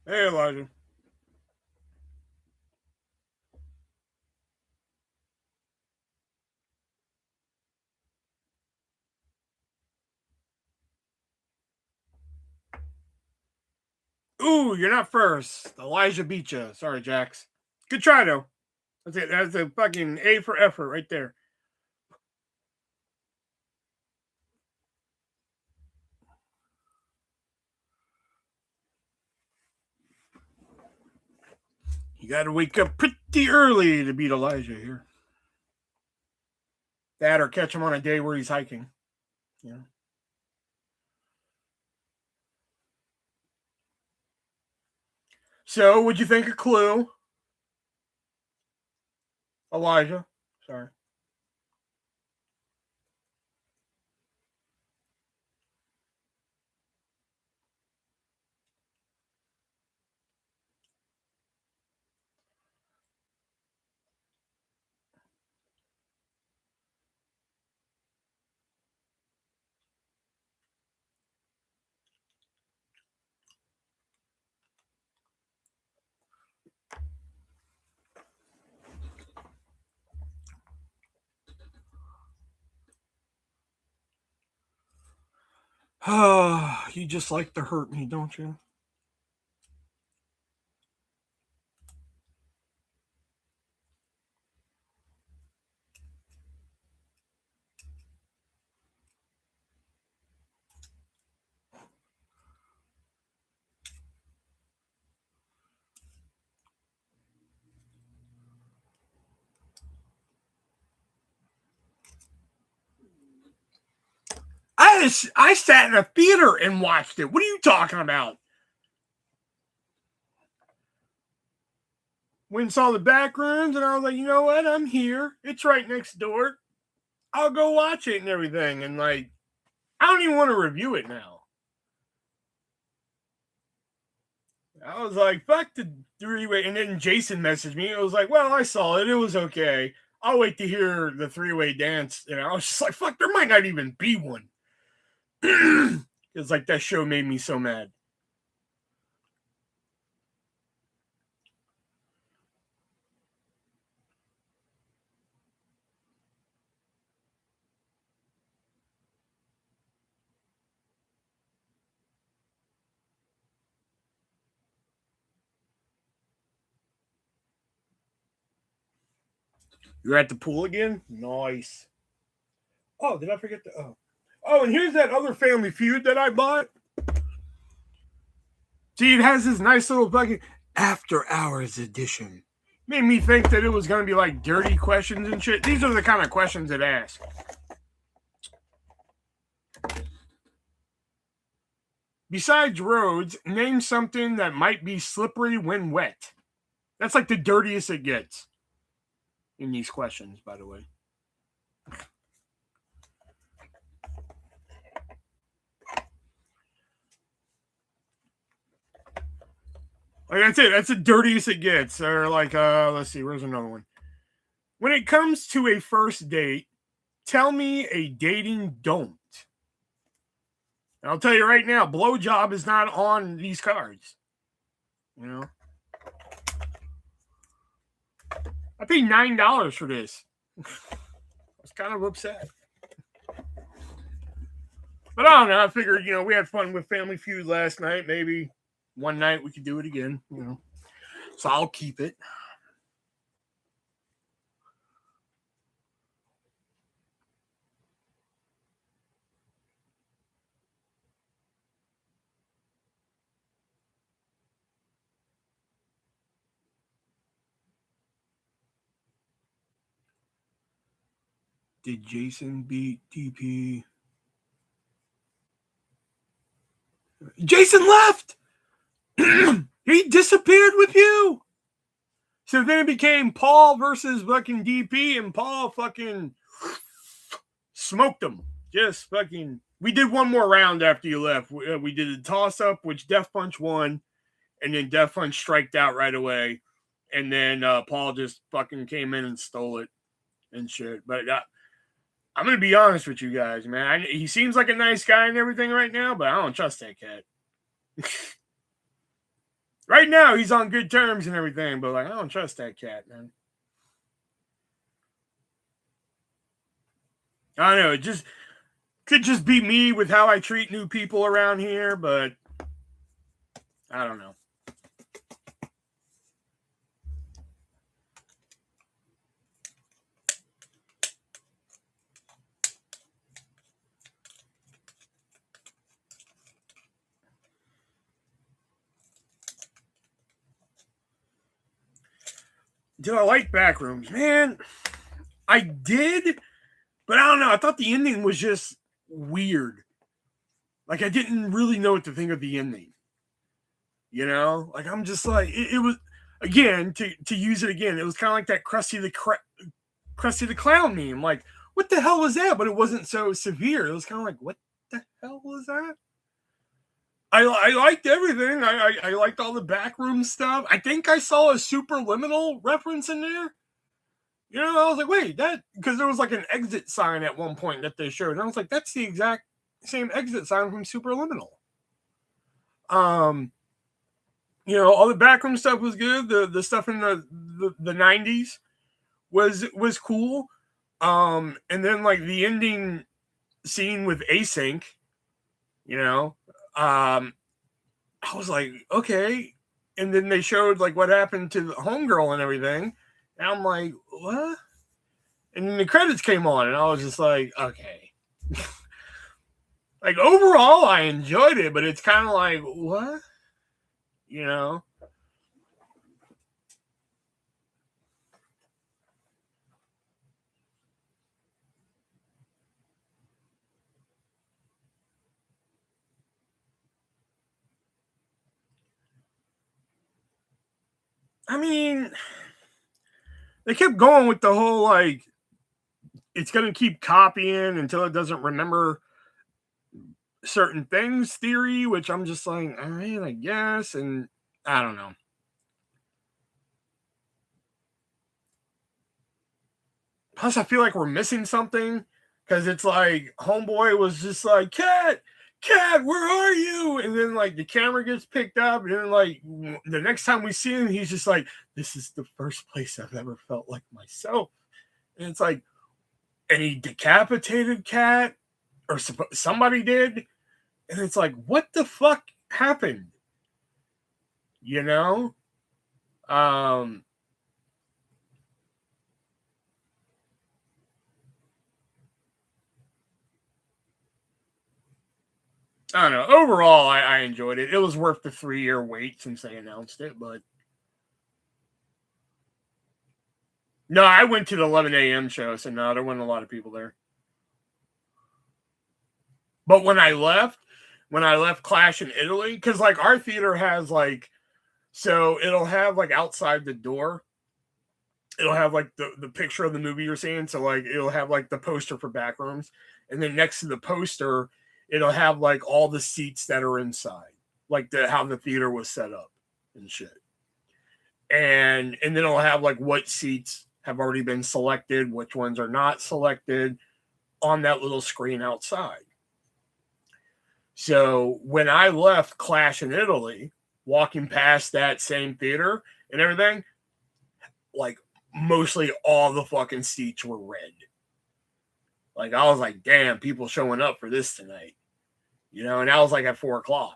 Hey, Elijah. Ooh, you're not first. Elijah beat you. Sorry, Jax. Good try, though. That's it. That's a fucking A for effort right there. You got to wake up pretty early to beat Elijah here. That or catch him on a day where he's hiking. You know. So, what'd you think of Clue? Elijah. Sorry. You just like to hurt me, don't you? I sat in a theater and watched it. What are you talking about? Went and saw the back rooms, and I was like, you know what? I'm here. It's right next door. I'll go watch it and everything. And like, I don't even want to review it now. I was like, fuck the three-way. And then Jason messaged me. It was like, well, I saw it. It was okay. I'll wait to hear the three-way dance. And I was just like, fuck, there might not even be one. It's like that show made me so mad. You're at the pool again? Nice. Oh, did I forget to? Oh, and here's that other Family Feud that I bought. See, it has this nice little fucking after hours edition. Made me think that it was going to be like dirty questions and shit. These are the kind of questions it asks. Besides roads, name something that might be slippery when wet. That's like the dirtiest it gets in these questions, by the way. Like that's it. That's the dirtiest it gets. Or like, let's see, where's another one? When it comes to a first date, tell me a dating don't. And I'll tell you right now, blowjob is not on these cards. You know, I paid $9 for this. I was kind of upset. But I don't know. I figured, we had fun with Family Feud last night. Maybe one night we could do it again, So I'll keep it. Did Jason beat DP? Jason left! He disappeared with you! So then it became Paul versus fucking DP, and Paul fucking smoked him. Just fucking. We did one more round after you left. We did a toss up, which Death Punch won, and then Death Punch striked out right away. And then Paul just fucking came in and stole it and shit. But I'm going to be honest with you guys, man. He seems like a nice guy and everything right now, but I don't trust that cat. Right now, he's on good terms and everything, but like, I don't trust that cat, man. I don't know. It just could just be me with how I treat new people around here, but I don't know. Did I like Backrooms? Man, I did, but I don't know. I thought the ending was just weird. Like, I didn't really know what to think of the ending. You know? Like, I'm just like, it was, again, to use it again, it was kind of like that Krusty the Clown meme. Like, what the hell was that? But it wasn't so severe. It was kind of like, what the hell was that? I liked everything. I liked all the backroom stuff. I think I saw a superliminal reference in there. You know, I was like, wait, that, because there was like an exit sign at one point that they showed, and I was like, that's the exact same exit sign from Superliminal. Um, you know, all the backroom stuff was good. The stuff in the 90s was cool. And then like the ending scene with Async, you know, I was like, okay. And then they showed like what happened to the homegirl and everything. And I'm like, what? And then the credits came on, and I was just like, okay. Like, overall, I enjoyed it, but it's kind of like, what? You know? I mean, they kept going with the whole, like, it's going to keep copying until it doesn't remember certain things theory, which I'm just like, all right, I guess. And I don't know. Plus, I feel like we're missing something because it's like Homeboy was just like, Cat, where are you? And then like the camera gets picked up, and then like the next time we see him, he's just like, this is the first place I've ever felt like myself. And it's like, and he decapitated Cat, or somebody did, and it's like, what the fuck happened? You know? Um, I don't know. Overall, I enjoyed it. It was worth the 3-year wait since they announced it, but no, I went to the 11 a.m. show, so no, there weren't a lot of people there. But when I left Clash in Italy, because like our theater has like, so it'll have like outside the door, it'll have like the picture of the movie you're seeing. So like it'll have like the poster for Backrooms, and then next to the poster, it'll have like all the seats that are inside, like how the theater was set up and shit. And then it'll have like what seats have already been selected, which ones are not selected on that little screen outside. So when I left Clash in Italy, walking past that same theater and everything, like mostly all the fucking seats were red. Like I was like, damn, people showing up for this tonight. You know, and that was like at 4:00.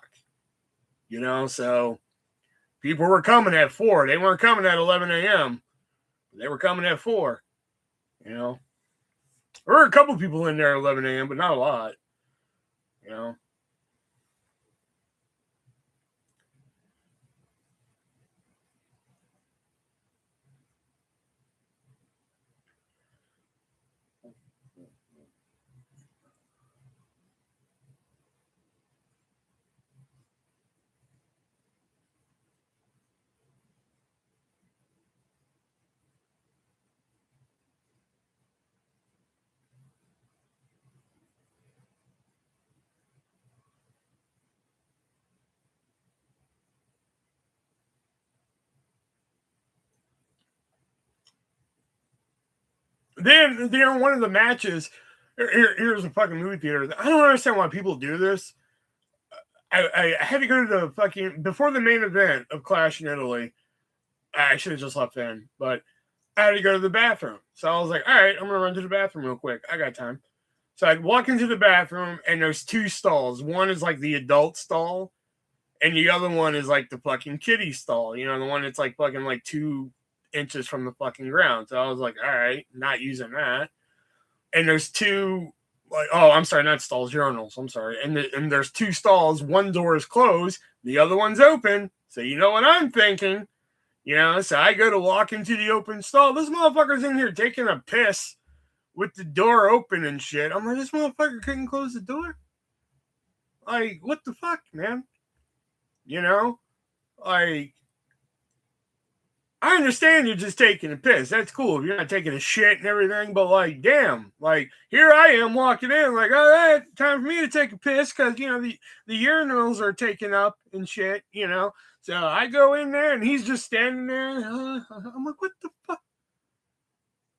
You know, so people were coming at 4. They weren't coming at 11 a.m. They were coming at 4. You know, there were a couple people in there at 11 a.m., but not a lot. You know. Then during one of the matches, here's a fucking movie theater. I don't understand why people do this. I had to go to the fucking before the main event of Clash in Italy. I should have just left then, but I had to go to the bathroom. So I was like, all right, I'm gonna run to the bathroom real quick. I got time. So I'd walk into the bathroom and there's two stalls. One is like the adult stall, and the other one is like the fucking kiddie stall. You know, the one that's like fucking like 2 inches from the fucking ground. So I was like, all right, not using that. And there's two, like, oh, I'm sorry, not stalls, urinals. I'm sorry. And there's two stalls. One door is closed, the other one's open. So you know what I'm thinking. You know, so I go to walk into the open stall. This motherfucker's in here taking a piss with the door open and shit. I'm like, this motherfucker couldn't close the door? Like, what the fuck, man? You know? Like, I understand you're just taking a piss. That's cool if you're not taking a shit and everything, but like, damn, like, here I am walking in, like, all right, time for me to take a piss because, you know, the urinals are taken up and shit, you know. So I go in there and he's just standing there. I'm like, what the fuck?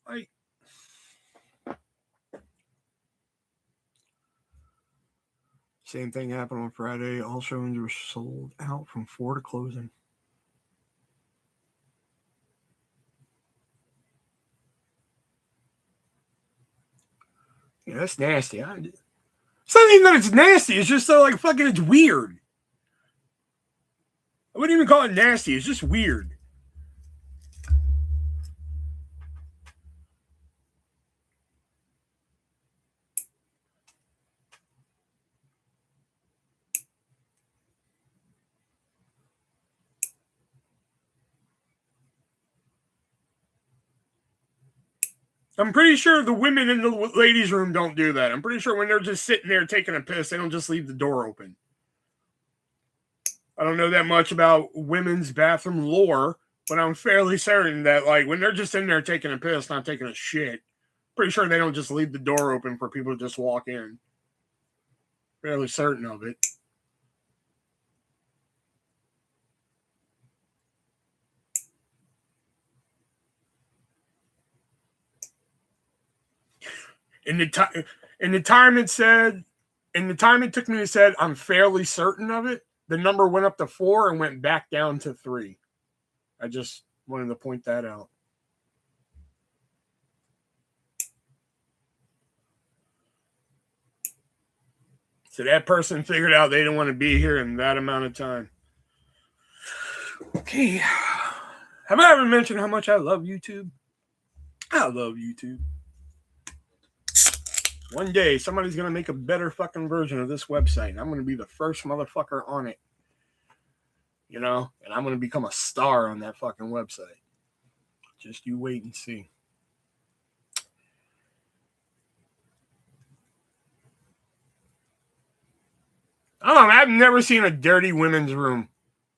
Like, same thing happened on Friday. All showings were sold out from 4 to closing. Yeah, that's nasty. It's not even that it's nasty. It's just so like fucking it's weird. I wouldn't even call it nasty. It's just weird. I'm pretty sure the women in the ladies' room don't do that. I'm pretty sure when they're just sitting there taking a piss, they don't just leave the door open. I don't know that much about women's bathroom lore, but I'm fairly certain that like when they're just in there taking a piss, not taking a shit, pretty sure they don't just leave the door open for people to just walk in. Fairly certain of it. In the time it said, in the time it took me to say I'm fairly certain of it, the number went up to 4 and went back down to 3. I just wanted to point that out. So that person figured out they didn't want to be here in that amount of time. Okay. Have I ever mentioned how much I love YouTube? I love YouTube. One day, somebody's going to make a better fucking version of this website, and I'm going to be the first motherfucker on it. You know? And I'm going to become a star on that fucking website. Just you wait and see. I don't know. I've never seen a dirty women's room.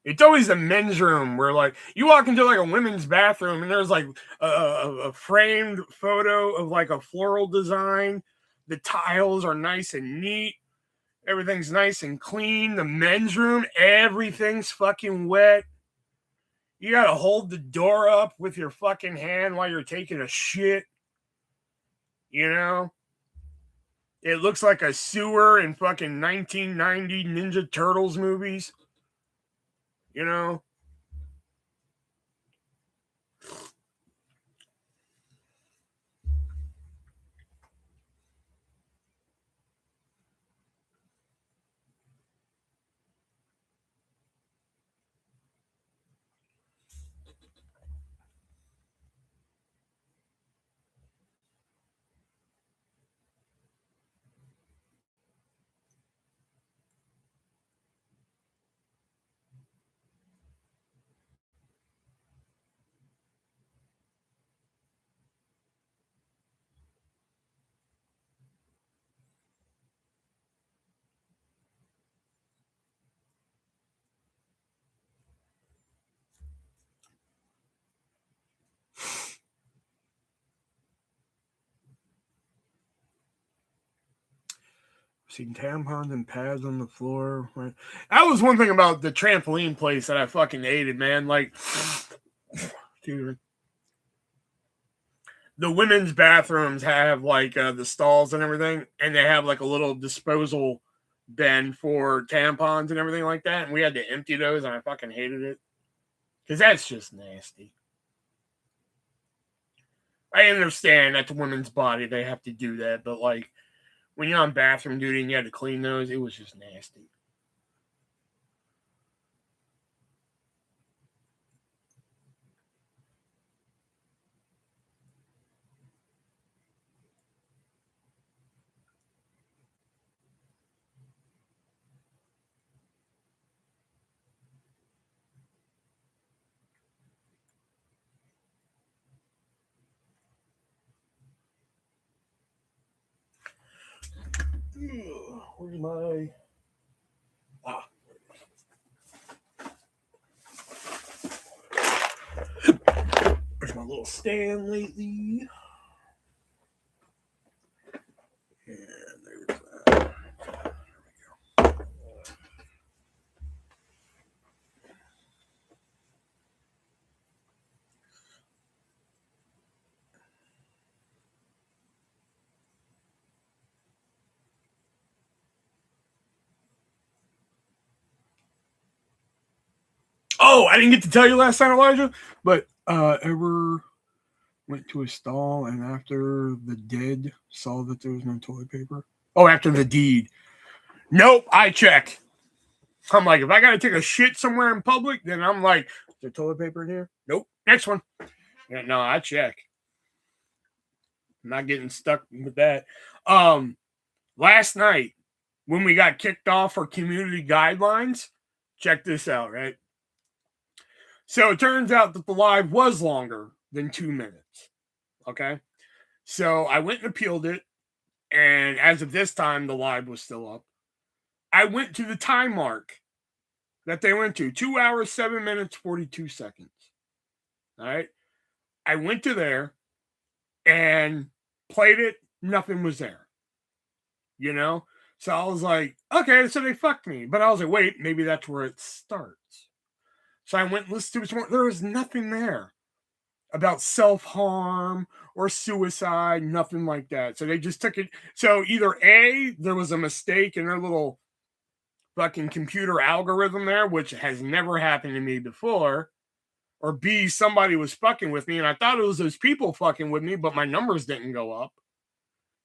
It's always a men's room where, like, you walk into like a women's bathroom and there's like a framed photo of like a floral design. The tiles are nice and neat. Everything's nice and clean. The men's room, everything's fucking wet. You gotta hold the door up with your fucking hand while you're taking a shit. You know? It looks like a sewer in fucking 1990 Ninja Turtles movies. You know? Seen tampons and pads on the floor. That was one thing about the trampoline place that I fucking hated, man. Like, dude, the women's bathrooms have like the stalls and everything, and they have like a little disposal bin for tampons and everything like that, and we had to empty those, and I fucking hated it because that's just nasty. I understand that's a woman's body; they have to do that, but like when you're on bathroom duty and you had to clean those, it was just nasty. Where's my... Ah. Where's my little stand lately? And there's that. There we go. Oh, I didn't get to tell you last time, Elijah, but ever went to a stall and after the dead saw that there was no toilet paper? Oh, after the deed. Nope, I checked. I'm like, if I got to take a shit somewhere in public, then I'm like, is there toilet paper in here? Nope. Next one. Yeah, no, I check. I'm not getting stuck with that. Last night, when we got kicked off for community guidelines, check this out, right? So it turns out that the live was longer than 2 minutes. Okay. So I went and appealed it. And as of this time, the live was still up. I went to the time mark that they went to 2 hours, 7 minutes, 42 seconds. All right. I went to there and played it. Nothing was there. You know? So I was like, okay, so they fucked me. But I was like, wait, maybe that's where it starts. So I went and listened to it. There was nothing there about self-harm or suicide, nothing like that. So they just took it. So either A, there was a mistake in their little fucking computer algorithm there, which has never happened to me before, or B, somebody was fucking with me and I thought it was those people fucking with me, but my numbers didn't go up.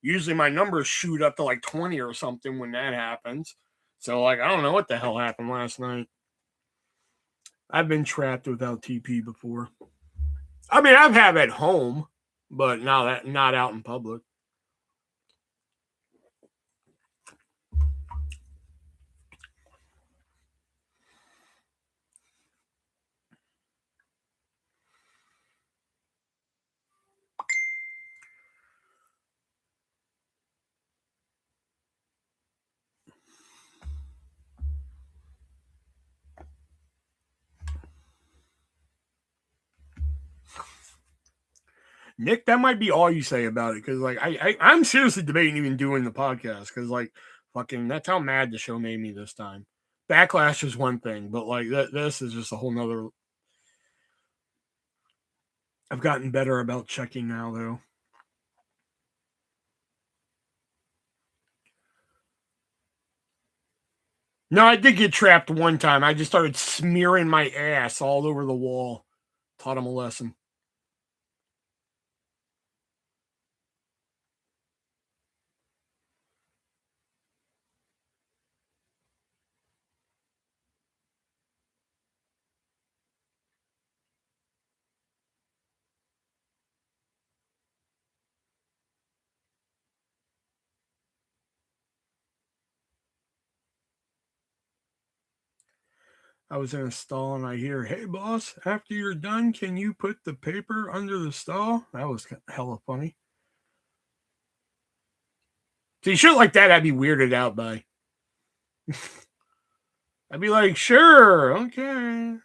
Usually my numbers shoot up to like 20 or something when that happens. So like I don't know what the hell happened last night. I've been trapped without TP before. I mean, I've had it at home, but not out in public. Nick, that might be all you say about it, because like I'm seriously debating even doing the podcast, because like fucking that's how mad the show made me this time. Backlash is one thing, but like this is just a whole nother. I've gotten better about checking now, though. No, I did get trapped one time. I just started smearing my ass all over the wall. Taught him a lesson. I was in a stall and I hear, "Hey, boss, after you're done, can you put the paper under the stall?" That was hella funny. See, shit like that, I'd be weirded out by. I'd be like, sure, okay.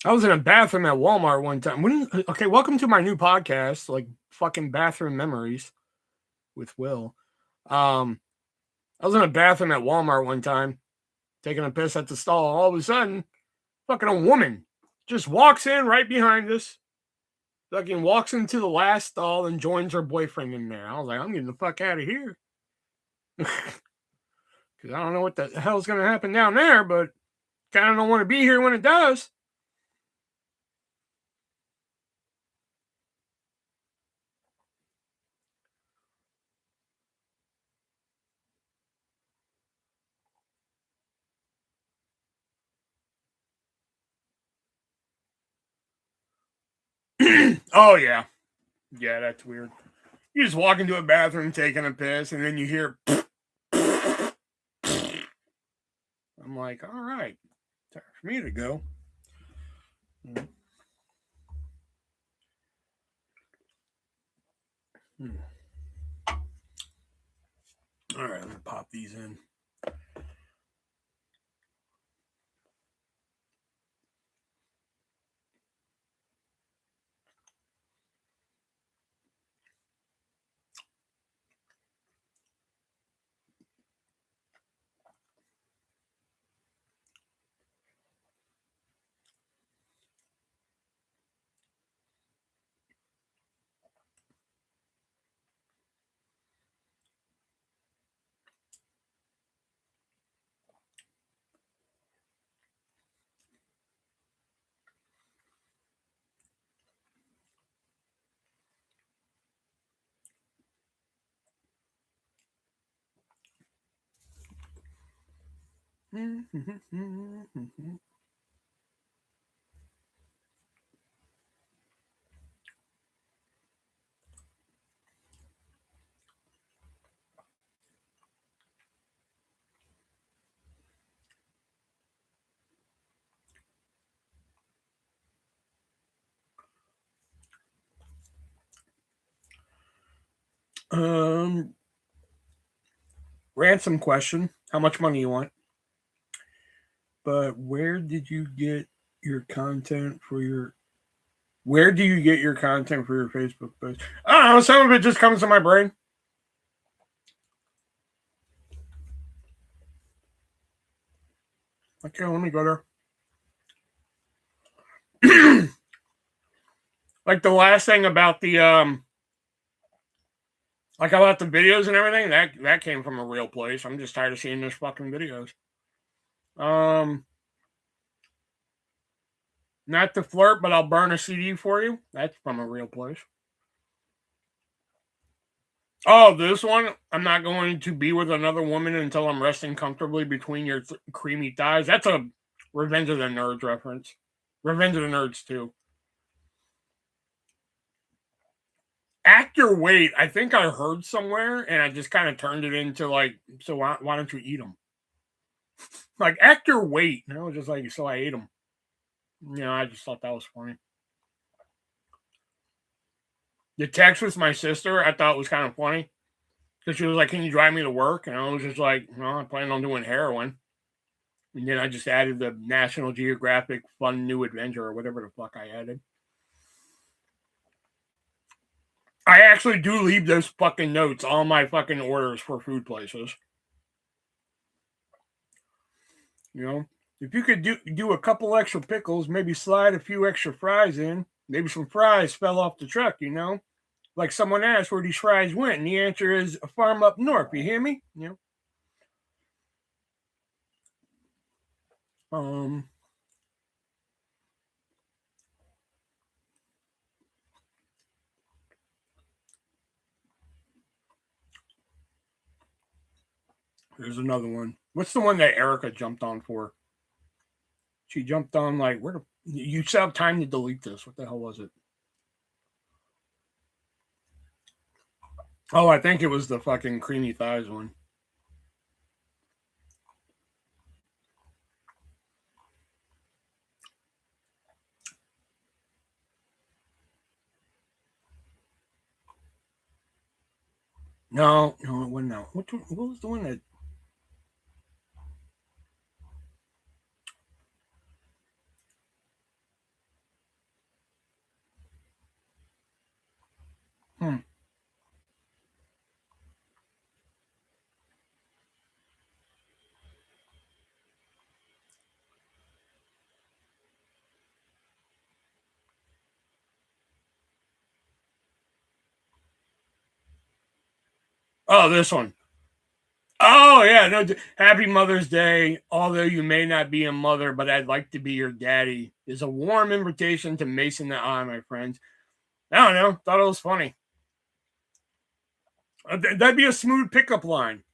I was in a bathroom at Walmart one time. Okay, welcome to my new podcast, like fucking bathroom memories with Will. I was in a bathroom at Walmart one time, taking a piss at the stall. All of a sudden, fucking a woman just walks in right behind us. Fucking walks into the last stall and joins her boyfriend in there. I was like, I'm getting the fuck out of here. Because I don't know what the hell's going to happen down there, but kind of don't want to be here when it does. Oh, yeah. Yeah, that's weird. You just walk into a bathroom taking a piss, and then you hear. I'm like, all right, time for me to go. All right, let me pop these in. Ransom question: how much money you want? But where did you get your content for your? Where do you get your content for your Facebook post? I don't know. Some of it just comes to my brain. Okay, let me go there. Like the last thing about the like about the videos and everything, that came from a real place. I'm just tired of seeing those fucking videos. Not to flirt, but I'll burn a CD for you. That's from a real place. Oh, this one, I'm not going to be with another woman until I'm resting comfortably between your creamy thighs. That's a Revenge of the Nerds reference. Revenge of the Nerds 2. Act your weight. I think I heard somewhere, and I just kind of turned it into like, so why don't you eat them? Like, act your weight. And I was just like, so I ate them. You know, I just thought that was funny. The text with my sister, I thought was kind of funny. Because she was like, can you drive me to work? And I was just like, well, I plan on doing heroin. And then I just added the National Geographic Fun New Adventure or whatever the fuck I added. I actually do leave those fucking notes on my fucking orders for food places. You know, if you could do a couple extra pickles, maybe slide a few extra fries in, maybe some fries fell off the truck, you know? Like someone asked where these fries went, and the answer is a farm up north. You hear me? You know? There's another one. What's the one that Erica jumped on for? She jumped on like where the you still have time to delete this. What the hell was it? Oh, I think it was the fucking creamy thighs one. No, it wasn't that. What was the one that? Oh, this one. Oh, yeah. No, Happy Mother's Day. Although you may not be a mother, but I'd like to be your daddy, is a warm invitation to Mason the Eye, my friends. I don't know. Thought it was funny. That'd be a smooth pickup line.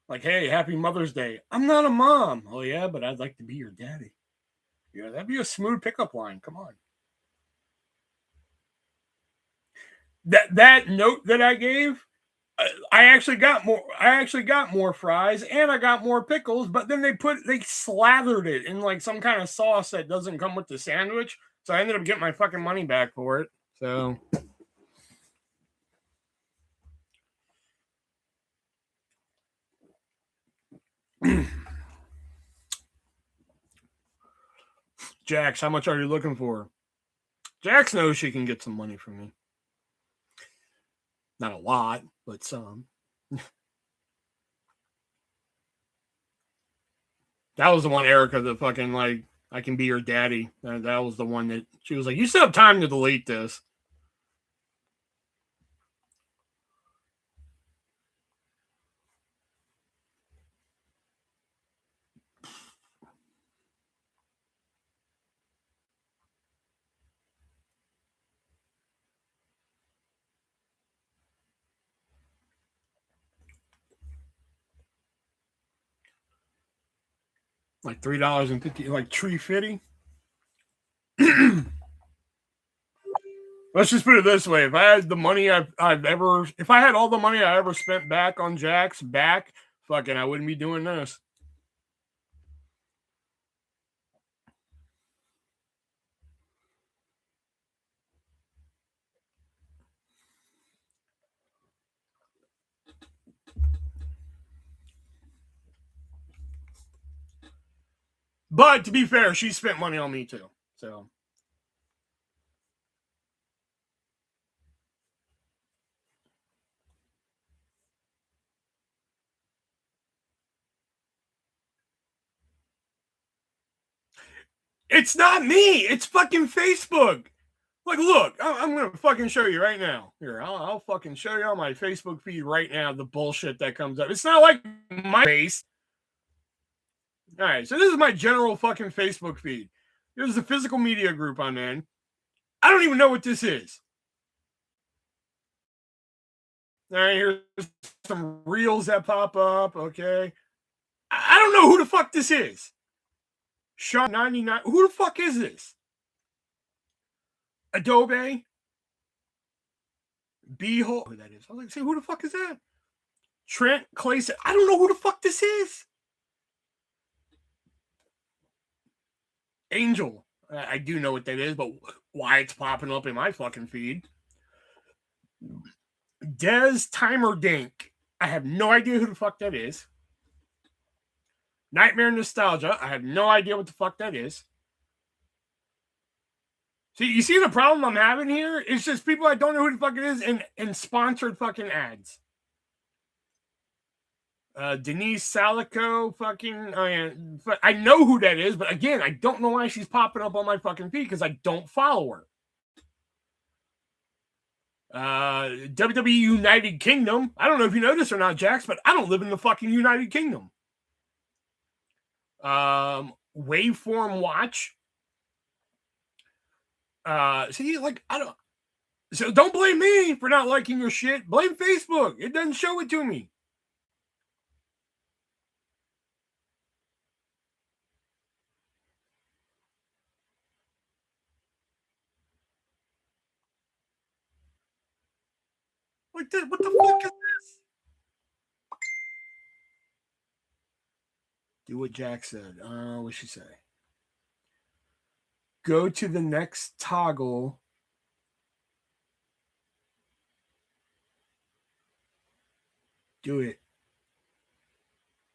Like, hey, Happy Mother's Day. I'm not a mom. Oh, yeah, but I'd like to be your daddy. Yeah, that'd be a smooth pickup line. Come on. That note that I gave, I actually got more. I actually got more fries and I got more pickles. But then they slathered it in like some kind of sauce that doesn't come with the sandwich. So I ended up getting my fucking money back for it. So Jax, how much are you looking for? Jax knows she can get some money from me. Not a lot, but some. That was the one, Erica, the fucking like, I can be your daddy. That was the one that she was like, you still have time to delete this. Like $3.50, like tree fitty. Let's just put it this way: if I had the money if I had all the money I ever spent back on Jack's back, fucking, I wouldn't be doing this. But to be fair, she spent money on me too. So it's not me. It's fucking Facebook. Like, look, I'm gonna fucking show you right now. Here, I'll fucking show you on my Facebook feed right now the bullshit that comes up. It's not like my face. All right, so this is my general fucking Facebook feed. There's a physical media group I'm in. I don't even know what this is. All right, here's some reels that pop up. Okay, I don't know who the fuck this is. Sean 99. Who the fuck is this? Adobe. Beehole. Who that is? I was like, say, who the fuck is that? Trent Clayson. I don't know who the fuck this is. Angel. I do know what that is, but why it's popping up in my fucking feed? Des Timer Dink. I have no idea who the fuck that is. Nightmare Nostalgia. I have no idea what the fuck that is. See, you see the problem I'm having here? It's just people I don't know who the fuck it is and sponsored fucking ads. Denise Salico, fucking, I know who that is, but again, I don't know why she's popping up on my fucking feed because I don't follow her. WWE United Kingdom. I don't know if you know this or not, Jax, but I don't live in the fucking United Kingdom. Waveform Watch. See, like, I don't. So don't blame me for not liking your shit. Blame Facebook. It doesn't show it to me. Like, what the fuck is this? Do what Jack said. What'd she say? Go to the next toggle. Do it.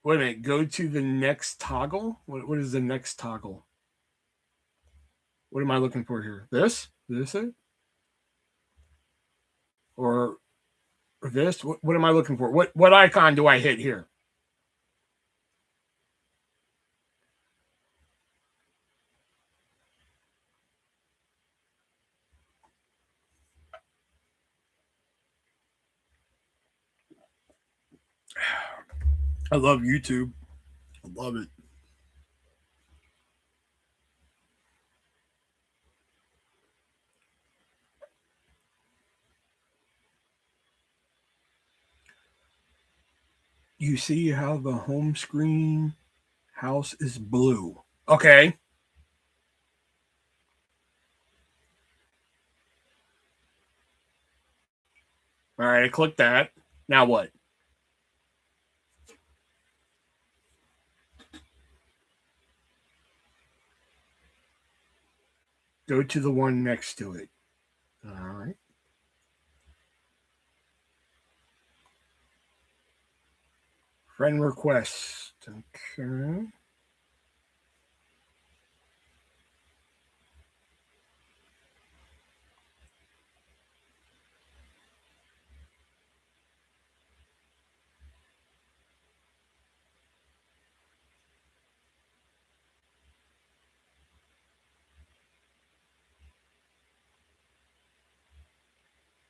Wait a minute. Go to the next toggle? What is the next toggle? What am I looking for here? This? This it? Or this? What am I looking for? What icon do I hit here? I love YouTube. I love it. You see how the home screen house is blue. Okay. All right, I clicked that. Now what? Go to the one next to it. All right. Friend request. Okay.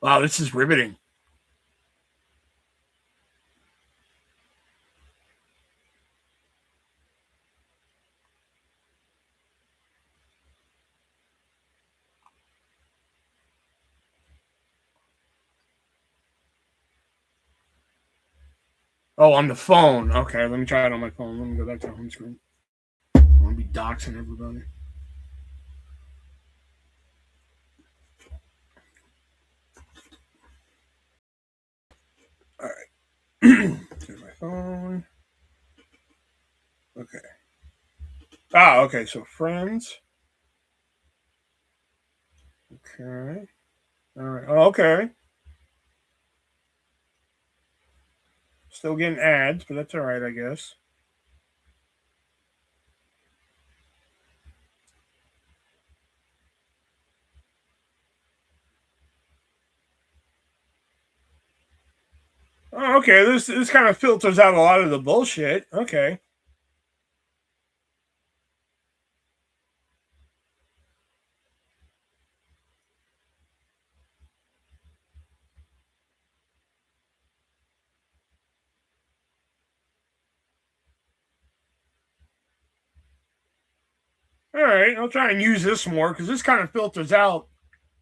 Wow, this is riveting. Oh, on the phone. Okay, let me try it on my phone. Let me go back to the home screen. I want to be doxing everybody. All right. Here's my phone. Okay. Ah, okay. So friends. Okay. All right. Oh, okay. Still getting ads, but that's all right, I guess. Oh, okay. This kind of filters out a lot of the bullshit. Okay. All right. I'll try and use this more because this kind of filters out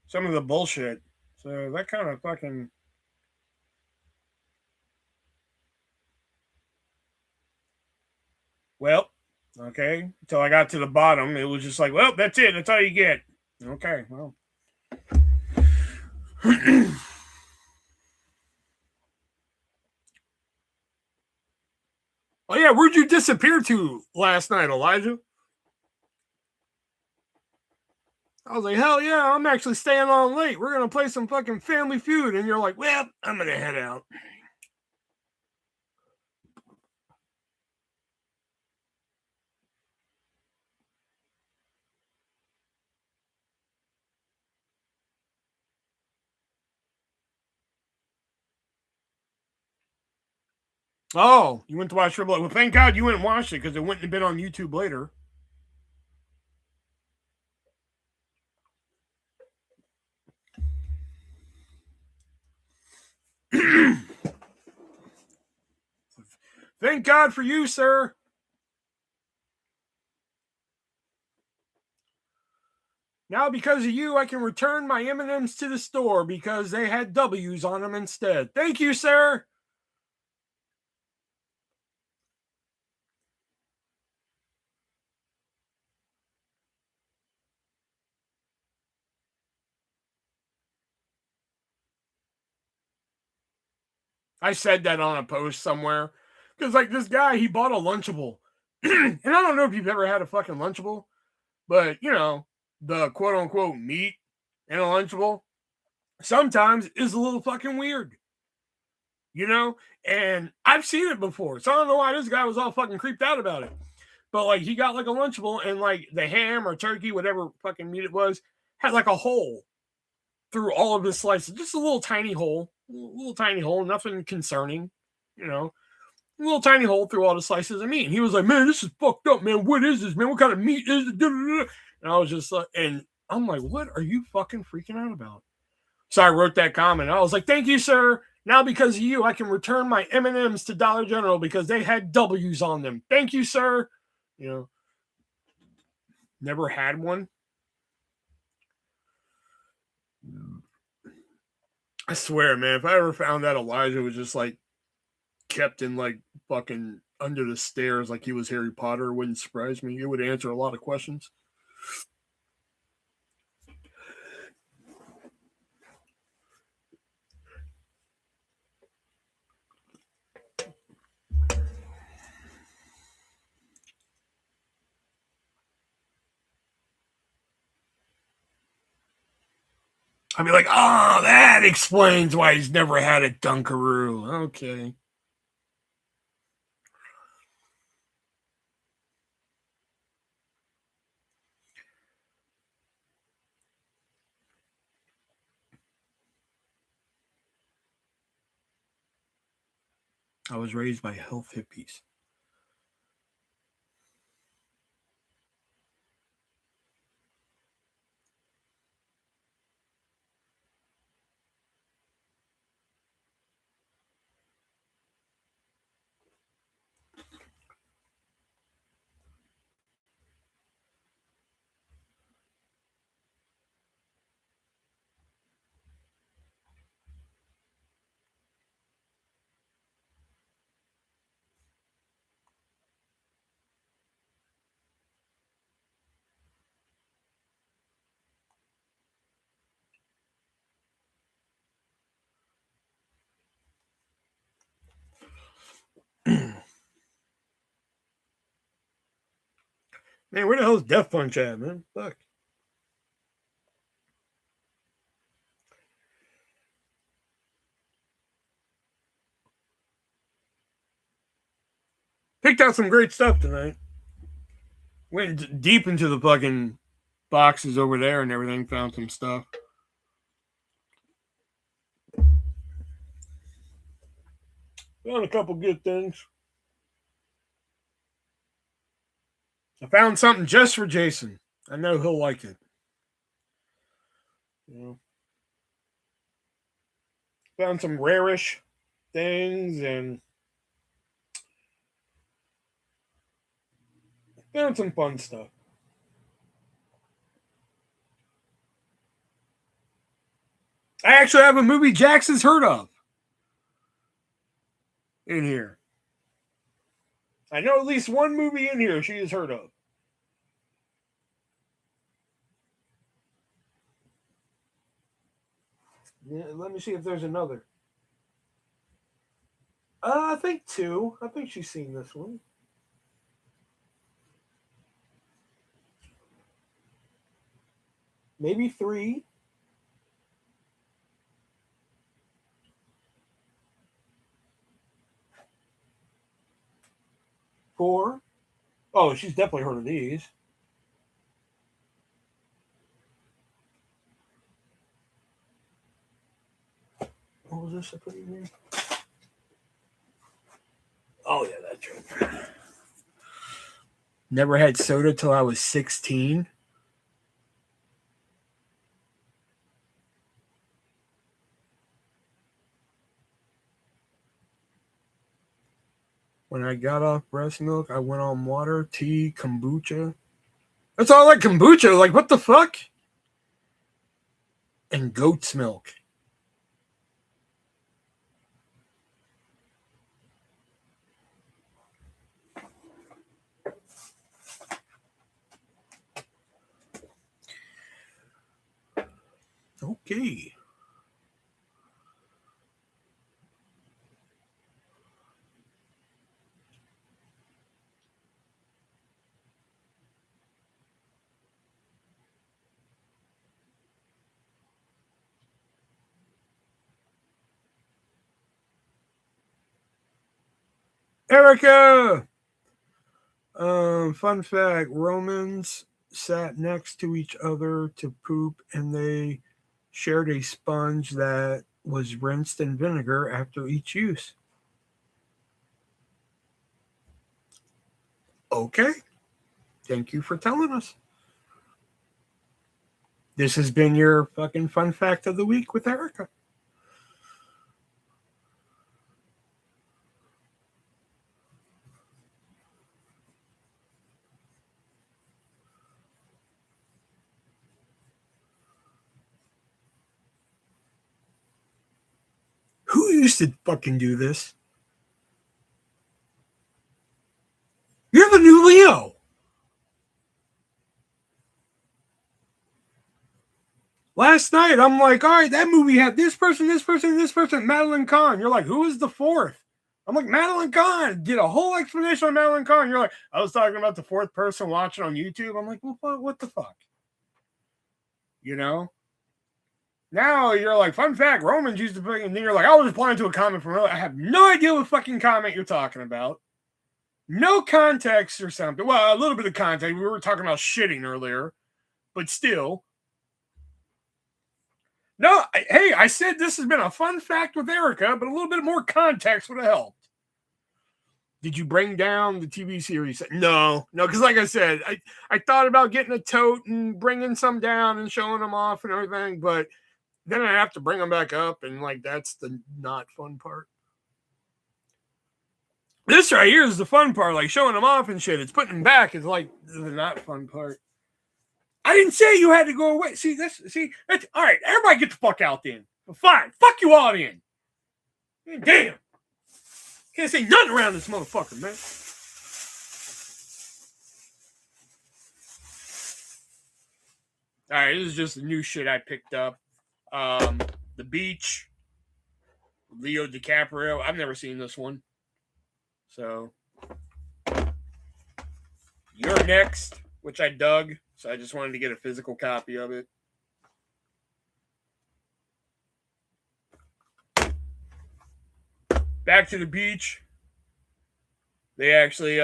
some of the bullshit. So that kind of fucking. Well, okay. Until I got to the bottom, it was just like, well, that's it. That's all you get. Okay. Well. Oh yeah, where'd you disappear to last night, Elijah? I was like, hell yeah, I'm actually staying on late. We're gonna play some fucking Family Feud, and you're like, well, I'm gonna head out. Oh, you went to watch Triple A. Well, thank God you went and watched it because it wouldn't have been on YouTube later. Thank God for you, sir. Now, because of you, I can return my M&Ms to the store because they had W's on them instead. Thank you, sir. I said that on a post somewhere because, like, this guy, he bought a Lunchable. And I don't know if you've ever had a fucking Lunchable, but, you know, the quote unquote meat in a Lunchable sometimes is a little fucking weird, you know? And I've seen it before. So I don't know why this guy was all fucking creeped out about it. But like he got like a Lunchable and like the ham or turkey, whatever fucking meat it was, had like a hole through all of his slices. Just a little tiny hole, nothing concerning, you know. A little tiny hole through all the slices of meat. And he was like, man, this is fucked up, man. What is this, man? What kind of meat is it? And I was just like, and I'm like, what are you fucking freaking out about? So I wrote that comment. I was like, thank you, sir. Now because of you, I can return my M&Ms to Dollar General because they had W's on them. Thank you, sir. You know, never had one. I swear, man, if I ever found out Elijah was just like kept in like fucking under the stairs like he was Harry Potter, it wouldn't surprise me. It would answer a lot of questions. I'd be like, oh, that explains why he's never had a Dunkaroo. Okay. I was raised by health hippies. Man, where the hell's Death Punch at, man? Fuck. Picked out some great stuff tonight. Went deep into the fucking boxes over there and everything. Found some stuff. Found a couple good things. I found something just for Jason. I know he'll like it. You know, found some rarish things and found some fun stuff. I actually have a movie Jackson's heard of in here. I know at least one movie in here she has heard of. Yeah, let me see if there's another. I think two. I think she's seen this one. Maybe three. Four. Oh, she's definitely heard of these. What was this I put in here? Oh, yeah, that's right. Never had soda till I was 16. When I got off breast milk, I went on water, tea, kombucha. That's all like kombucha. Like, what the fuck? And goat's milk. Okay. Erica! Fun fact, Romans sat next to each other to poop and they shared a sponge that was rinsed in vinegar after each use. Okay. Thank you for telling us. This has been your fucking fun fact of the week with Erica. used to fucking do this. You're the new Leo. Last night, I'm like, all right, that movie had this person, Madeline Kahn. You're like, who is the fourth? I'm like, Madeline Kahn. Did a whole explanation on Madeline Kahn. You're like, I was talking about the fourth person watching on YouTube. I'm like, well, what the fuck? You know? Now you're like, fun fact, Romans used to bring, and then you're like, I was replying to a comment from earlier. I have no idea what fucking comment you're talking about. No context or something. Well, a little bit of context. We were talking about shitting earlier, but still. No, hey, I said this has been a fun fact with Erica, but a little bit more context would have helped. Did you bring down the TV series? No, because like I said, I thought about getting a tote and bringing some down and showing them off and everything, but then I have to bring them back up, and like that's the not fun part. This right here is the fun part, like showing them off and shit. It's putting them back is like the not fun part. I didn't say you had to go away. That's all right. Everybody get the fuck out then. Fine. Fuck you all then. Damn. Can't say nothing around this motherfucker, man. All right, this is just the new shit I picked up. The Beach. Leo DiCaprio. I've never seen this one. So. You're Next, which I dug. So I just wanted to get a physical copy of it. Back to the Beach. They actually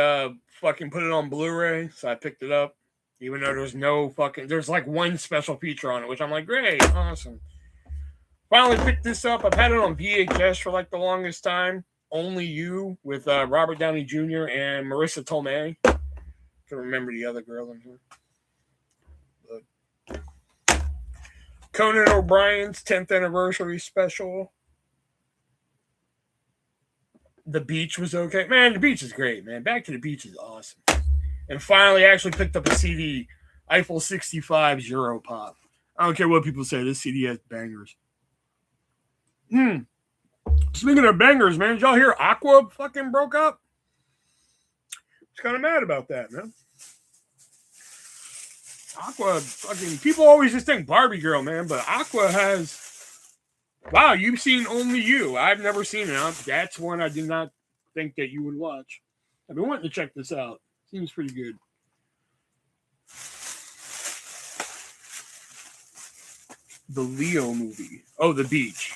fucking put it on Blu-ray, so I picked it up. Even though there's like one special feature on it, which I'm like, great, awesome. Finally picked this up. I've had it on VHS for like the longest time. Only You with Robert Downey Jr. and Marissa Tomei. I can remember the other girl in here. Conan O'Brien's 10th anniversary special. The Beach was okay. Man, The Beach is great, man. Back to the Beach is awesome. And finally, I actually picked up a CD, Eiffel 65's Europop. I don't care what people say. This CD has bangers. Speaking of bangers, man, did y'all hear Aqua fucking broke up? I was kind of mad about that, man. Aqua fucking, people always just think Barbie girl, man, but Aqua has, wow, you've seen Only You. I've never seen it. That's one I did not think that you would watch. I've been wanting to check this out. Seems pretty good. The Leo movie. Oh, The Beach.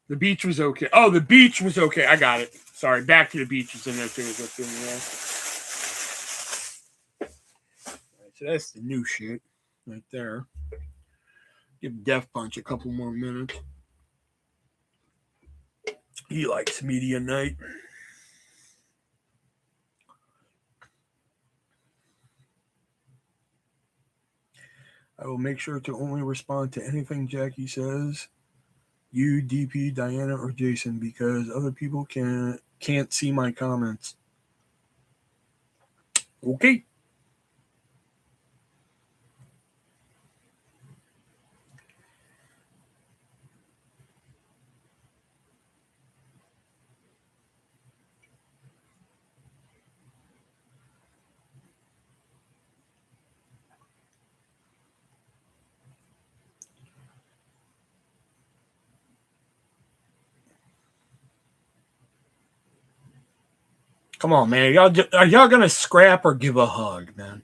The Beach was okay. Oh, The Beach was okay. I got it. Sorry, Back to the Beach is in there too. That's in there. So that's the new shit right there. Give Death Punch a couple more minutes. He likes Media Night. I will make sure to only respond to anything Jackie says. You, DP, Diana, or Jason, because other people can't see my comments. Okay. Come on, man. Are y'all going to scrap or give a hug, man?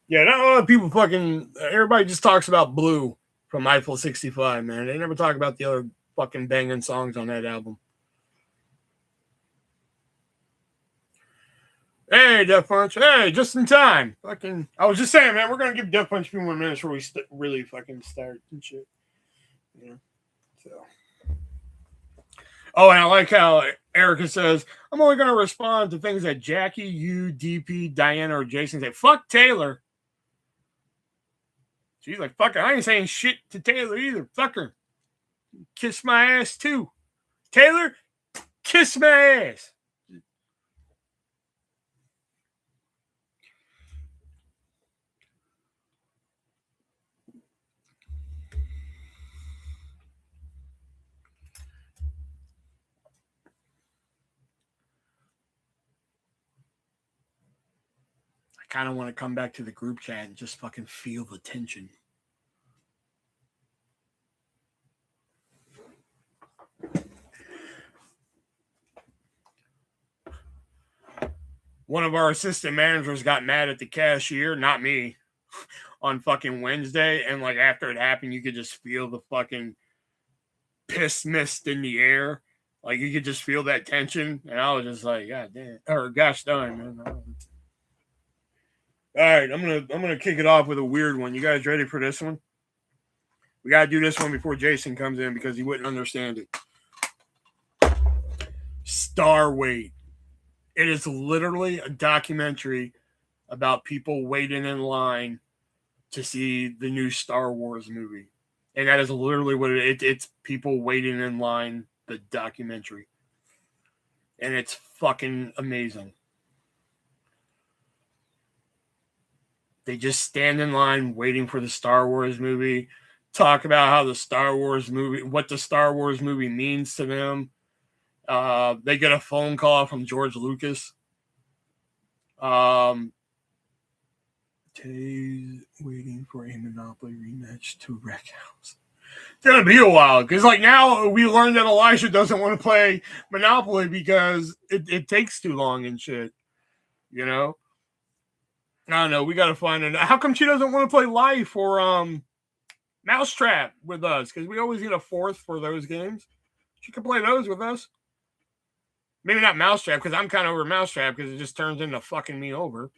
Yeah, not a lot of people everybody just talks about Blue from Eiffel 65, man. They never talk about the other fucking banging songs on that album. Hey, Death Punch. Hey, just in time. Fucking, I was just saying, man, we're going to give Death Punch a few more minutes before we really fucking start and shit. You know, so. Oh, and I like how Erica says, I'm only going to respond to things that Jackie, you, DP, Diana, or Jason say. Fuck Taylor. She's like, fuck her. I ain't saying shit to Taylor either. Fuck her. Kiss my ass too. Taylor, kiss my ass. I kind of want to come back to the group chat and just fucking feel the tension. One of our assistant managers got mad at the cashier, not me, on fucking Wednesday. And like after it happened, you could just feel the fucking piss mist in the air. Like you could just feel that tension. And I was just like, God damn. Or gosh darn, man. All right, I'm gonna kick it off with a weird one. You guys ready for this one? We gotta do this one before Jason comes in because he wouldn't understand it. Star Wait. It is literally a documentary about people waiting in line to see the new Star Wars movie. And that is literally what it's people waiting in line, the documentary. And it's fucking amazing. They just stand in line waiting for the Star Wars movie, talk about how the Star Wars movie, what the Star Wars movie means to them. They get a phone call from George Lucas. Today's waiting for a Monopoly rematch to Wreck House. It's gonna be a while because, like, now we learned that Elijah doesn't want to play Monopoly because it takes too long and shit. You know, I don't know. We gotta find it. How come she doesn't want to play Life or Mousetrap with us? Because we always get a fourth for those games. She could play those with us. Maybe not Mousetrap because I'm kind of over Mousetrap because it just turns into fucking me over.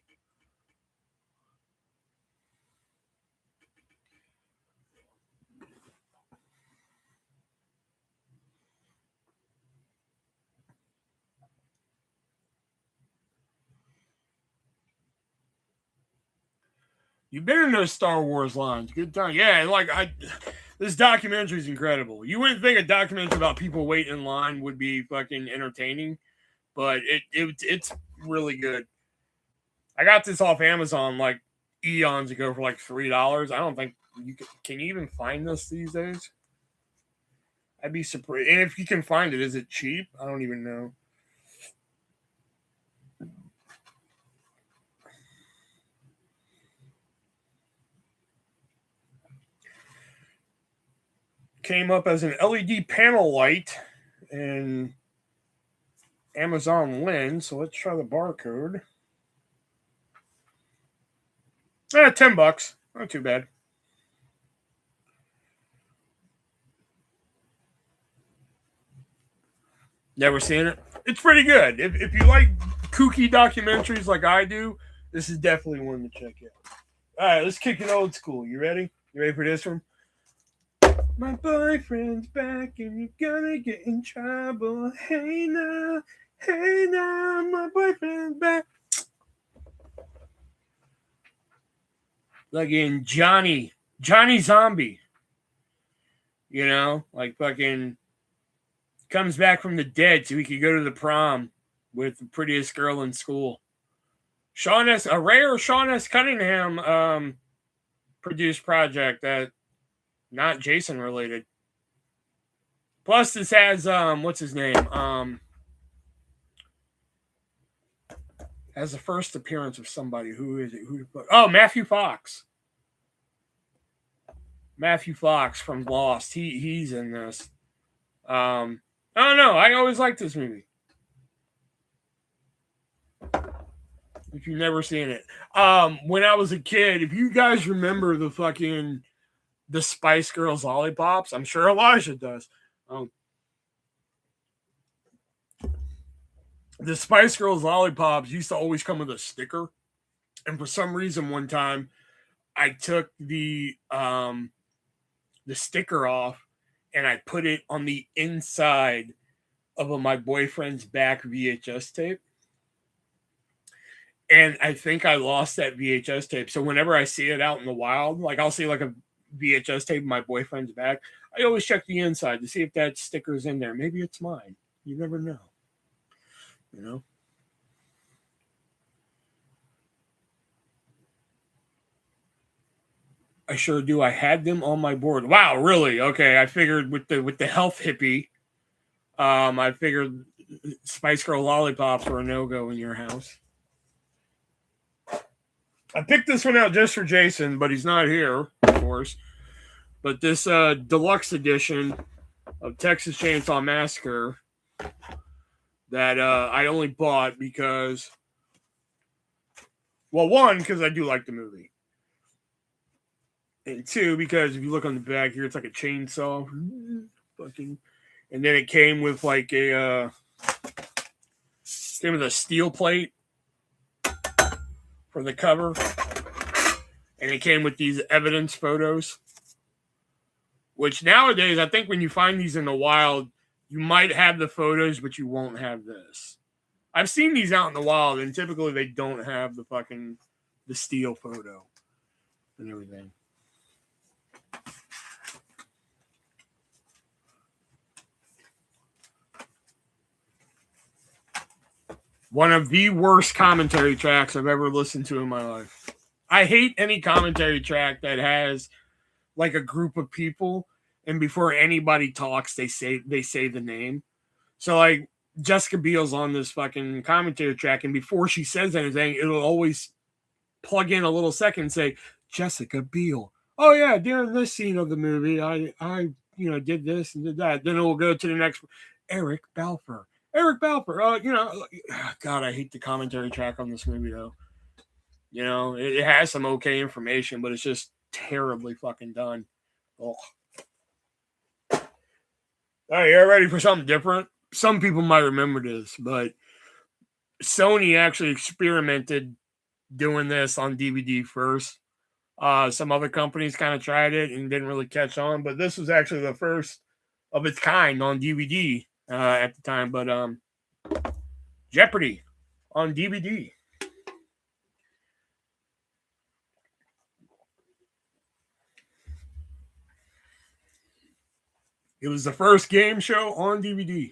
You've been in those Star Wars lines. Good time. Yeah, like this documentary is incredible. You wouldn't think a documentary about people waiting in line would be fucking entertaining, but it's really good. I got this off Amazon like eons ago for like $3. I don't think you can you even find this these days? I'd be surprised. And if you can find it, is it cheap? I don't even know. Came up as an LED panel light and Amazon lens. So let's try the barcode. $10. Not too bad. Never seen it. It's pretty good. If you like kooky documentaries like I do, this is definitely one to check out. All right, let's kick it old school. You ready? You ready for this one? My boyfriend's back and you're gonna get in trouble. Hey now, my boyfriend's back. Like in Johnny Zombie. You know, like fucking comes back from the dead so he could go to the prom with the prettiest girl in school. A rare Sean S. Cunningham produced project that not Jason related. Plus, this has what's his name? Has the first appearance of somebody. Who is it? Matthew Fox. Matthew Fox from Lost. He's in this. I don't know. I always liked this movie. If you've never seen it, when I was a kid, if you guys remember the Spice Girls lollipops, I'm sure Elijah does. The Spice Girls lollipops used to always come with a sticker, and for some reason, one time, I took the sticker off and I put it on the inside of my boyfriend's back VHS tape. And I think I lost that VHS tape. So whenever I see it out in the wild, like I'll see like a VHS tape of my boyfriend's back, I always check the inside to see if that sticker's in there. Maybe it's mine. You never know. You know? I sure do. I had them on my board. Wow, really? Okay. I figured with the health hippie, I figured Spice Girl lollipops were a no-go in your house. I picked this one out just for Jason, but he's not here, of course. But this deluxe edition of Texas Chainsaw Massacre that I only bought because, well, one, because I do like the movie. And two, because if you look on the back here, it's like a chainsaw. Fucking. And then it came with like a steel plate for the cover. And it came with these evidence photos. Which nowadays, I think when you find these in the wild, you might have the photos, but you won't have this. I've seen these out in the wild, and typically they don't have the steel photo and everything. One of the worst commentary tracks I've ever listened to in my life. I hate any commentary track that has like a group of people, and before anybody talks, they say the name. So like Jessica Biel's on this fucking commentary track, and before she says anything, it'll always plug in a little second and say Jessica Biel. Oh yeah, during this scene of the movie, I did this and did that. Then it will go to the next Eric Balfour. God, I hate the commentary track on this movie though. You know, it has some okay information, but it's just terribly fucking done. Oh. All right, you're ready for something different? Some people might remember this, but Sony actually experimented doing this on DVD first. Some other companies kind of tried it and didn't really catch on, but this was actually the first of its kind on DVD at the time. But Jeopardy on DVD. It was the first game show on DVD.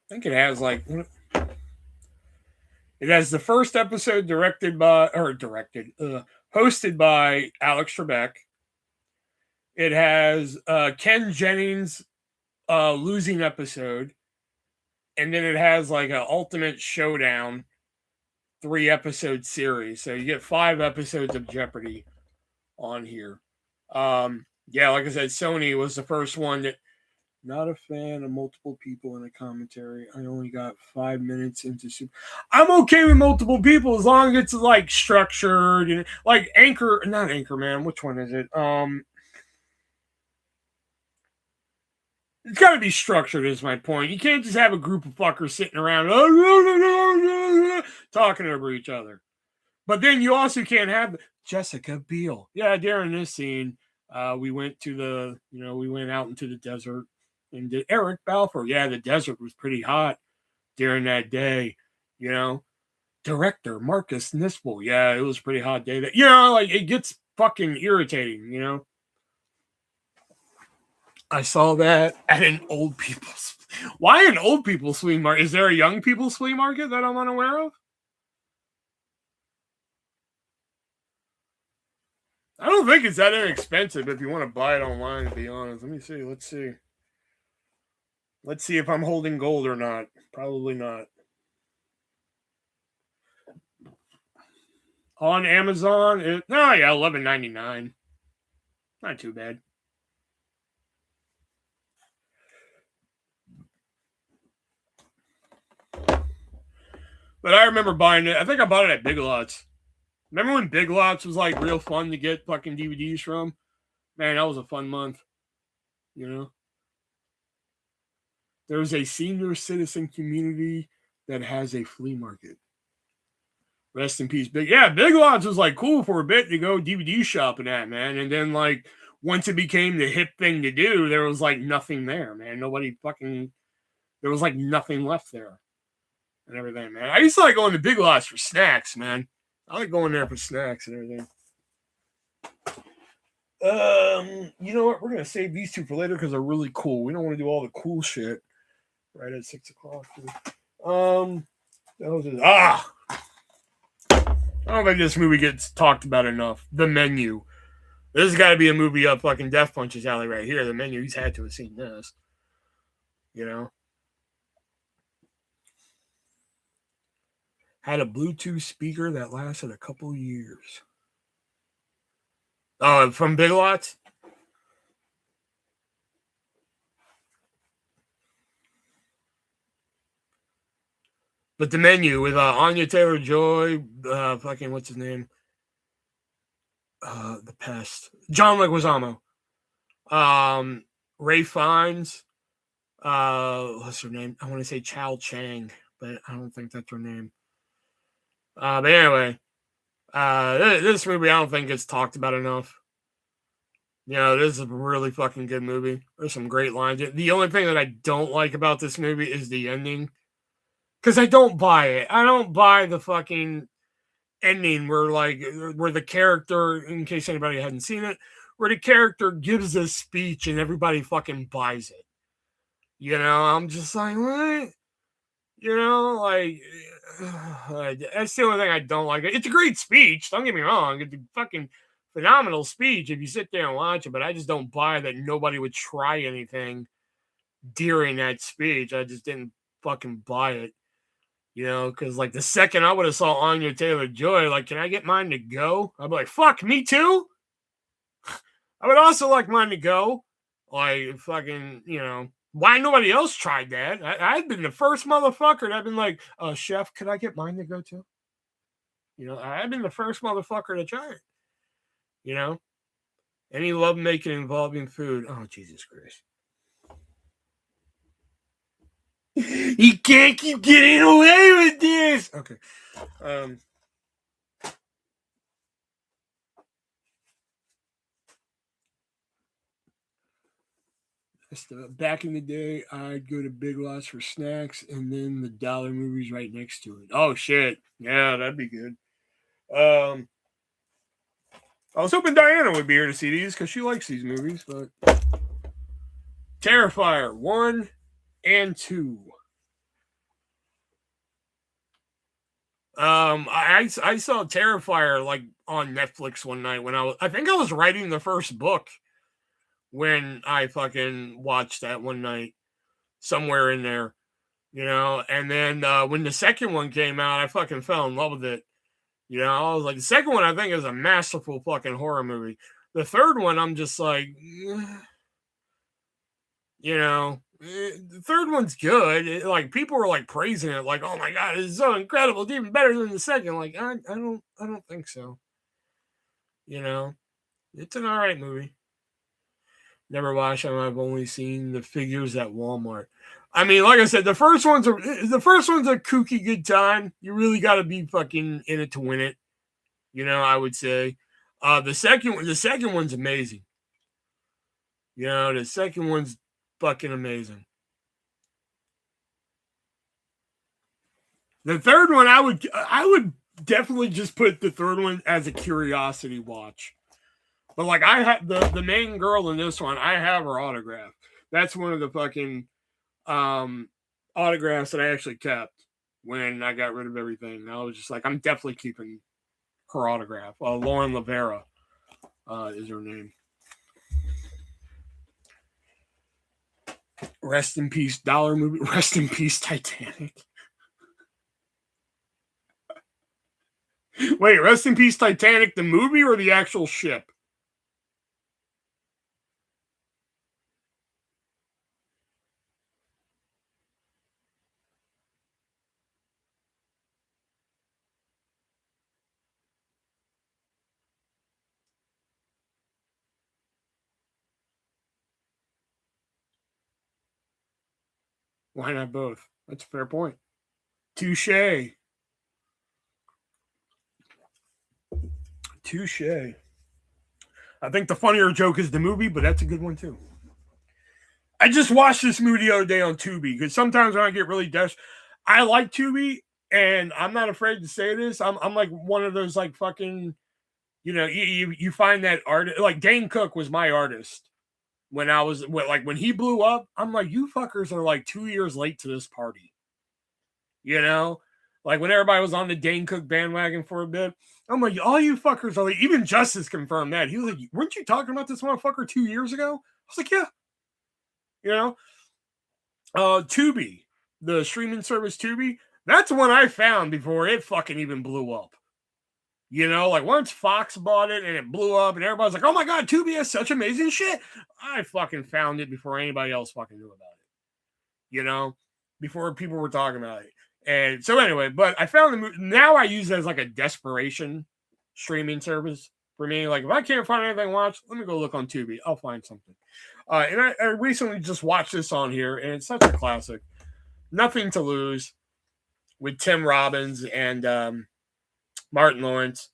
I think it has it has the first episode hosted by Alex Trebek. It has Ken Jennings' losing episode, and then it has like an Ultimate Showdown 3-episode series. So you get 5 episodes of Jeopardy on here. Yeah, like I said, Sony was the first one that. Not a fan of multiple people in a commentary. I only got 5 minutes into Super. I'm okay with multiple people as long as it's like structured and like not Anchorman. Which one is it? It's got to be structured. Is my point. You can't just have a group of fuckers sitting around talking over each other. But then you also can't have Jessica Biel. Yeah, during this scene, we went out into the desert. And did Eric Balfour. Yeah, the desert was pretty hot during that day, you know. Director Marcus Nispel. Yeah, it was a pretty hot day. Like it gets fucking irritating, you know. I saw that at an old people's. Why an old people's flea market? Is there a young people's flea market that I'm unaware of? I don't think it's that inexpensive if you want to buy it online, to be honest. Let me see. Let's see. Let's see if I'm holding gold or not. Probably not. On Amazon, $11.99. Not too bad. But I remember buying it. I think I bought it at Big Lots. Remember when Big Lots was like real fun to get fucking DVDs from? Man, that was a fun month. You know? There's a senior citizen community that has a flea market. Rest in peace, Big. Yeah, Big Lots was like cool for a bit to go DVD shopping at, man. And then like once it became the hip thing to do, there was like nothing there, man. Nobody fucking. There was like nothing left there, and everything, man. I used to like going to Big Lots for snacks, man. I like going there for snacks and everything. You know what? We're gonna save these two for later because they're really cool. We don't want to do all the cool shit right at 6 o'clock. That was it. I don't think this movie gets talked about enough. The Menu. This has got to be a movie up fucking Death Punch's alley right here. The Menu. He's had to have seen this. You know. Had a Bluetooth speaker that lasted a couple years. Oh, from Big Lots? But The Menu with Anya Taylor-Joy, fucking what's his name? The Pest. John Leguizamo. Ray Fiennes. What's her name? I want to say Chow Chang, but I don't think that's her name. But anyway, this movie I don't think gets talked about enough. You know, this is a really fucking good movie. There's some great lines. The only thing that I don't like about this movie is the ending. Because I don't buy it. I don't buy the fucking ending where the character, in case anybody hadn't seen it, where the character gives a speech and everybody fucking buys it. You know, I'm just like, what? You know, like, that's the only thing I don't like. It's a great speech. Don't get me wrong. It's a fucking phenomenal speech if you sit there and watch it, but I just don't buy that nobody would try anything during that speech. I just didn't fucking buy it. You know, because like the second I would have saw Anya Taylor-Joy, like, can I get mine to go? I'd be like, fuck, me too? I would also like mine to go. Like, fucking, you know, why nobody else tried that? I've been the first motherfucker that I've been like, chef, could I get mine to go too? You know, I've been the first motherfucker to try it. You know? Any love making involving food. Oh, Jesus Christ. You can't keep getting away with this. Okay. Back in the day, I'd go to Big Lots for snacks and then the dollar movies right next to it. Oh shit. Yeah, that'd be good. I was hoping Diana would be here to see these because she likes these movies, but Terrifier 1 and 2. I saw Terrifier like on Netflix one night when I think I was writing the first book when I fucking watched that one night somewhere in there, you know. And then when the second one came out, I fucking fell in love with it. You know, I was like, the second one I think is a masterful fucking horror movie. The third one, I'm just like, you know, the third one's good. Like people were like praising it, like, oh my god, it's so incredible, it's even better than the second. Like, I don't think so. You know, it's an alright movie. Never watched them. I've only seen the figures at Walmart. I mean, like I said, the first one's a kooky good time. You really got to be fucking in it to win it. You know, I would say. The second one's amazing. You know, the second one's fucking amazing. The third one, I would definitely just put the third one as a curiosity watch. But like I have the main girl in this one, I have her autograph. That's one of the fucking autographs that I actually kept when I got rid of everything. I was just like, I'm definitely keeping her autograph. Lauren Lavera is her name. Rest in peace, dollar movie. Rest in peace, Titanic. Wait, rest in peace, Titanic, the movie or the actual ship? Why not both? That's a fair point. Touche. Touche. I think the funnier joke is the movie, but that's a good one too. I just watched this movie the other day on Tubi because sometimes when I get really desperate, I like Tubi, and I'm not afraid to say this. I'm like one of those like fucking, you find that artist like Dane Cook was my artist when I was when he blew up. I'm like, you fuckers are like 2 years late to this party, Like when everybody was on the Dane Cook bandwagon for a bit, I'm like, all you fuckers are like, even Justice confirmed that. He was like, weren't you talking about this motherfucker 2 years ago? I was like, yeah. Tubi, the streaming service Tubi, that's the one I found before it fucking even blew up. Like once Fox bought it and it blew up and everybody's like, oh my God, Tubi has such amazing shit. I fucking found it before anybody else fucking knew about it. Before people were talking about it. And so anyway, but I found the movie. Now I use it as like a desperation streaming service for me. Like if I can't find anything to watch, let me go look on Tubi. I'll find something. And I recently just watched this on here, and it's such a classic. Nothing to Lose with Tim Robbins and Martin Lawrence.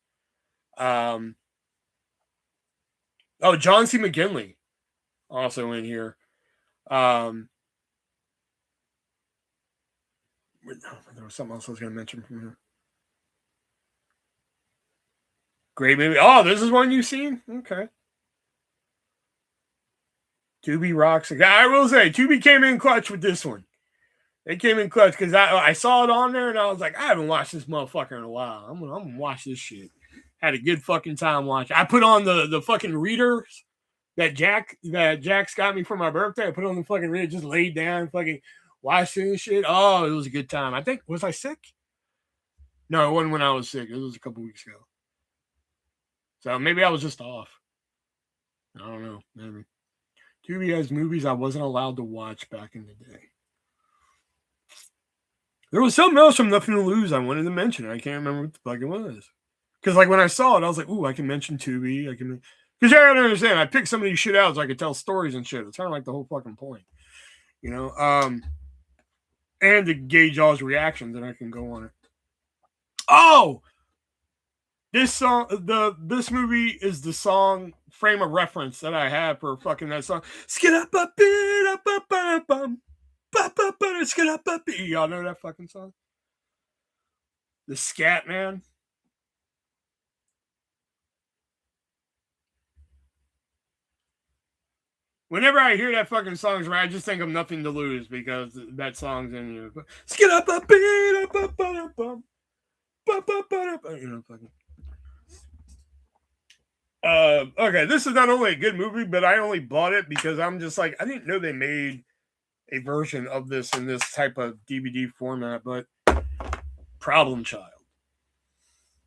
John C. McGinley also in here. There was something else I was going to mention from here. Great movie. Oh, this is one you've seen? Okay. Tubi rocks. I will say, Tubi came in clutch with this one. They came in clutch because I saw it on there and I was like, I haven't watched this motherfucker in a while. I'm gonna watch this shit. Had a good fucking time watching. I put on the fucking readers that Jack's got me for my birthday. I put on the fucking reader, just laid down and fucking watched this shit. Oh, it was a good time. I think, was I sick? No, it wasn't when I was sick. It was a couple weeks ago. So maybe I was just off. I don't know. Maybe. Tubi has movies I wasn't allowed to watch back in the day. There was something else from Nothing to Lose I wanted to mention. I can't remember what the fuck it was. Because like when I saw it, I was like, ooh, I can mention Tubi. Because you gotta understand, I picked some of these shit out so I could tell stories and shit. It's kind of like the whole fucking point. And to gauge y'all's reactions, and I can go on it. Oh! This song, this movie is the song frame of reference that I have for fucking that song. Y'all know that fucking song? The Scat Man. Whenever I hear that fucking song, I just think of Nothing to Lose because that song's in here. Okay, this is not only a good movie, but I only bought it because I'm just like, I didn't know they made a version of this in this type of DVD format, but Problem Child.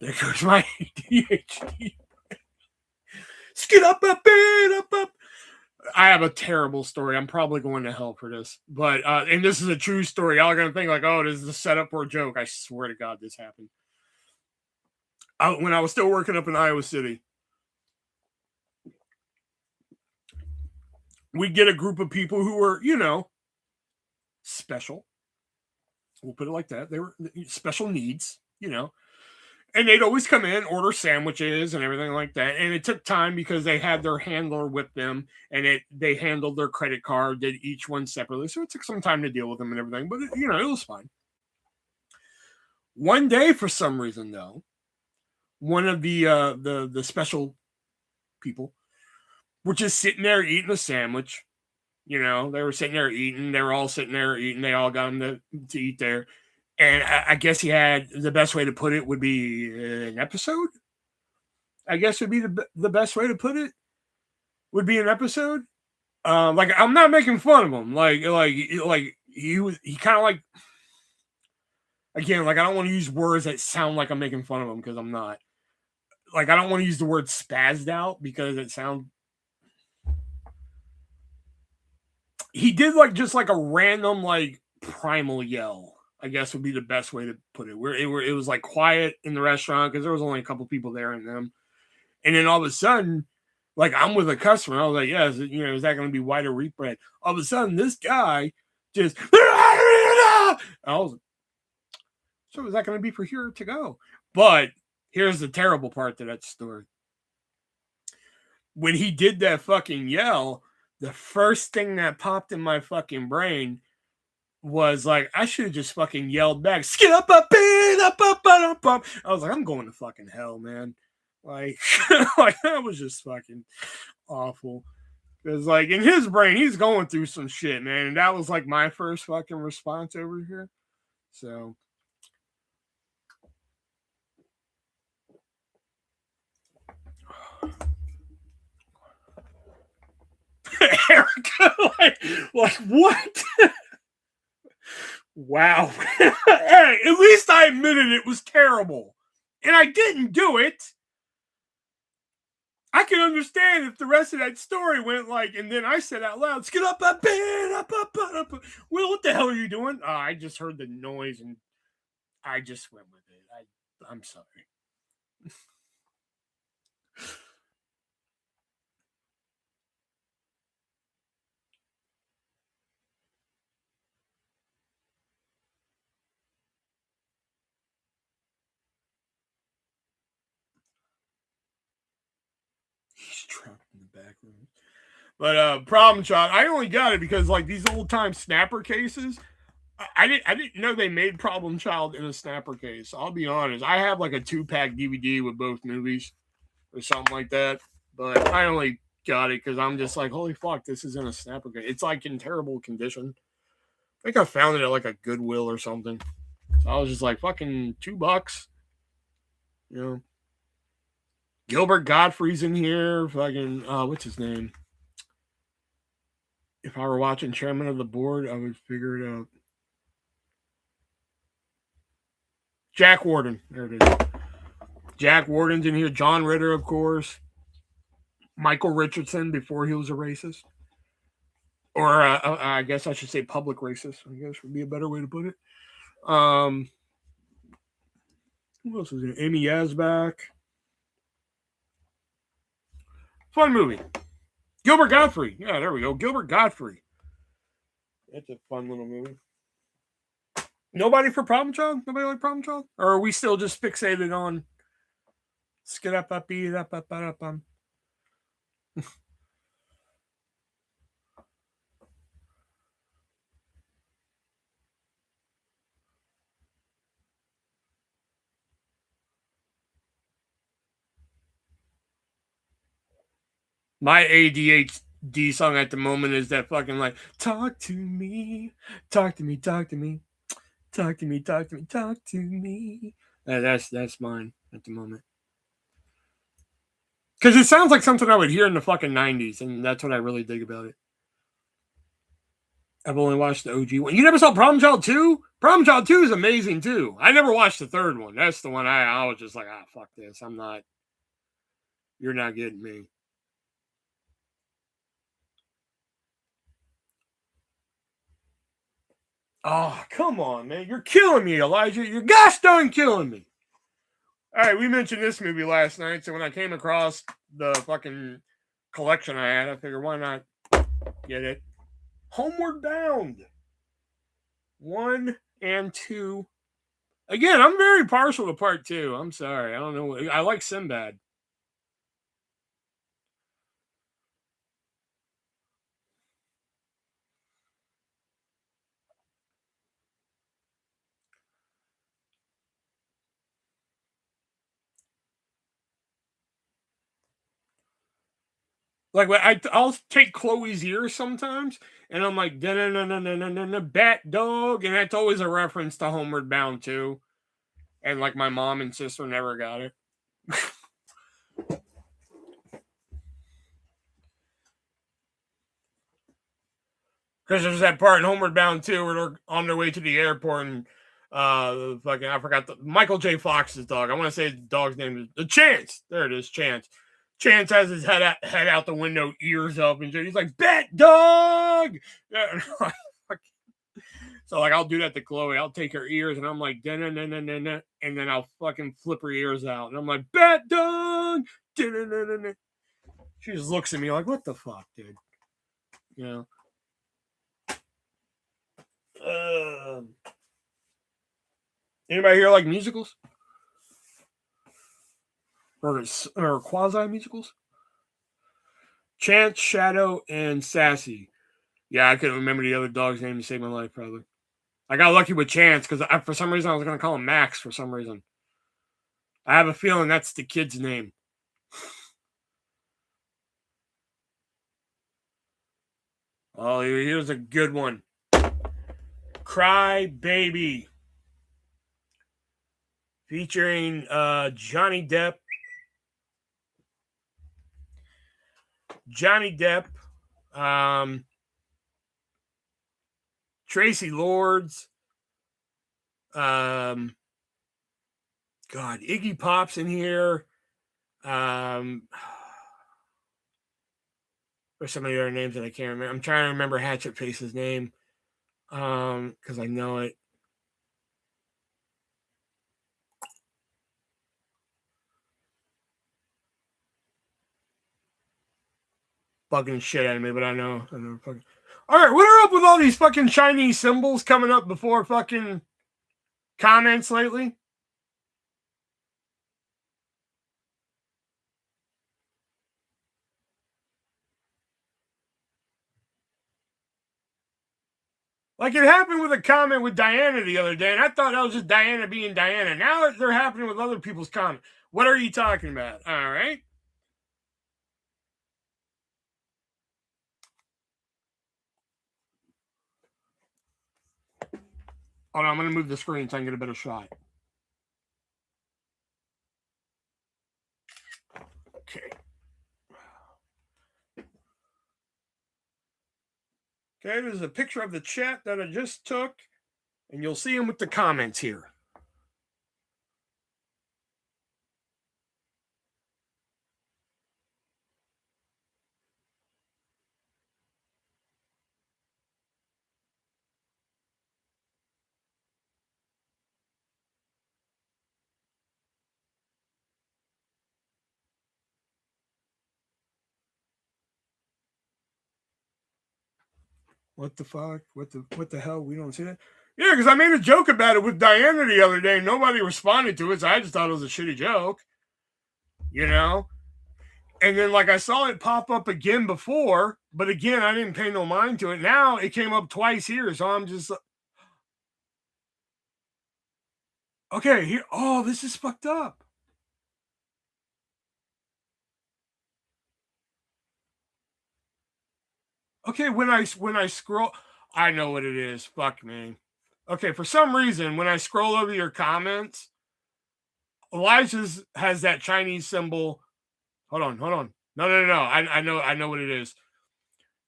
There goes my ADHD. I have a terrible story. I'm probably going to hell for this, but and this is a true story. Y'all are gonna think like, oh, this is a setup for a joke. I swear to God, this happened. When I was still working up in Iowa City, we get a group of people who were, special. We'll put it like that. They were special needs, and they'd always come in, order sandwiches and everything like that. And it took time because they had their handler with them and they handled their credit card, did each one separately. So it took some time to deal with them and everything, but it was fine. One day, for some reason, though, one of the special people were just sitting there eating a sandwich. They were sitting there eating. They were all sitting there eating. They all got them to eat there. And I guess he had, the best way to put it would be an episode. I guess would be the best way to put it. Would be an episode. Like I'm not making fun of him. Like he kind of like, again, like I don't want to use words that sound like I'm making fun of him because I'm not. Like I don't want to use the word spazzed out because it sounds. He did like just like a random like primal yell, I guess would be the best way to put it. Where it was like quiet in the restaurant because there was only a couple people there and them. And then all of a sudden, like I'm with a customer, I was like, yeah, is that going to be white or wheat bread? All of a sudden, this guy just, I was like, so is that going to be for here to go? But here's the terrible part to that story. when he did that fucking yell, the first thing that popped in my fucking brain was like, I should have just fucking yelled back, skid up, up, up, up, up, up. I was like, I'm going to fucking hell, man. Like, like that was just fucking awful. Because, like, in his brain, he's going through some shit, man. And that was, like, my first fucking response over here. So. Erica, like what? Wow. Hey, at least I admitted it was terrible. And I didn't do it. I can understand if the rest of that story went like, and then I said out loud, "Skid up, up, up, up, up, up." Well, what the hell are you doing? I just heard the noise and I just went with it. I'm sorry. He's trapped in the back room. But problem child, I only got it because like these old time snapper cases. I didn't know they made Problem Child in a snapper case. I'll be honest. I have like a 2-pack DVD with both movies or something like that. But I only got it because I'm just like, holy fuck, this is in a snapper case. It's like in terrible condition. I think I found it at like a Goodwill or something. So I was just like, fucking $2. You know. Gilbert Godfrey's in here. Fucking what's his name? If I were watching Chairman of the Board, I would figure it out. Jack Warden. There it is. Jack Warden's in here. John Ritter, of course. Michael Richardson before he was a racist. Or I guess I should say public racist, I guess would be a better way to put it. Who else is in? Amy Yazbak. Fun movie. Gilbert Godfrey. Yeah, there we go. Gilbert Godfrey. That's a fun little movie. Nobody for Problem Child? Nobody like Problem Child? Or are we still just fixated on skid up, up, beat up, up, up, up? My ADHD song at the moment is that fucking like, talk to me, talk to me, talk to me, talk to me, talk to me, talk to me. That's mine at the moment. Because it sounds like something I would hear in the fucking 90s, and that's what I really dig about it. I've only watched the OG one. You never saw Problem Child 2? Problem Child 2 is amazing, too. I never watched the third one. That's the one I was just like, fuck this. I'm not. You're not getting me. Oh, come on, man. You're killing me, Elijah. You're gosh darn killing me. All right, we mentioned this movie last night, so when I came across the fucking collection I had, I figured, why not get it? Homeward Bound 1 and 2. Again, I'm very partial to part 2. I'm sorry. I don't know. I like Sinbad. Like I'll take Chloe's ears sometimes, and I'm like, bat dog, and that's always a reference to Homeward Bound too. And like my mom and sister never got it. Because there's that part in Homeward Bound 2 where they're on their way to the airport and fucking I forgot the Michael J. Fox's dog. I want to say the dog's name is the Chance. There it is, Chance. Chance has his head out the window, ears up, and he's like, "Bet dog." Yeah. So like I'll do that to Chloe. I'll take her ears and I'm like, and then I'll fucking flip her ears out, and I'm like, "Bet dog." She just looks at me like, "What the fuck, dude?" You know. Anybody here like musicals? Or quasi musicals? Chance, Shadow, and Sassy. Yeah, I couldn't remember the other dog's name to save my life, probably. I got lucky with Chance because for some reason I was going to call him Max for some reason. I have a feeling that's the kid's name. Oh, here's a good one. Cry Baby. Featuring Johnny Depp. Tracy Lords. God, Iggy Pop's in here. There's some of the other names that I can't remember. I'm trying to remember Hatchet Face's name because I know it. Bugging shit out of me, but I know. Fucking... All right, what are up with all these fucking Chinese symbols coming up before fucking comments lately? Like it happened with a comment with Diana the other day, and I thought that was just Diana being Diana. Now they're happening with other people's comments. What are you talking about? All right. Hold on, I'm going to move the screen so I can get a better shot. Okay. Okay, there's a picture of the chat that I just took, and you'll see them with the comments here. What the fuck? What the hell? We don't see that? Yeah, because I made a joke about it with Diana the other day. Nobody responded to it, so I just thought it was a shitty joke. You know? And then, like, I saw it pop up again before, but again, I didn't pay no mind to it. Now it came up twice here, so I'm just... Okay, here... Oh, this is fucked up. Okay, when I scroll... I know what it is. Fuck me. Okay, for some reason, when I scroll over your comments, Elijah's has that Chinese symbol. Hold on. No. I know what it is.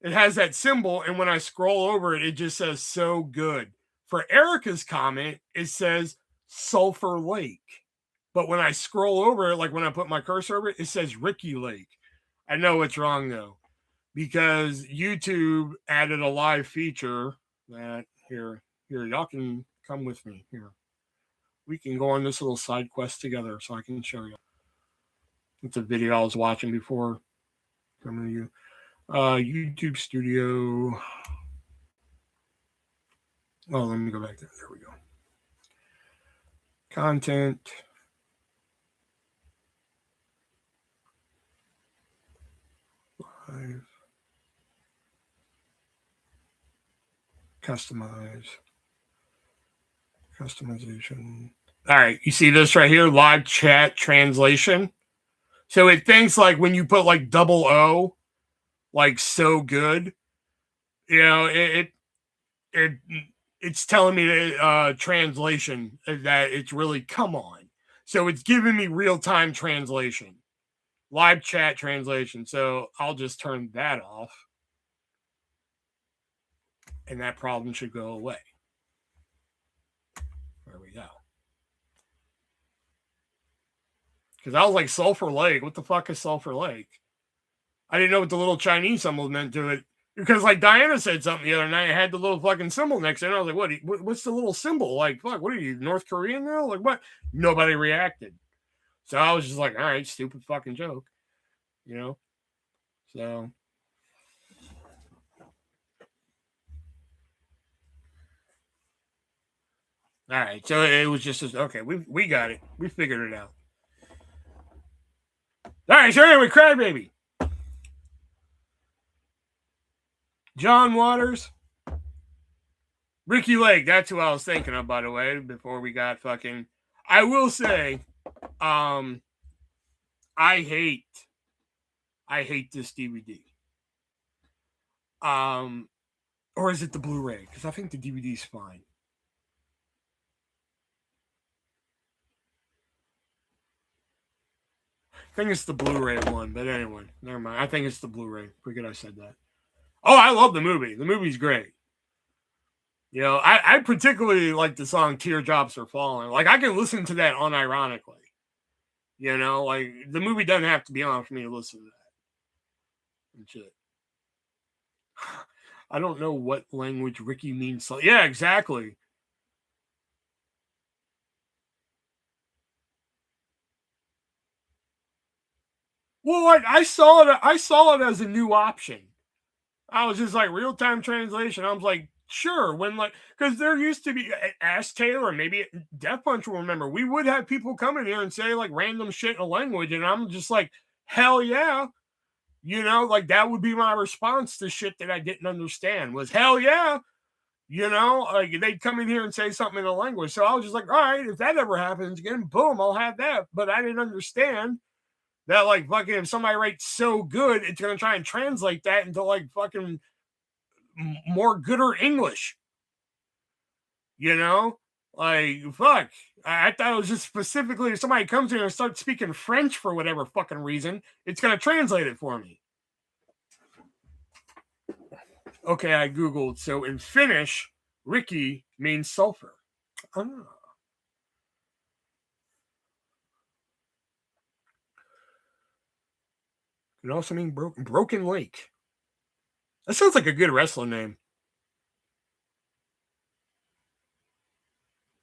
It has that symbol, and when I scroll over it, it just says "so good." For Erica's comment, it says Sulphur Lake. But when I scroll over it, like when I put my cursor over it, it says Ricky Lake. I know it's wrong though, because YouTube added a live feature that here y'all can come with me here. We can go on this little side quest together so I can show you. It's a video I was watching before coming to you. YouTube Studio. Oh, let me go back there. There we go. Content. Live. Customize. Customization. All right, you see this right here, live chat translation. So it thinks like when you put like double O, like so good, you know, it's telling me that translation that it's really come on. So it's giving me real-time translation, live chat translation. So I'll just turn that off, and that problem should go away. There we go. Because I was like, Sulphur Lake. What the fuck is Sulphur Lake? I didn't know what the little Chinese symbol meant to it. Because like Diana said something the other night, I had the little fucking symbol next to it. And I was like, what's the little symbol? Like, fuck, what are you, North Korean now? Like, what? Nobody reacted. So I was just like, all right, stupid fucking joke. You know? So. All right. So it was just, okay, we got it. We figured it out. All right. So anyway, Crybaby. John Waters. Ricky Lake, that's who I was thinking of, by the way, before we got fucking... I will say, I hate this DVD. Or is it the Blu-ray? Because I think the DVD's fine. I think it's the Blu-ray one, but anyway, never mind. I think it's the Blu-ray. Forget I said that. Oh, I love the movie. The movie's great. You know, I particularly like the song Teardrops Are Falling. Like, I can listen to that unironically. You know, like, the movie doesn't have to be on for me to listen to that. And shit. I don't know what language Ricky means. Yeah, exactly. Well, I saw it as a new option. I was just like, real-time translation. I was like, sure, when, like, because there used to be, Ask Taylor, maybe Death Punch will remember, we would have people come in here and say like random shit in a language, and I'm just like, hell yeah. You know, like, that would be my response to shit that I didn't understand, was hell yeah. You know, like, they'd come in here and say something in a language. So I was just like, all right, if that ever happens again, boom, I'll have that. But I didn't understand that, like, fucking, if somebody writes so good, it's going to try and translate that into, like, fucking more gooder English. You know? Like, fuck. I thought it was just specifically if somebody comes here and starts speaking French for whatever fucking reason, it's going to translate it for me. Okay, I Googled. So in Finnish, Ricky means sulfur. Oh. It also means broken lake. That sounds like a good wrestler name.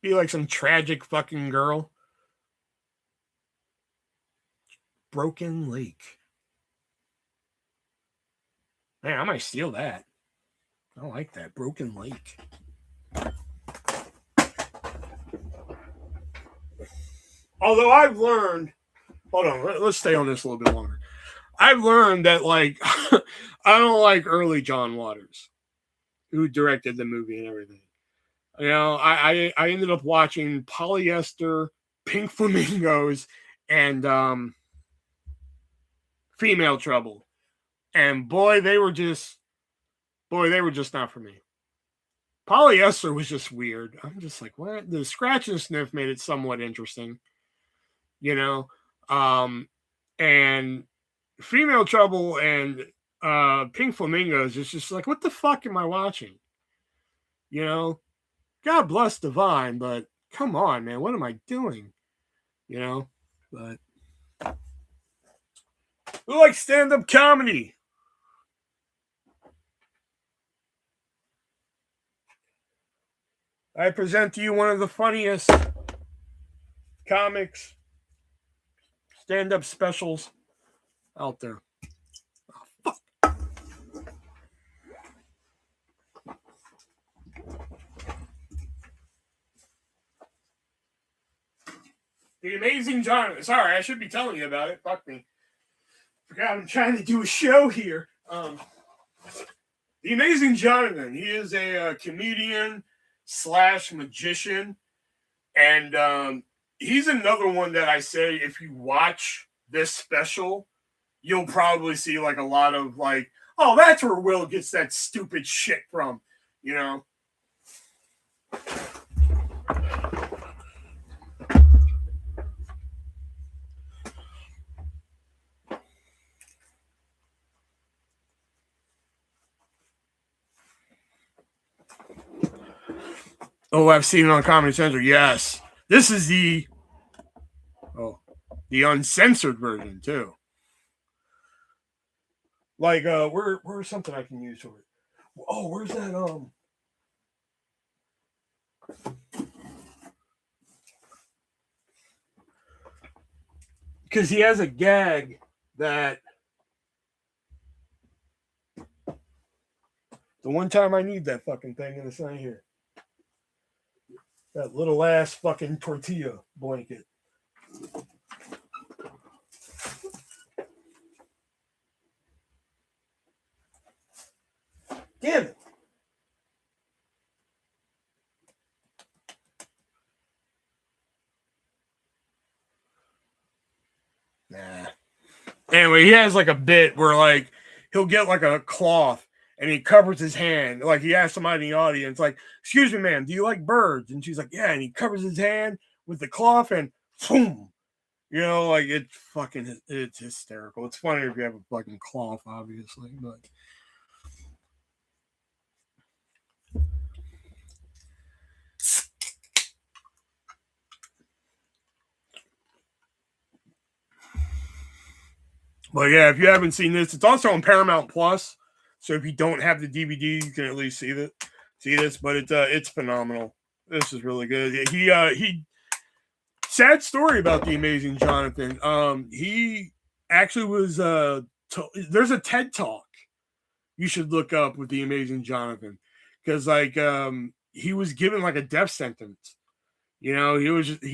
Be like some tragic fucking girl. Broken Lake. Man, I might steal that. I like that. Broken Lake. Although I've learned... Hold on, let's stay on this a little bit longer. I've learned that, like, I don't like early John Waters, who directed the movie and everything. You know, I ended up watching Polyester, Pink Flamingos, and Female Trouble. And boy, they were just not for me. Polyester was just weird. I'm just like, what? The scratch and sniff made it somewhat interesting. You know? And Female Trouble and Pink Flamingos is just like, what the fuck am I watching? You know? God bless Divine, but come on, man, what am I doing? You know? But who likes stand-up comedy? I present to you one of the funniest comics stand-up specials out there. Oh, fuck. The Amazing Jonathan. Sorry, I should be telling you about it. Fuck me. Forgot I'm trying to do a show here. The Amazing Jonathan. He is a comedian / magician. And he's another one that I say, if you watch this special, you'll probably see like a lot of like, oh, that's where Will gets that stupid shit from, you know? Oh, I've seen it on Comedy Central. Yes. This is the uncensored version too. Like, where's something I can use for it? Oh, where's that? Because he has a gag that the one time I need that fucking thing, and it's not here. That little ass fucking tortilla blanket. Damn it. Nah. Anyway, he has like a bit where like he'll get like a cloth and he covers his hand. Like he asks somebody in the audience, like, "Excuse me, ma'am, do you like birds?" And she's like, "Yeah." And he covers his hand with the cloth and boom. You know, like it's hysterical. It's funny if you have a fucking cloth, obviously, but yeah, if you haven't seen this, it's also on Paramount Plus. So if you don't have the DVD, you can at least see this. But it's phenomenal. This is really good. He sad story about the Amazing Jonathan. He actually was there's a TED Talk you should look up with the Amazing Jonathan because like he was given like a death sentence. You know, he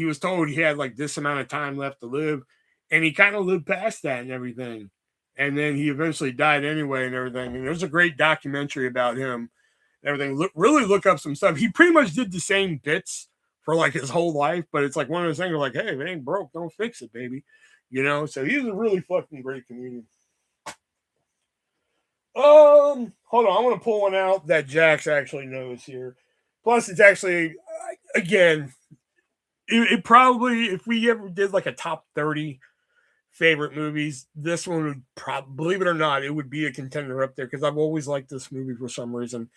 was told he had like this amount of time left to live, and he kind of lived past that and everything. And then he eventually died anyway and everything. And there's a great documentary about him and everything. Really look up some stuff. He pretty much did the same bits for like his whole life, but it's like one of those things like, hey, if it ain't broke, don't fix it, baby. You know, so he's a really fucking great comedian. Hold on, I want to pull one out that Jax actually knows here. Plus, it's actually again, it probably if we ever did like a top 30 favorite movies, this one would probably, believe it or not, it would be a contender up there because I've always liked this movie for some reason.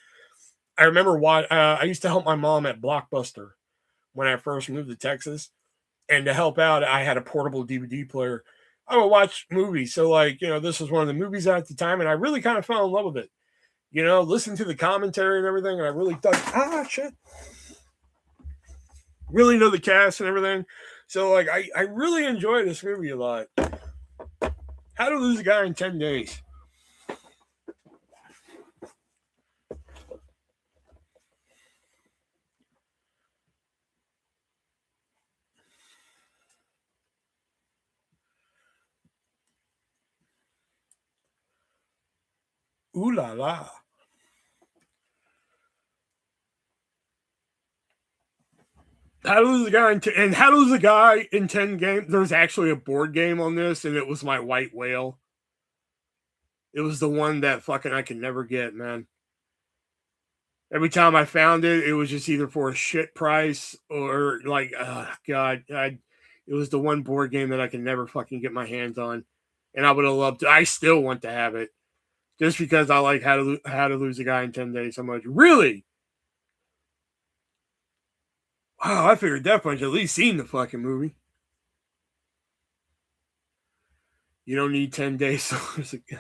I remember why I used to help my mom at Blockbuster when I first moved to Texas, and to help out, I had a portable DVD player. I would watch movies, so like this was one of the movies at the time, and I really kind of fell in love with it. Listen to the commentary and everything, and I really thought, shit, really know the cast and everything. So like, I really enjoy this movie a lot. How to Lose a Guy in 10 Days. Ooh la la. How to Lose a Guy and How to Lose a Guy in 10 games. There's actually a board game on this, and it was my white whale. It was the one that fucking I could never get, man. Every time I found it, it was just either for a shit price or like, God, it was the one board game that I could never fucking get my hands on, and I would have loved to. I still want to have it just because I like How to Lose a Guy in 10 Days so much. Really? Wow, I figured that much at least seen the fucking movie. You don't need 10 days to lose a guy.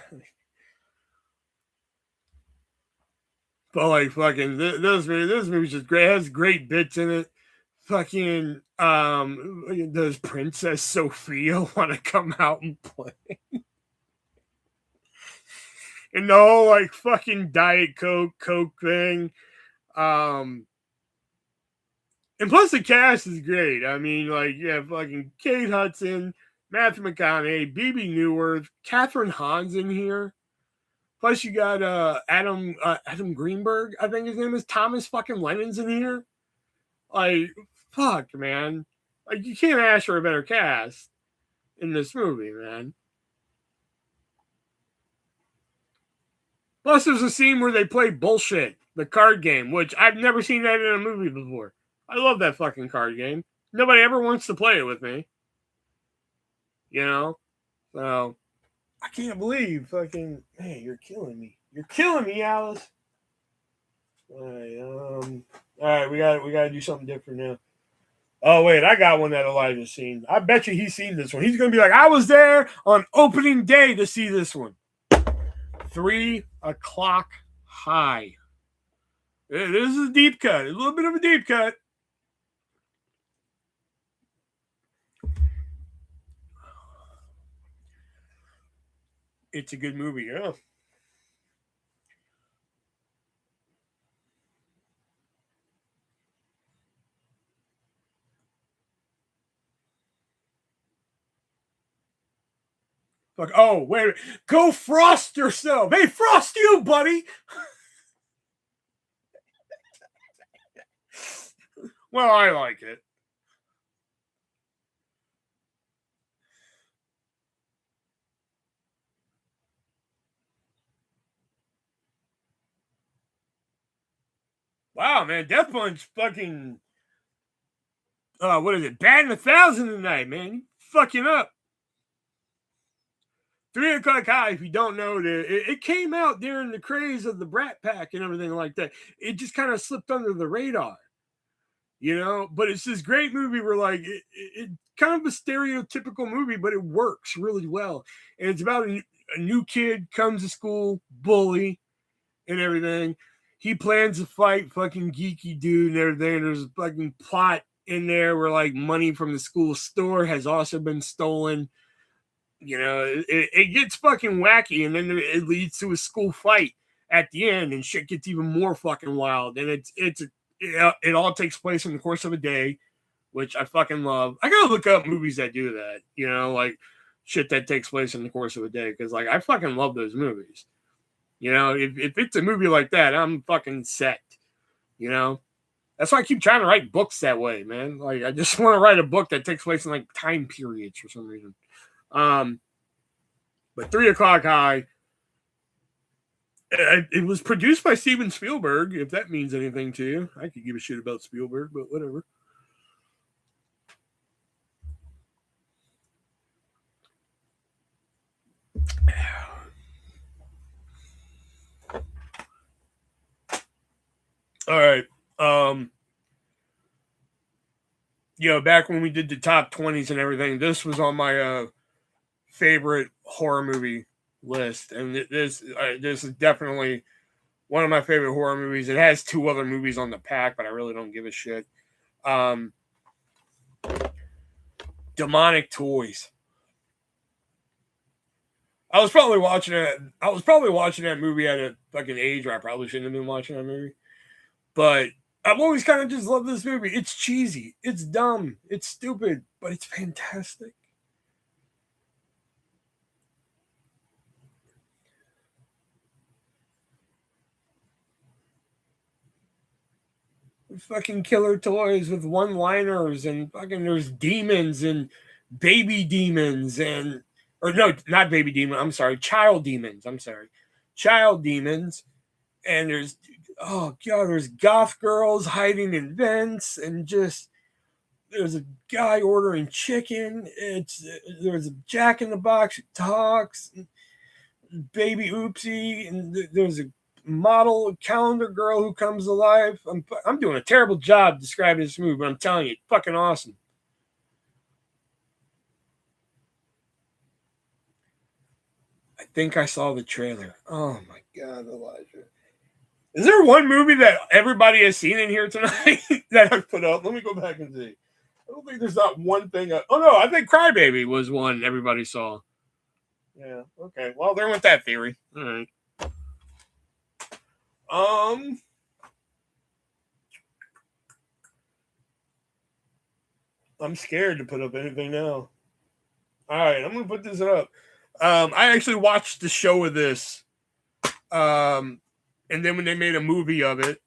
But like fucking this movie's just great. It has great bits in it. Fucking does Princess Sophia want to come out and play? And the whole like fucking Diet Coke thing. And plus the cast is great. I mean, like, yeah, fucking Kate Hudson, Matthew McConaughey, BB Newirth, Catherine Hahn's in here. Plus, you got Adam Greenberg, I think his name is. Thomas fucking Lennon's in here. Like, fuck, man. Like, you can't ask for a better cast in this movie, man. Plus, there's a scene where they play bullshit, the card game, which I've never seen that in a movie before. I love that fucking card game. Nobody ever wants to play it with me. So I can't believe fucking, hey, you're killing me. You're killing me, Alice. All right, we got to do something different now. Oh wait, I got one that Elijah's seen. I bet you he's seen this one. He's gonna be like, I was there on opening day to see this one. 3:00 High. This is a deep cut, a little bit of a deep cut. It's a good movie, yeah. Like, oh, wait, go frost yourself. Hey, frost you, buddy. Well, I like it. Wow, man, Death Punch fucking what is it? Batting 1,000 tonight, man. You fucking up. 3 O'Clock High, if you don't know, it came out during the craze of the Brat Pack and everything like that. It just kind of slipped under the radar, you know. But it's this great movie where, like, it kind of a stereotypical movie, but it works really well. And it's about a new kid comes to school, bully, and everything. He plans to fight fucking geeky dude and everything. There's a fucking plot in there where, like, money from the school store has also been stolen. You know, it gets fucking wacky, and then it leads to a school fight at the end, and shit gets even more fucking wild. And it all takes place in the course of a day, which I fucking love. I gotta look up movies that do that, you know, like shit that takes place in the course of a day, because like I fucking love those movies. You know, if it's a movie like that, I'm fucking set. You know, that's why I keep trying to write books that way, man. Like I just want to write a book that takes place in like time periods for some reason. But 3 O'Clock High, it was produced by Steven Spielberg, if that means anything to you. I could give a shit about Spielberg, but whatever. All right. You know, back when we did the top 20s and everything, this was on my favorite horror movie list, and this is definitely one of my favorite horror movies. It has 2 other movies on the pack, but I really don't give a shit. Demonic Toys. I was probably watching that movie at a fucking age where I probably shouldn't have been watching that movie. But I've always kind of just loved this movie. It's cheesy, it's dumb, it's stupid, but it's fantastic. Fucking killer toys with one-liners, and fucking there's demons and baby demons, and or no, not baby demon. I'm sorry, child demons. I'm sorry, child demons. And there's, oh god, there's goth girls hiding in vents, and just there's a guy ordering chicken. There's a Jack in the Box who talks, baby oopsie, and there's a model calendar girl who comes alive. I'm doing a terrible job describing this movie, but I'm telling you, it's fucking awesome. I think I saw the trailer. Oh my god, Elijah. Is there one movie that everybody has seen in here tonight that I've put up? Let me go back and see. I don't think there's not one thing. Oh no, I think Crybaby was one everybody saw. Yeah. Okay. Well, there went that theory. All right. I'm scared to put up anything now. All right, I'm gonna put this up. I actually watched the show of this. And then when they made a movie of it,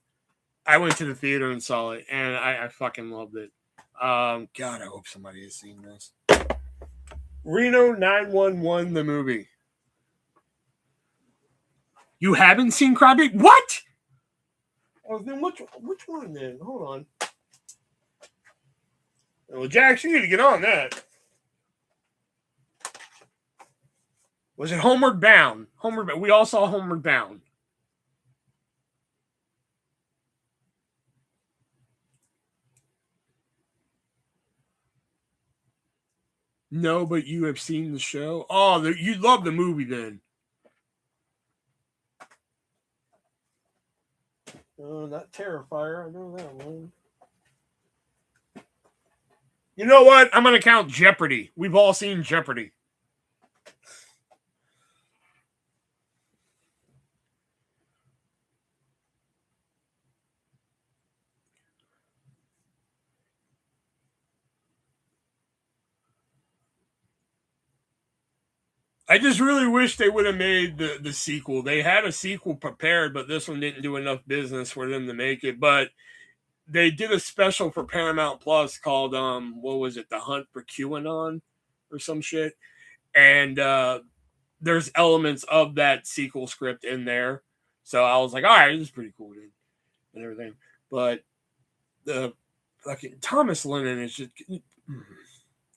I went to the theater and saw it, and I fucking loved it. God, I hope somebody has seen this. Reno 911, the movie. You haven't seen Crybaby? What? Oh, then which one then? Hold on. Well, Jax, you need to get on that. Was it Homeward Bound? We all saw Homeward Bound. No, but you have seen the show. Oh, you love the movie then. Not Terrifier. I know that one. You know what? I'm going to count Jeopardy. We've all seen Jeopardy. I just really wish they would have made the sequel. They had a sequel prepared, but this one didn't do enough business for them to make it. But they did a special for Paramount Plus called what was it, The Hunt for QAnon or some shit, and there's elements of that sequel script in there. So I was like, all right, this is pretty cool, dude, and everything. But the fucking Thomas Lennon is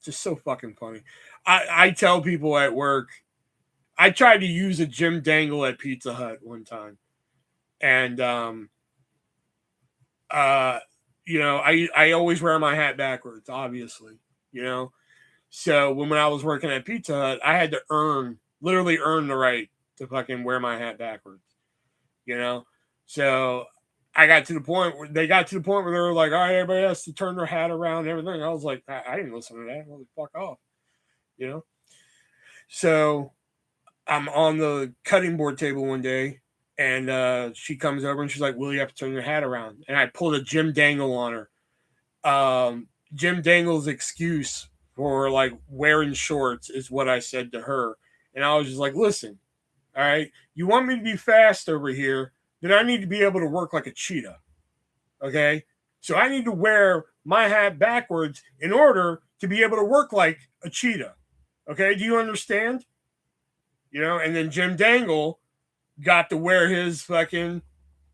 just so fucking funny. I tell people at work, I tried to use a Jim Dangle at Pizza Hut one time, and you know, I always wear my hat backwards, obviously, you know. So when I was working at Pizza Hut, I had to literally earn the right to fucking wear my hat backwards, you know. So they got to the point where they were like, all right, everybody has to turn their hat around and everything. I was like, I didn't listen to that. I was like, fuck off, you know. So I'm on the cutting board table one day, and she comes over and she's like, "Will you have to turn your hat around?" And I pulled a Jim Dangle on her. Jim Dangle's excuse for like wearing shorts is what I said to her, and I was just like, "Listen, all right, you want me to be fast over here, then I need to be able to work like a cheetah, okay? So I need to wear my hat backwards in order to be able to work like a cheetah, okay? Do you understand?" You know, and then Jim Dangle got to wear his fucking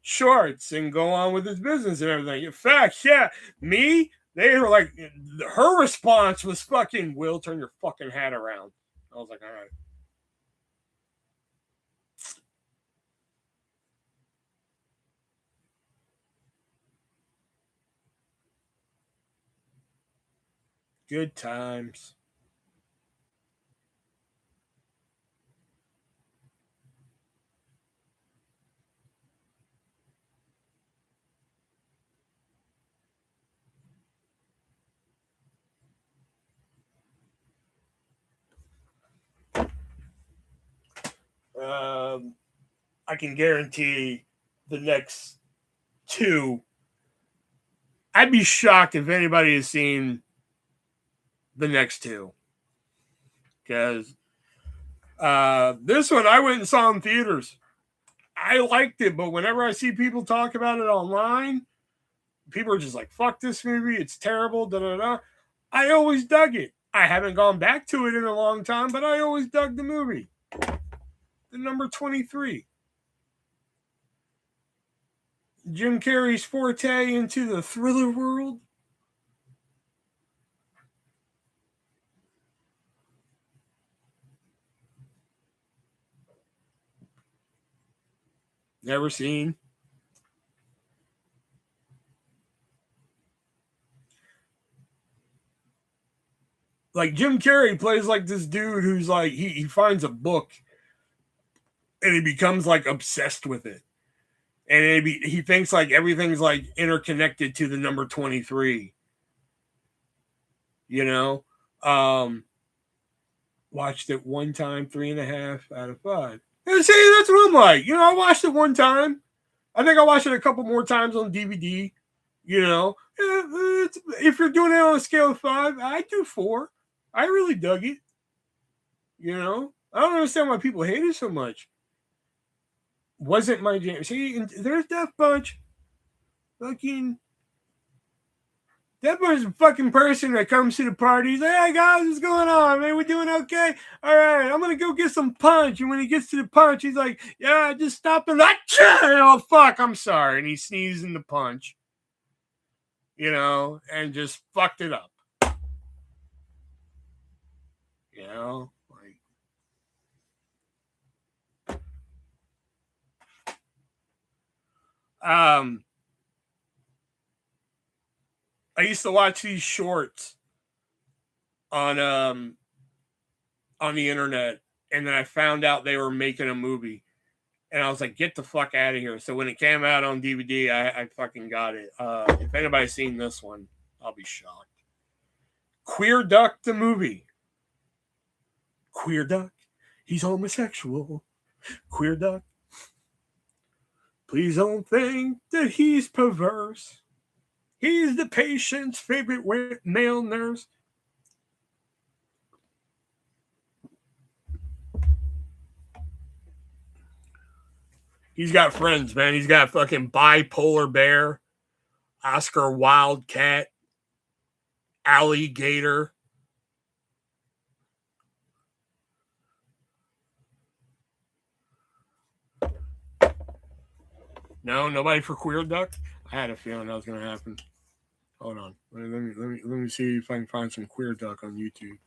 shorts and go on with his business and everything. In fact, yeah, they were like, her response was fucking, "Will, turn your fucking hat around." I was like, all right. Good times. I can guarantee the next two. I'd be shocked if anybody has seen the next two, because this one I went and saw in theaters. I liked it, but whenever I see people talk about it online, people are just like, "Fuck this movie, it's terrible." Da da da. I always dug it. I haven't gone back to it in a long time, but I always dug the movie. The number 23. Jim Carrey's forte into the thriller world. Never seen. Like Jim Carrey plays like this dude who's like he finds a book and he becomes like obsessed with it, and he thinks like everything's like interconnected to the number 23. You know, watched it one time, 3.5 out of 5. And see, that's what I'm like. You know, I watched it one time. I think I watched it a couple more times on DVD. You know, if you're doing it on a scale of 5, I do 4. I really dug it. You know, I don't understand why people hate it so much. Wasn't my jam. See, there's that bunch. Fucking that was a fucking person that comes to the party. He's like, "Hey guys, what's going on? Man, we doing okay? All right, I'm gonna go get some punch." And when he gets to the punch, he's like, "Yeah, I just stopped him." Like, "Oh fuck, I'm sorry." And he sneezed in the punch, you know, and just fucked it up. You know, um, I used to watch these shorts on the internet, and then I found out they were making a movie, and I was like, "Get the fuck out of here!" So when it came out on DVD, I fucking got it. If anybody's seen this one, I'll be shocked. Queer Duck the movie. Queer Duck, he's homosexual. Queer Duck, please don't think that he's perverse. He's the patient's favorite male nurse. He's got friends, man. He's got fucking Bipolar Bear. Oscar Wildcat, Alligator. No, nobody for Queer Duck. I had a feeling that was going to happen. Hold on, let me see if I can find some Queer Duck on YouTube.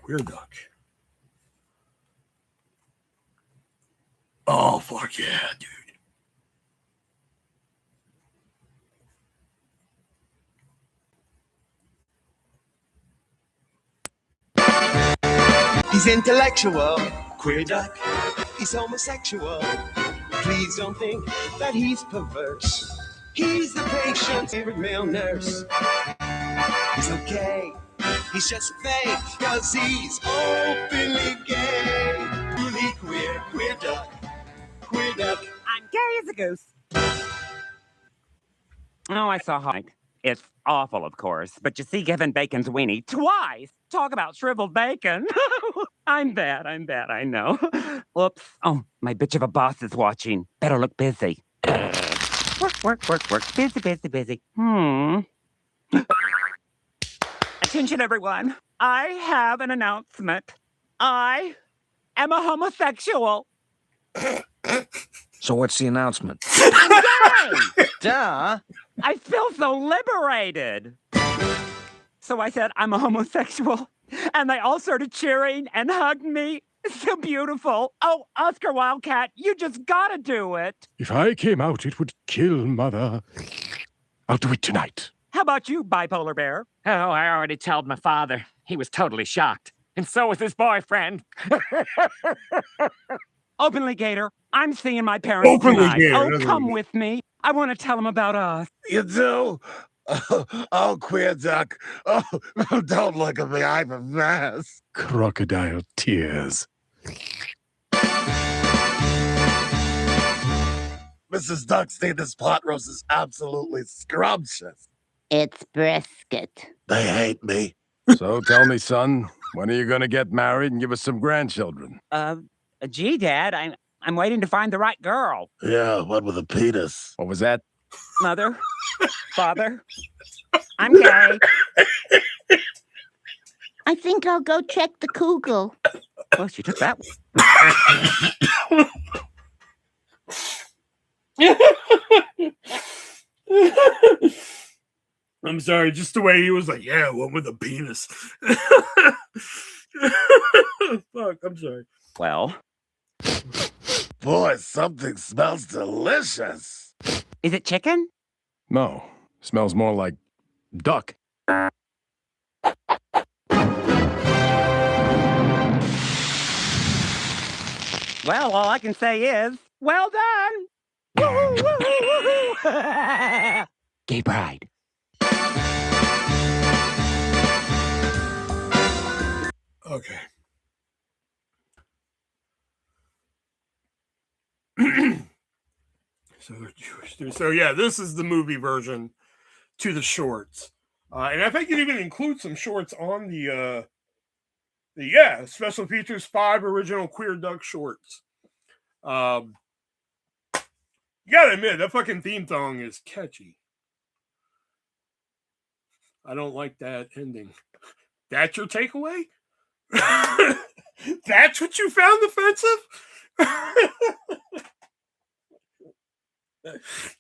Queer Duck. Oh fuck yeah, dude. He's intellectual, Queer Duck. He's homosexual. Please don't think that he's perverse. He's the patient's favorite male nurse. He's okay. He's just fake, cause he's openly gay. Really queer, Queer Duck. Queer Duck. I'm gay as a goose. Oh, I saw Hike. It's awful, of course, but you see Kevin Bacon's weenie twice. Talk about shriveled bacon. I'm bad, I know. Whoops. Oh, my bitch of a boss is watching. Better look busy. Work. Busy. Attention, everyone. I have an announcement. I am a homosexual. So what's the announcement? I'm gay! Duh. I feel so liberated. So I said, I'm a homosexual. And they all started cheering and hugged me. It's so beautiful. Oh, Oscar Wildcat, you just gotta do it. If I came out, it would kill Mother. I'll do it tonight. How about you, Bipolar Bear? Oh, I already told my father. He was totally shocked. And so was his boyfriend. Openly Gator, I'm seeing my parents Openly tonight. Gator, Oh, come with me. I want to tell them about us. You do? Oh, Queer Duck. Oh, don't look at me. I'm a mess. Crocodile tears. Mrs. Duckstein, this pot roast is absolutely scrumptious. It's brisket. They hate me. So tell me, son, when are you going to get married and give us some grandchildren? Gee, Dad, I'm waiting to find the right girl. Yeah, one with a penis. What was that? Mother, father, I'm gay. I think I'll go check the Kugel. Well, she took that one. I'm sorry, just the way he was like, yeah, one with a penis. Fuck, I'm sorry. Well, Boy, something smells delicious. is it chicken? No, smells more like duck. Well, all I can say is, well done. Woo-hoo. Gay pride. Okay. So they're Jewish. So yeah, this is the movie version to the shorts. And I think it even includes some shorts on the special features 5 original Queer Duck shorts. You gotta admit, that fucking theme song is catchy. I don't like that ending. That's your takeaway? That's what you found offensive?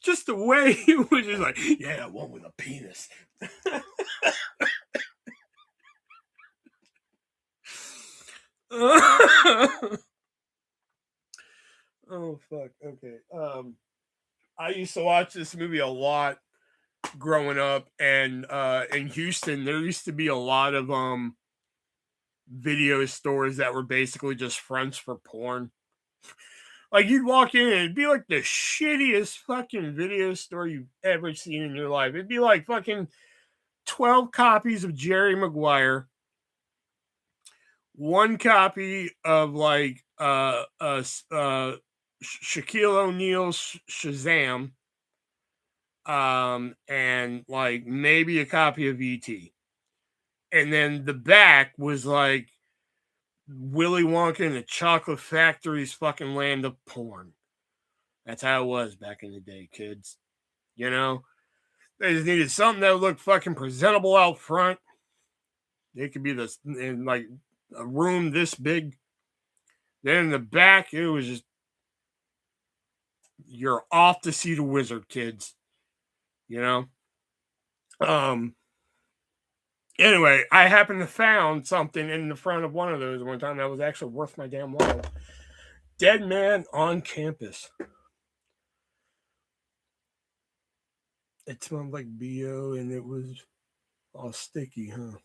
Just the way he was just like, yeah, one with a penis. Oh fuck. Okay. I used to watch this movie a lot growing up, and in Houston there used to be a lot of video stores that were basically just fronts for porn. Like, you'd walk in and it'd be like the shittiest fucking video store you've ever seen in your life. It'd be like fucking 12 copies of Jerry Maguire, one copy of like Shaquille O'Neal's Shazam, and like maybe a copy of E.T. And then the back was like Willy Wonka and the Chocolate Factory's fucking land of porn. That's how it was back in the day, kids. You know, they just needed something that would look fucking presentable out front. It could be this in like a room this big. Then in the back, it was just you're off to see the wizard, kids. You know. Anyway, I happened to found something in the front of one of those one time that was actually worth my damn while. Dead man on campus. It smelled like BO and it was all sticky, huh?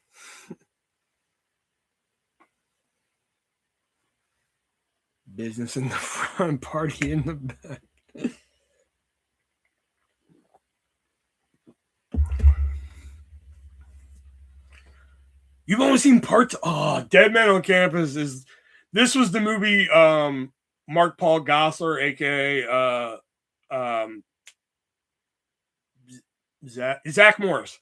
Business in the front, party in the back. You've only seen parts. Oh, Dead Man on Campus is. This was the movie. Mark Paul Gosselaar, aka Zach Morris.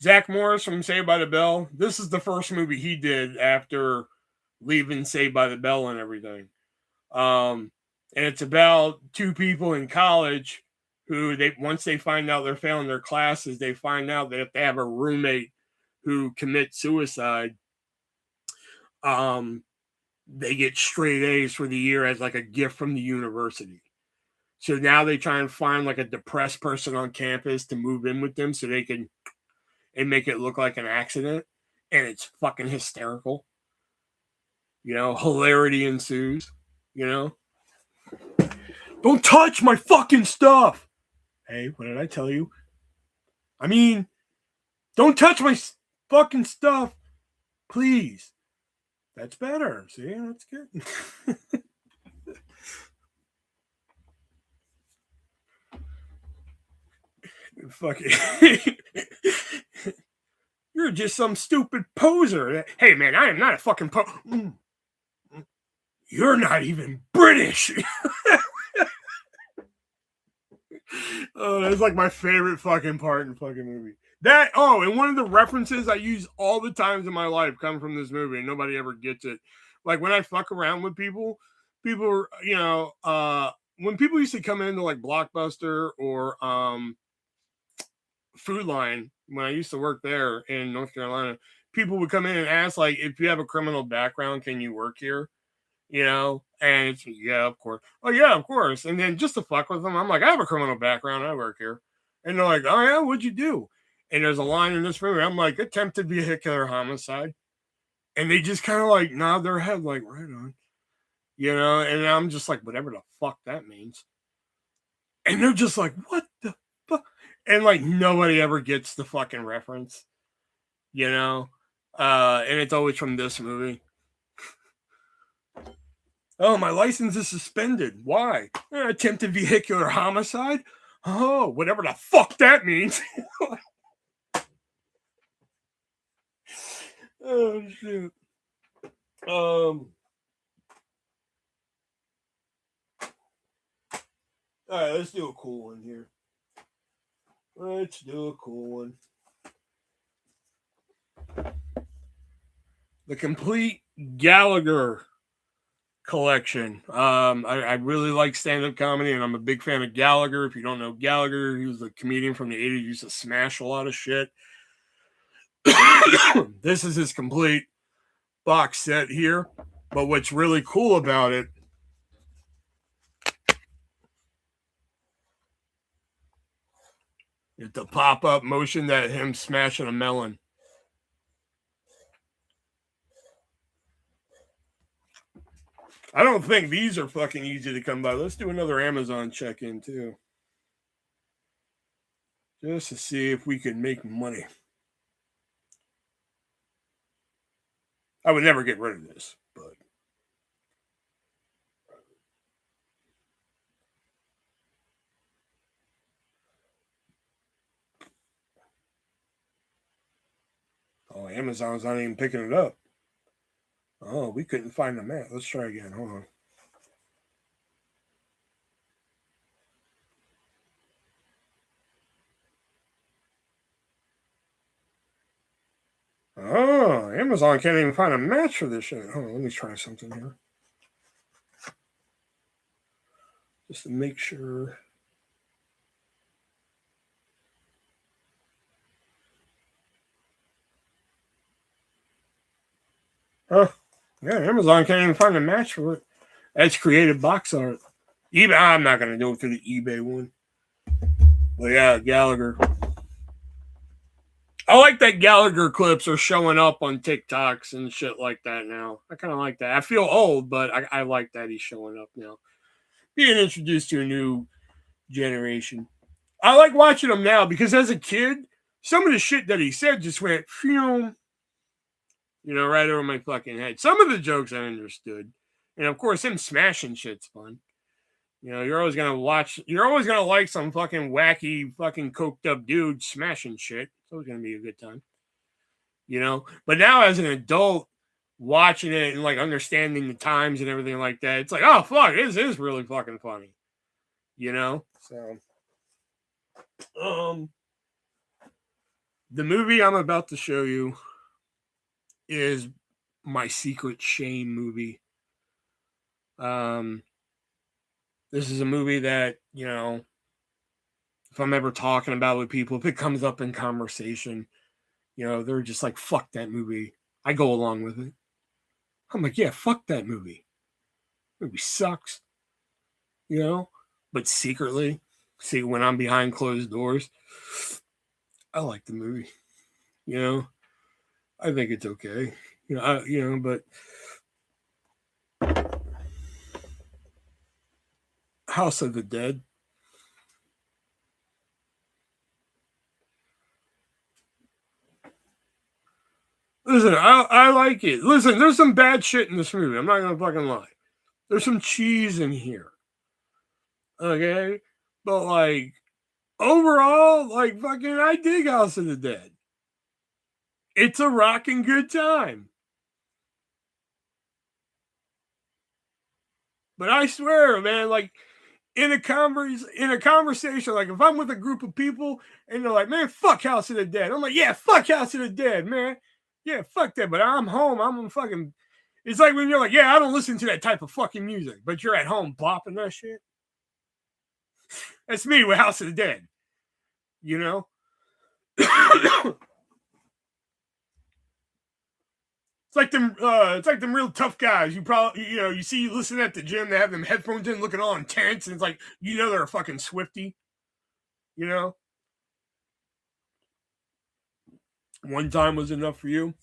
Zach Morris from Saved by the Bell. This is the first movie he did after leaving Saved by the Bell and everything. And it's about two people in college who once they find out they're failing their classes, they find out that if they have a roommate who commits suicide, they get straight A's for the year as like a gift from the university. So now they try and find like a depressed person on campus to move in with them so they can and make it look like an accident. And it's fucking hysterical. You know, hilarity ensues, you know. Don't touch my fucking stuff. Hey, what did I tell you? I mean, don't touch my fucking stuff, please. That's better. See, that's good. Fucking. You're just some stupid poser. Hey, man, I am not a fucking You're not even British. Oh, that's like my favorite fucking part in fucking movie. And one of the references I use all the times in my life come from this movie, and nobody ever gets it. Like when I fuck around with people, you know, when people used to come into like Blockbuster or Food Line, when I used to work there in North Carolina, people would come in and ask, like, if you have a criminal background, can you work here? You know, and it's, yeah, of course. Oh, yeah, of course. And then just to fuck with them, I'm like, I have a criminal background. I work here. And they're like, oh, yeah, what'd you do? And there's a line in this movie. I'm like, attempted vehicular homicide. And they just kind of like nod their head, like, right on. You know, and I'm just like, whatever the fuck that means. And they're just like, what the fuck? And like, nobody ever gets the fucking reference, you know? And it's always from this movie. Oh, my license is suspended. Why? Attempted vehicular homicide? Oh, whatever the fuck that means. Oh, shit. All right, let's do a cool one here. Let's do a cool one. The Complete Gallagher Collection. I really like stand-up comedy, and I'm a big fan of Gallagher. If you don't know Gallagher, he was a comedian from the 80s. He used to smash a lot of shit. This is his complete box set here. But what's really cool about it is the pop-up motion that him smashing a melon. I don't think these are fucking easy to come by. Let's do another Amazon check-in, too. Just to see if we can make money. I would never get rid of this, but... Oh, Amazon's not even picking it up. Oh, we couldn't find the mat. Let's try again. Hold on. Oh, Amazon can't even find a match for this shit. Hold on, let me try something here. Just to make sure. Oh, yeah, Amazon can't even find a match for it. That's creative box art. eBay. I'm not gonna do it through the eBay one. But yeah, Gallagher. I like that Gallagher clips are showing up on TikToks and shit like that now. I kind of like that. I feel old, but I like that he's showing up now. Being introduced to a new generation. I like watching him now because as a kid, some of the shit that he said just went, phew, right over my fucking head. Some of the jokes I understood. And of course, him smashing shit's fun. You're always gonna like some fucking wacky, fucking coked up dude smashing shit. It's always gonna be a good time. But now as an adult watching it and like understanding the times and everything like that, it's like, oh fuck, this is really fucking funny. So the movie I'm about to show you is my secret shame movie. This is a movie that, if I'm ever talking about it with people, if it comes up in conversation, they're just like, fuck that movie. I go along with it. I'm like, yeah, fuck that movie. The movie sucks. But secretly, see, when I'm behind closed doors, I like the movie. I think it's okay. But House of the Dead. Listen, I like it. Listen, there's some bad shit in this movie. I'm not gonna fucking lie. There's some cheese in here. Okay? But like overall, like fucking I dig House of the Dead. It's a rocking good time. But I swear, man, like in a conversation, like if I'm with a group of people and they're like, man, fuck House of the Dead. I'm like, yeah, fuck House of the Dead, man. Yeah, fuck that. But I'm home. I'm fucking. It's like when you're like, yeah, I don't listen to that type of fucking music, but you're at home bopping that shit. That's me with House of the Dead. It's like them real tough guys. You probably, you see, listen at the gym, they have them headphones in looking all intense, and it's like, they're a fucking Swiftie. One time was enough for you.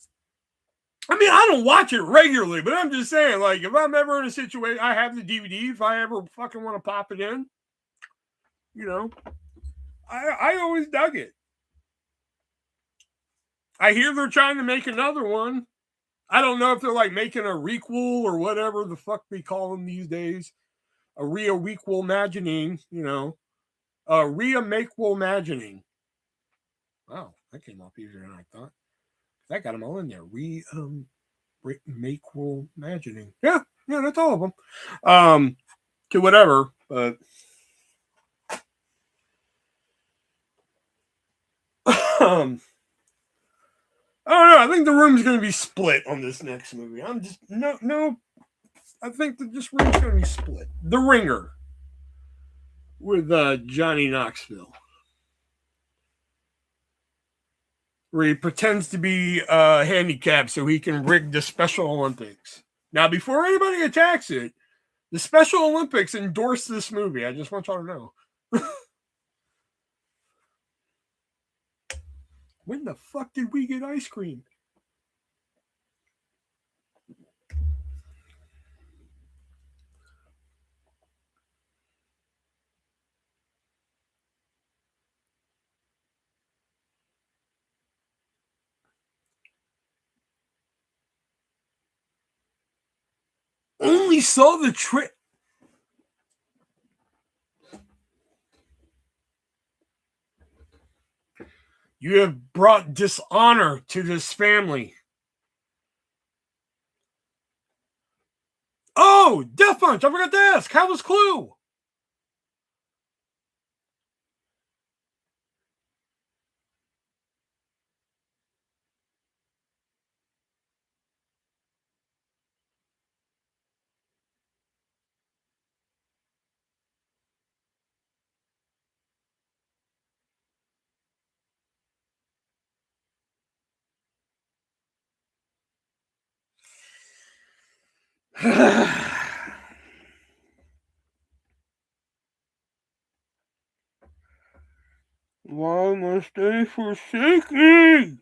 I mean, I don't watch it regularly, but I'm just saying, like, if I'm ever in a situation, I have the DVD, if I ever fucking want to pop it in, I always dug it. I hear they're trying to make another one. I don't know if they're like making a requel or whatever the fuck they call them these days. A requel imagining, a requel imagining. Wow, that came off easier than I thought. That got them all in there. Requel imagining. Yeah, that's all of them. To whatever, but I don't know. I think the room's going to be split on this next movie. I'm just no. I think that this room's going to be split. The Ringer with Johnny Knoxville, where he pretends to be handicapped so he can rig the Special Olympics. Now, before anybody attacks it, the Special Olympics endorsed this movie. I just want y'all to know. When the fuck did we get ice cream? Only saw the trick. You have brought dishonor to this family. Oh, Death Punch. I forgot to ask. How was Clue? Why must they forsake me?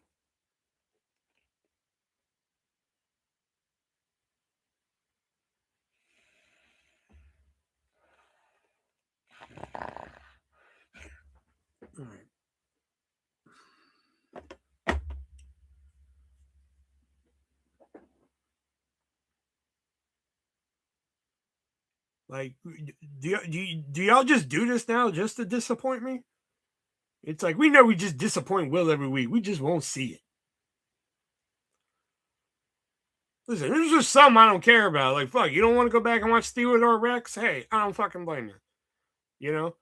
Like, do y'all just do this now just to disappoint me? It's like, we know we just disappoint Will every week. We just won't see it. Listen, there's just something I don't care about. Like, fuck, you don't want to go back and watch Theodore Rex? Hey, I don't fucking blame you. You know?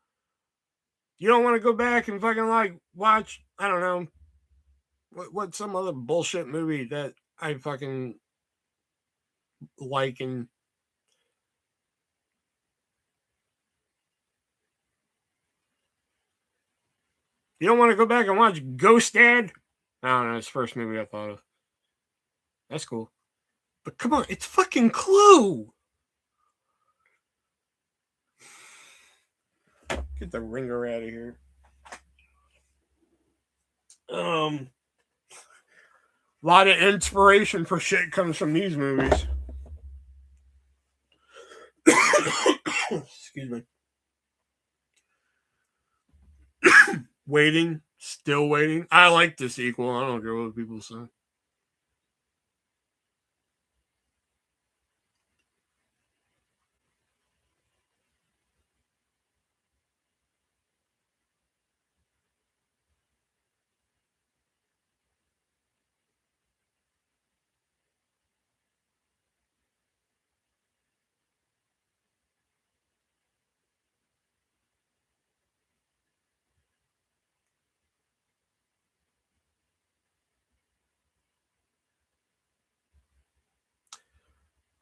You don't want to go back and fucking, like, watch, I don't know, what some other bullshit movie that I fucking like, and you don't want to go back and watch Ghost Dad? I don't know, it's the first movie I thought of. That's cool. But come on, it's fucking Clue. Get the ringer out of here. A lot of inspiration for shit comes from these movies. Excuse me. Waiting, still waiting. I like the sequel. I don't care what people say.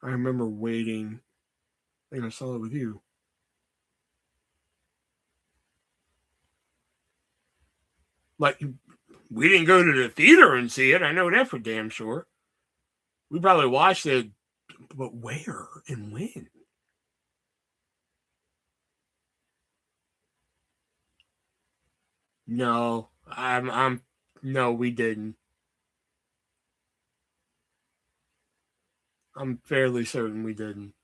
I remember Waiting. I think I saw it with you. Like, we didn't go to the theater and see it. I know that for damn sure. We probably watched it, but where and when? No, no, we didn't. I'm fairly certain we didn't.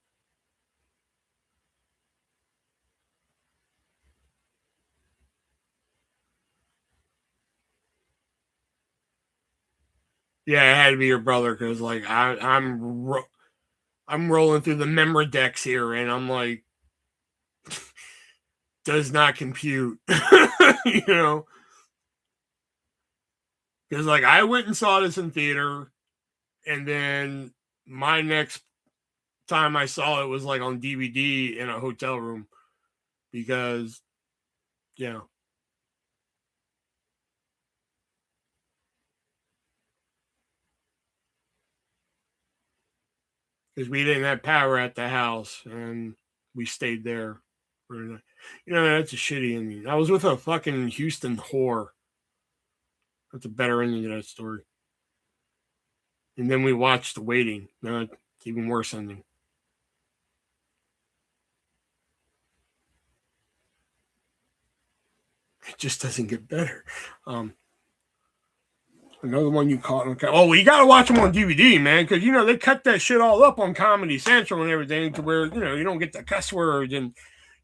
Yeah, it had to be your brother because, like, I'm rolling through the Memorex here, and I'm like, does not compute, you know? Because, like, I went and saw this in theater, and then my next time I saw it was, like, on DVD in a hotel room because, yeah. Because we didn't have power at the house, and we stayed there. You know, that's a shitty ending. I was with a fucking Houston whore. That's a better ending to that story. And then we watched Waiting. No, it's even worse ending. It just doesn't get better. Another one you caught. Okay. Oh, well, you got to watch them on DVD, man, because, you know, they cut that shit all up on Comedy Central and everything to where, you know, you don't get the cuss words and,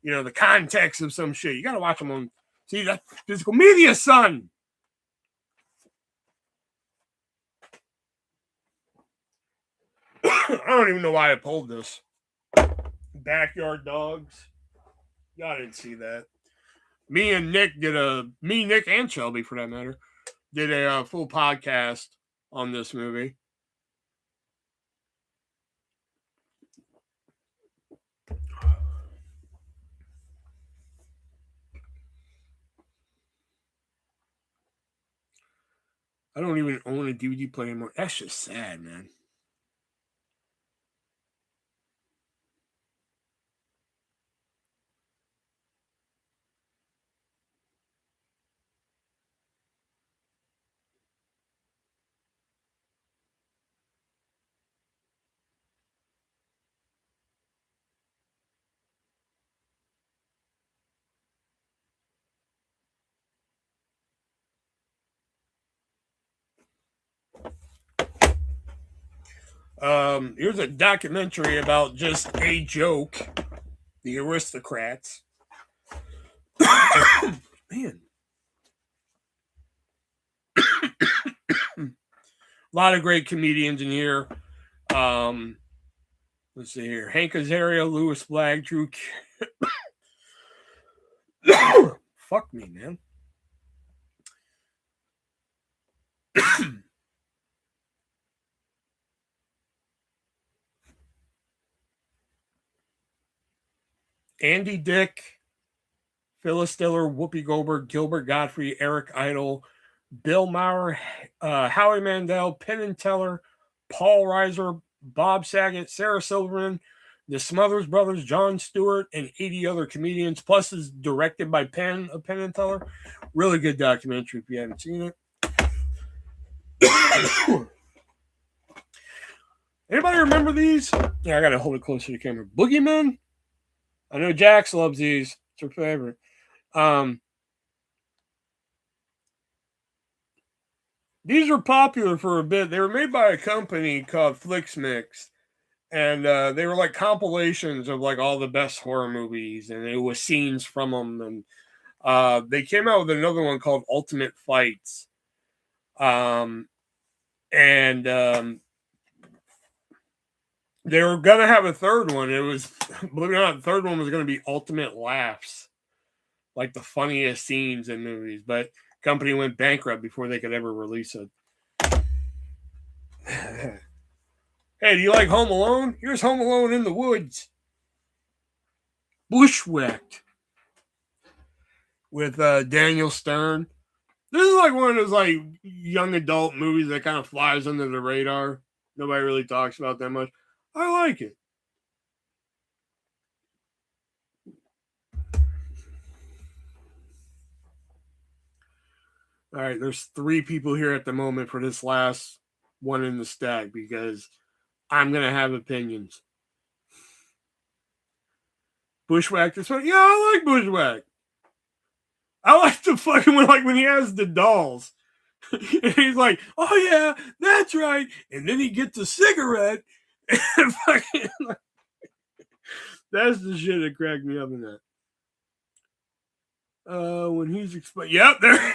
you know, the context of some shit. You got to watch them on, see, that physical media, son. I don't even know why I pulled this. Backyard Dogs. Y'all didn't see that. Me, Nick, and Shelby, for that matter, did a full podcast on this movie. I don't even own a DVD player anymore. That's just sad, man. Here's a documentary about just a joke, the aristocrats. Man. A lot of great comedians in here. Let's see here. Hank Azaria, Louis Black, Drew. Fuck me, man. Andy Dick, Phyllis Diller, Whoopi Goldberg, Gilbert Gottfried, Eric Idle, Bill Maher, Howie Mandel, Penn and Teller, Paul Reiser, Bob Saget, Sarah Silverman, the Smothers Brothers, Jon Stewart, and 80 other comedians. Plus, is directed by Penn and Teller. Really good documentary if you haven't seen it. Anybody remember these? Yeah, I gotta hold it closer to the camera. Boogeyman. I know Jax loves these. It's her favorite. These were popular for a bit. They were made by a company called FlixMix, and they were like compilations of like all the best horror movies, and it was scenes from them. And they came out with another one called Ultimate Fights, and they were gonna have a third one. It was, believe it or not, the third one was gonna be Ultimate Laughs, like the funniest scenes in movies, but company went bankrupt before they could ever release it. Hey, do you like Home Alone? Here's Home Alone in the Woods. Bushwhacked with Daniel Stern. This is like one of those like young adult movies that kind of flies under the radar. Nobody really talks about that much. I like it. All right, there's 3 people here at the moment for this last one in the stack because I'm going to have opinions. Bushwhack this one? Yeah, I like Bushwhack. I like the fucking one, like when he has the dolls. And he's like, oh yeah, that's right. And then he gets a cigarette. And fucking, that's the shit that cracked me up in that. When he's explaining, yep, there.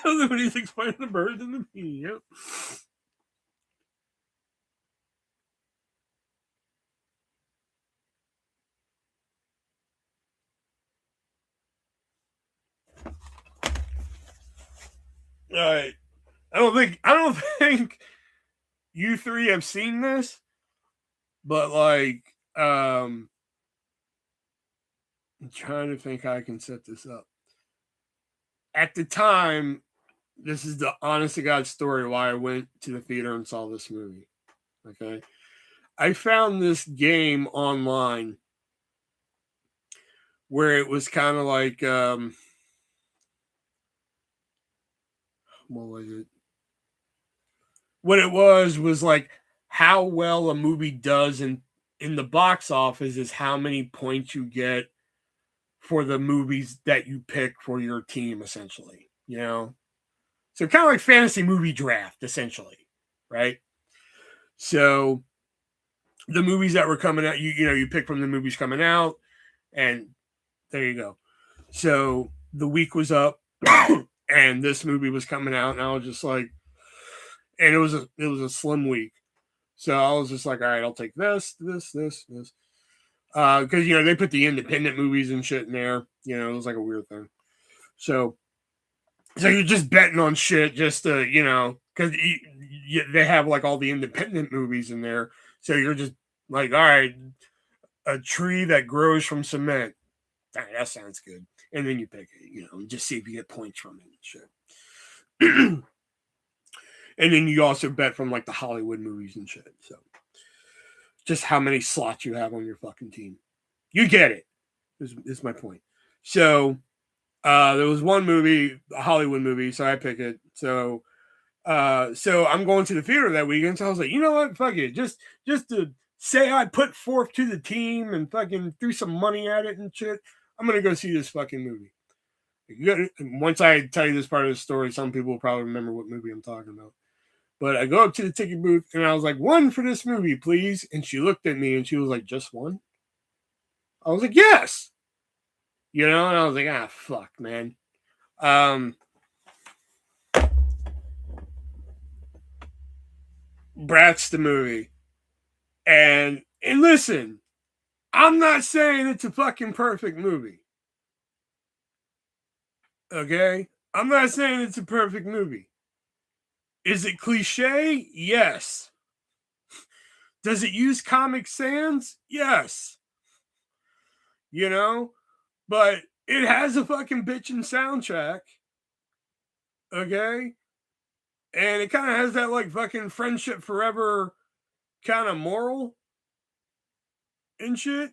When he's explaining the birds and the bee, yep. All right, I don't think you 3 have seen this, but like, I'm trying to think how I can set this up. At the time, this is the honest to God story why I went to the theater and saw this movie. Okay. I found this game online where it was kind of like, what was it? What it was like how well a movie does in the box office is how many points you get for the movies that you pick for your team, essentially, you know? So kind of like fantasy movie draft, essentially, right? So the movies that were coming out, you pick from the movies coming out, and there you go. So the week was up, and this movie was coming out, and I was just like, and it was a slim week, so I was just like, all right, I'll take this, because they put the independent movies and shit in there. It was like a weird thing. So you're just betting on shit just to, because they have like all the independent movies in there. So you're just like, all right, a tree that grows from cement. That sounds good. And then you pick it, and just see if you get points from it and shit. And then you also bet from like the Hollywood movies and shit. So just how many slots you have on your fucking team. You get it. Is my point. So there was one movie, a Hollywood movie, so I pick it. So I'm going to the theater that weekend. So I was like, you know what? Fuck it. Just to say I put forth to the team and fucking threw some money at it and shit, I'm going to go see this fucking movie. Once I tell you this part of the story, some people will probably remember what movie I'm talking about. But I go up to the ticket booth and I was like, 1 for this movie, please. And she looked at me and she was like, just 1? I was like, yes. You know, and I was like, ah, fuck, man. Bratz the movie. And listen, I'm not saying it's a fucking perfect movie. Okay? I'm not saying it's a perfect movie. Is it cliche? Yes. Does it use Comic Sans? Yes. You know? But it has a fucking bitchin' soundtrack. Okay? And it kind of has that like fucking friendship forever kind of moral and shit.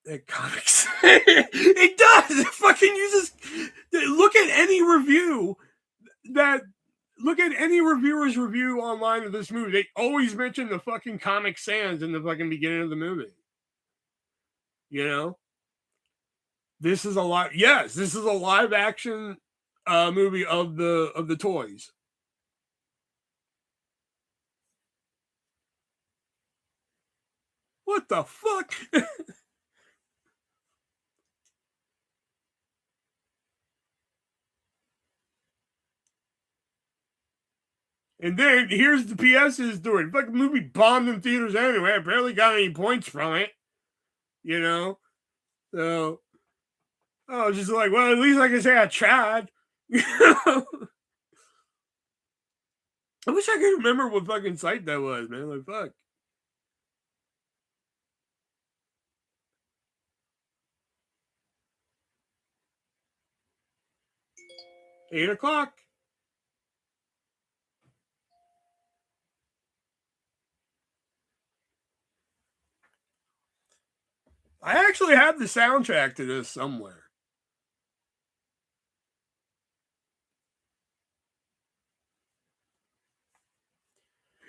It comics. It does. It fucking uses. Look at any review look at any reviewer's review online of this movie. They always mention the fucking Comic Sans in the fucking beginning of the movie. You know, this is a lot. Yes, this is a live action movie of the toys. What the fuck? And then here's the PS's doing. Fucking movie bombed in theaters anyway. I barely got any points from it. You know? So I was just like, well, at least I can say I tried. I wish I could remember what fucking site that was, man. Like, fuck. Eight o'clock. I actually have the soundtrack to this somewhere.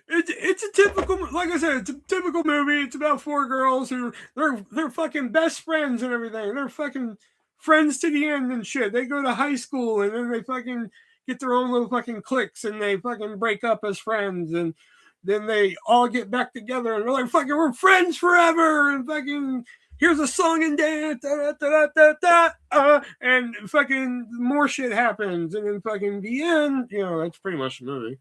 It's a typical, like I said, it's a typical movie. It's about 4 girls who they're fucking best friends and everything. They're fucking friends to the end and shit. They go to high school and then they fucking get their own little fucking cliques and they fucking break up as friends and then they all get back together and they're like, fucking, we're friends forever and fucking here's a song and dance, and fucking more shit happens and then fucking the end. You know, that's pretty much the movie.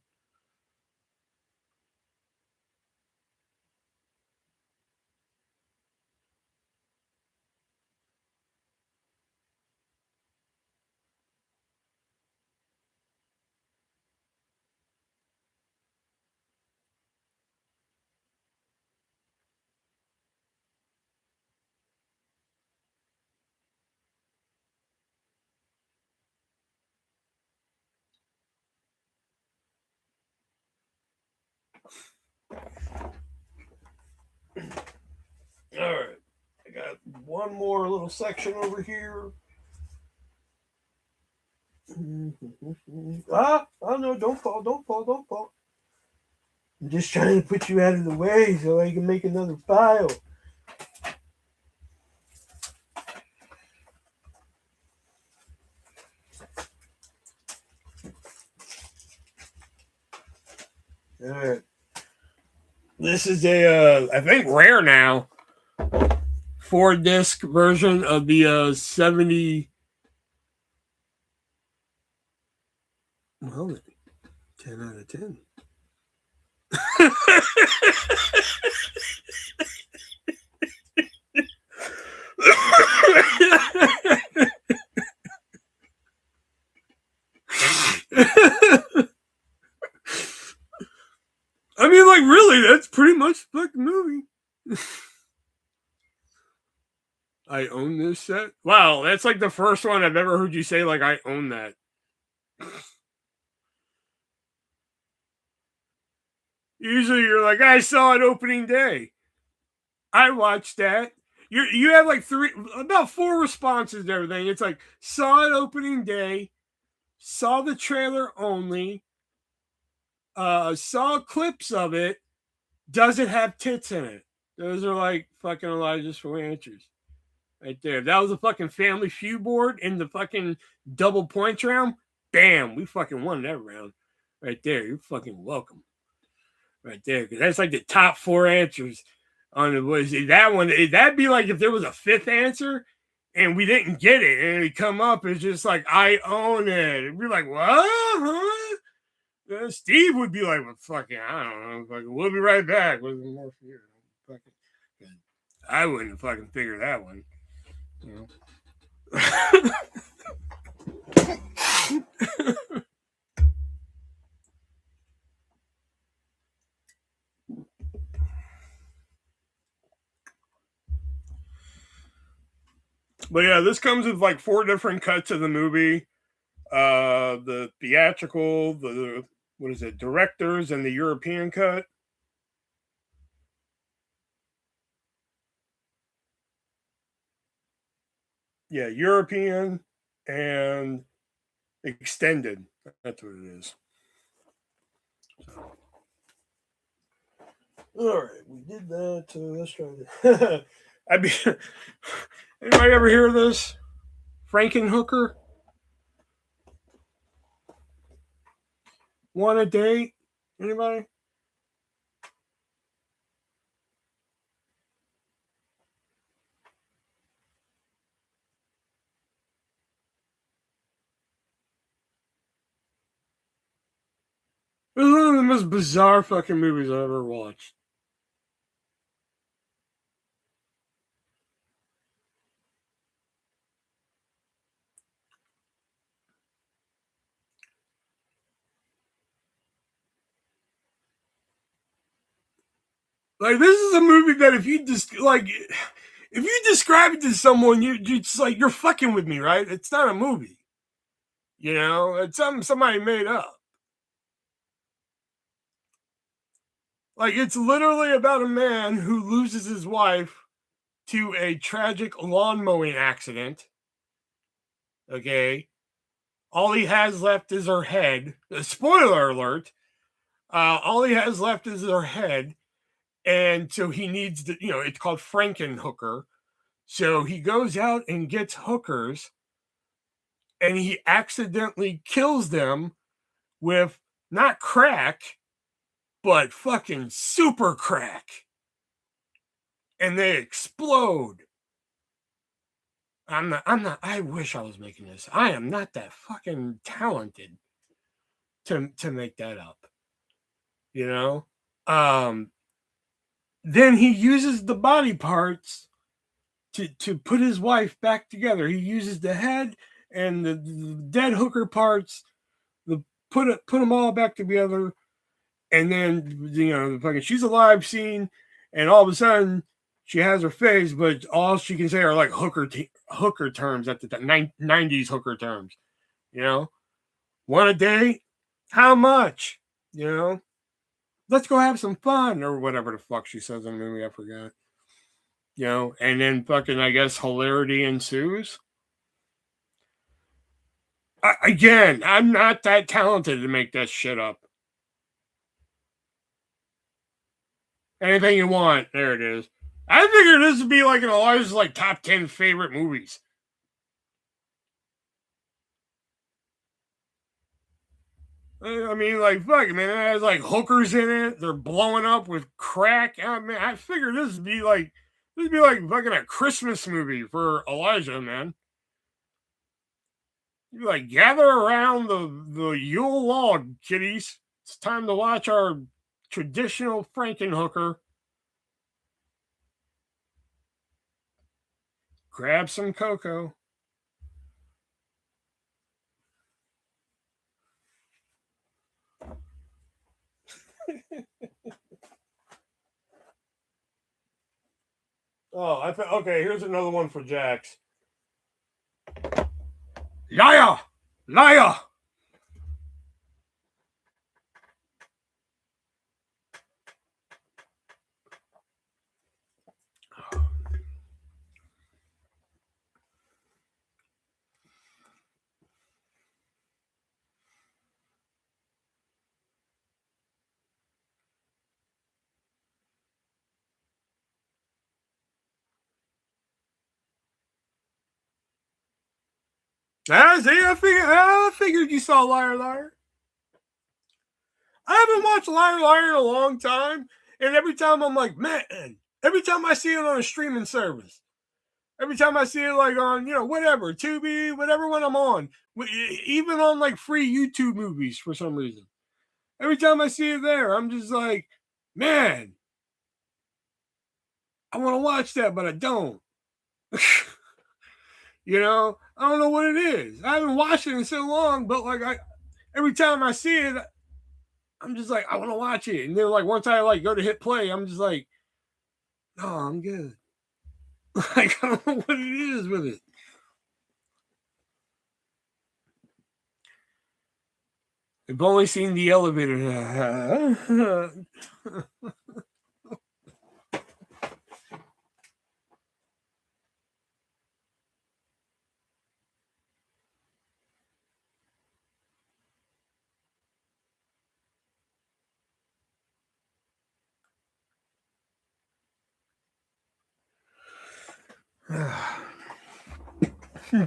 All right, I got one more little section over here. Oh no, don't fall. I'm just trying to put you out of the way so I can make another file. All right. This is a, I think, rare now, 4-disc version of the 70. Well, 10 out of 10. I mean, like, really, that's pretty much the fucking movie. I own this set. Wow, that's like the first one I've ever heard you say, like, I own that. Usually you're like, I saw it opening day. I watched that. You have like about 4 responses to everything. It's like, saw it opening day, saw the trailer only, saw clips of it, does it have tits in it? Those are like fucking Elijah's for answers. Right there. That was a fucking Family Feud board in the fucking double points round. Bam, we fucking won that round. Right there. You're fucking welcome. Right there. Because that's like the top 4 answers on the was that one. That'd be like if there was a 5th answer and we didn't get it and it come up, it's just like, I own it. It'd be like, what? Huh? Steve would be like, well, fucking, I don't know. Fucking, we'll be right back with more for you. Fucking, I wouldn't fucking figure that one. You know? But yeah, this comes with like 4 different cuts of the movie. The theatrical, the what is it, directors, and the European cut. Yeah, European and extended. That's what it is. So. All right, we did that. Let's try this. Anybody ever hear of this? Frankenhooker? Want a date? Anybody? This is one of the most bizarre fucking movies I've ever watched. Like, this is a movie that if you just like, if you describe it to someone, you're just like, you're fucking with me, right? It's not a movie. You know, it's something somebody made up. Like, it's literally about a man who loses his wife to a tragic lawn mowing accident. Okay. All he has left is her head. Spoiler alert. All he has left is her head. And so he needs to, you know, it's called Frankenhooker. So he goes out and gets hookers and he accidentally kills them with not crack, but fucking super crack. And they explode. I wish I was making this. I am not that fucking talented to make that up. You know? Then he uses the body parts to put his wife back together. He uses the head and the dead hooker parts, put them all back together, and then, you know, the fucking she's alive scene, and all of a sudden she has her face, but all she can say are like hooker terms at the 90s hooker terms. You know, want a date? How much? You know, let's go have some fun, or whatever the fuck she says in the movie. I forgot. You know, and then fucking, I guess, hilarity ensues. Again, I'm not that talented to make that shit up. Anything you want, there it is. I figured this would be like an Elijah's like top 10 favorite movies. I mean, like, fuck, man, it has like hookers in it. They're blowing up with crack. I mean, I figured this would be like fucking a Christmas movie for Elijah, man. You like, gather around the Yule log, kiddies. It's time to watch our traditional Frankenhooker. Grab some cocoa. Oh, okay, here's another one for Jax. Liar! Liar! See, I figured you saw Liar Liar. I haven't watched Liar Liar in a long time, and every time I'm like, man, every time I see it on a streaming service, every time I see it like on, whatever, Tubi, whatever one I'm on, even on like free YouTube movies for some reason. Every time I see it there, I'm just like, man, I want to watch that, but I don't. I don't know what it is. I haven't watched it in so long, but like every time I see it, I'm just like, I want to watch it. And then like once I like go to hit play, I'm just like, no, I'm good. Like I don't know what it is with it. I've only seen the elevator.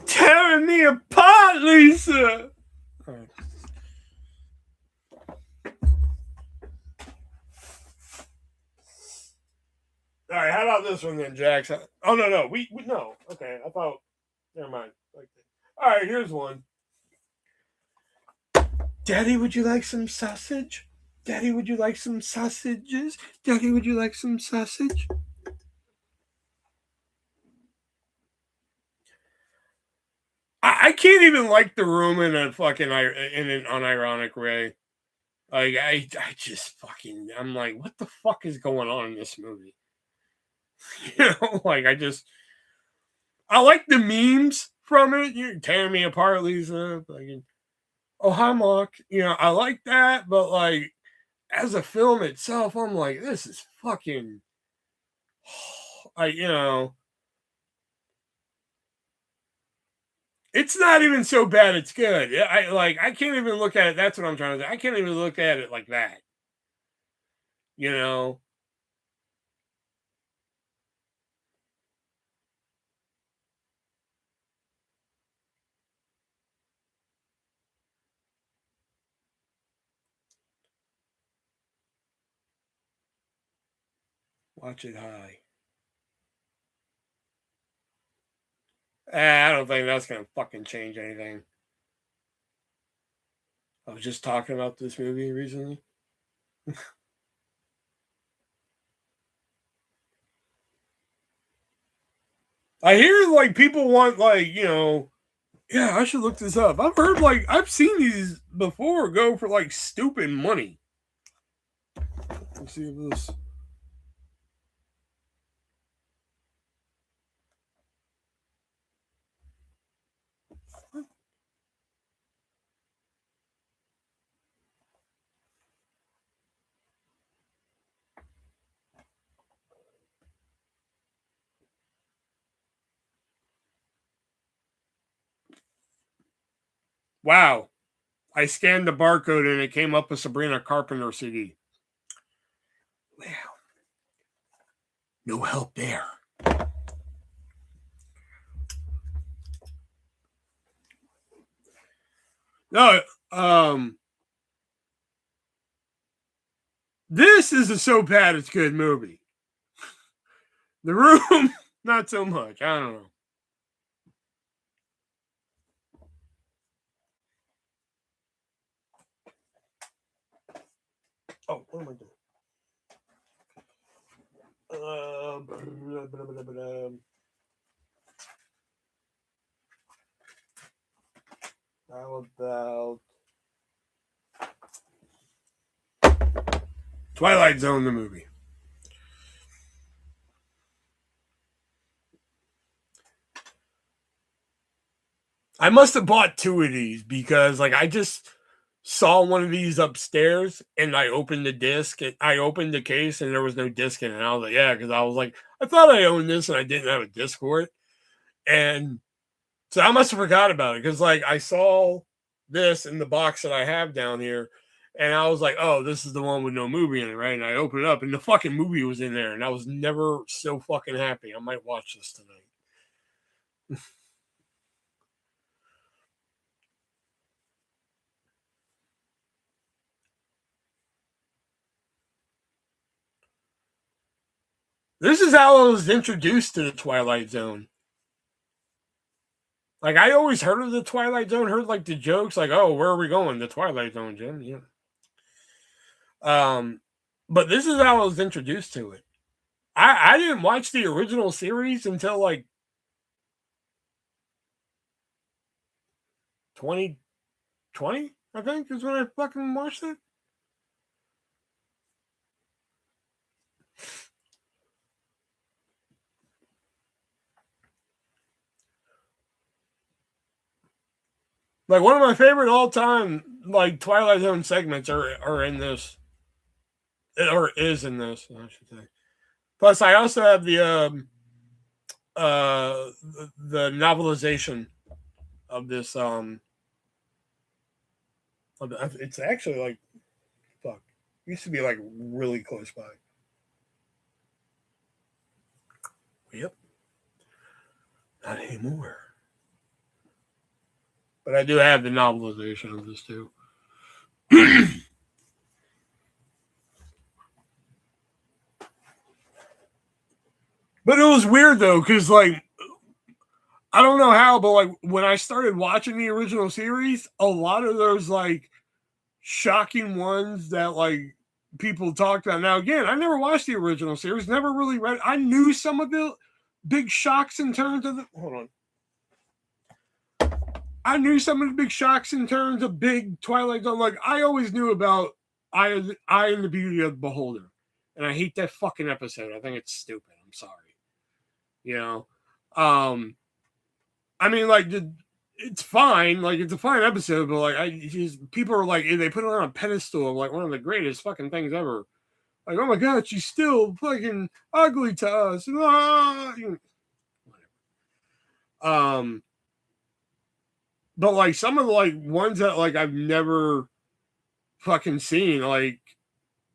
Tearing me apart, Lisa. All right. All right, how about this one then, Jax? Oh no, we no. Okay, I thought. Never mind. All right, here's one. Daddy, would you like some sausage? Daddy, would you like some sausages? Daddy, would you like some sausage? I can't even like the room in a fucking in an unironic way. Like I just fucking I'm like, what the fuck is going on in this movie? Like I like the memes from it. You're tearing me apart, Lisa. Like, oh hi, Mark. I like that, but like as a film itself, I'm like, this is fucking. It's not even so bad. It's good. I can't even look at it. That's what I'm trying to say. I can't even look at it like that. Watch it high. I don't think that's gonna fucking change anything. I was just talking about this movie recently. I hear like people want like, yeah, I should look this up. I've heard like I've seen these before go for like stupid money. Let's see if this. Wow. I scanned the barcode and it came up with Sabrina Carpenter CD. Wow. No help there. No, this is a so bad it's good movie. The Room, not so much. I don't know. Oh, what am I doing? How about Twilight Zone, the movie? I must have bought two of these because, like, I just saw one of these upstairs and I opened the disc and I opened the case and there was no disc in it. And I was like, yeah, because I was like, I thought I owned this and I didn't have a disc for it. And so I must have forgot about it because, like, I saw this in the box that I have down here and I was like, oh, this is the one with no movie in it, right? And I opened it up and the fucking movie was in there and I was never so fucking happy. I might watch this tonight. This is how I was introduced to the Twilight Zone. Like, I always heard of the Twilight Zone, heard like the jokes, like, oh, where are we going? The Twilight Zone, Jim. Yeah. But this is how I was introduced to it. I didn't watch the original series until like 2020, I think, is when I fucking watched it. Like, one of my favorite all-time like Twilight Zone segments are in this, or is in this, I should say. Plus, I also have the novelization of this. It's actually like, fuck, it used to be like really close by. Yep, not anymore. But I do have the novelization of this too. But it was weird though, because like, I don't know how, but like when I started watching the original series, a lot of those like shocking ones that like people talked about. Now again, I never watched the original series, never really read. I knew some of the big shocks in terms of the. Hold on. I knew some of the big shocks in terms of big Twilight Zone. Like, I always knew about Eye and the Beauty of the Beholder. And I hate that fucking episode. I think it's stupid. I'm sorry. You know? I mean, like, it's fine. Like, it's a fine episode, but, like, people are like, they put it on a pedestal of, like, one of the greatest fucking things ever. Like, oh my God, she's still fucking ugly to us. But like some of the like ones that like I've never fucking seen, like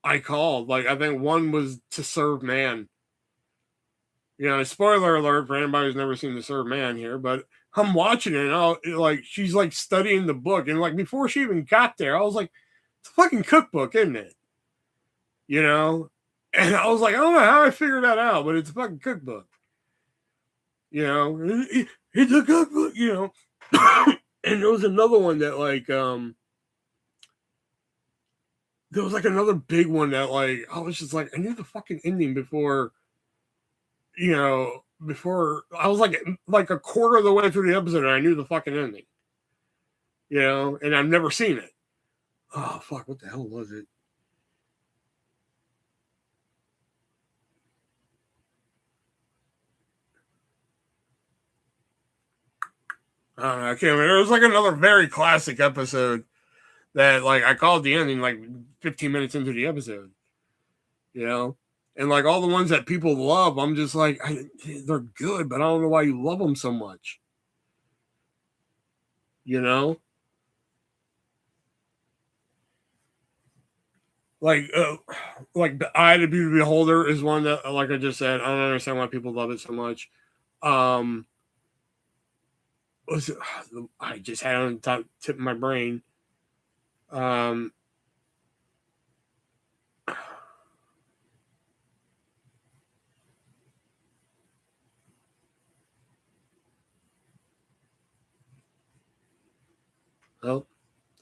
I called. Like I think one was To Serve Man. You know, spoiler alert for anybody who's never seen To Serve Man here, but I'm watching it and like she's like studying the book, and like before she even got there, I was like, it's a fucking cookbook, isn't it? You know? And I was like, I don't know how I figured that out, but it's a fucking cookbook. You know, it's a cookbook, you know. And there was another one that like there was like another big one that like I was just like I knew the fucking ending before, you know, before I was like a quarter of the way through the episode and I knew the fucking ending. You know, and I've never seen it. Oh fuck, what the hell was it? I don't know, I can't remember. It was like another very classic episode that like I called the ending like 15 minutes into the episode. You know? And like all the ones that people love, I'm just like, they're good, but I don't know why you love them so much. You know? Like the Eye of the Beauty of the Beholder is one that, like I just said, I don't understand why people love it so much. Was it, I just had it on the top tip of my brain. Oh,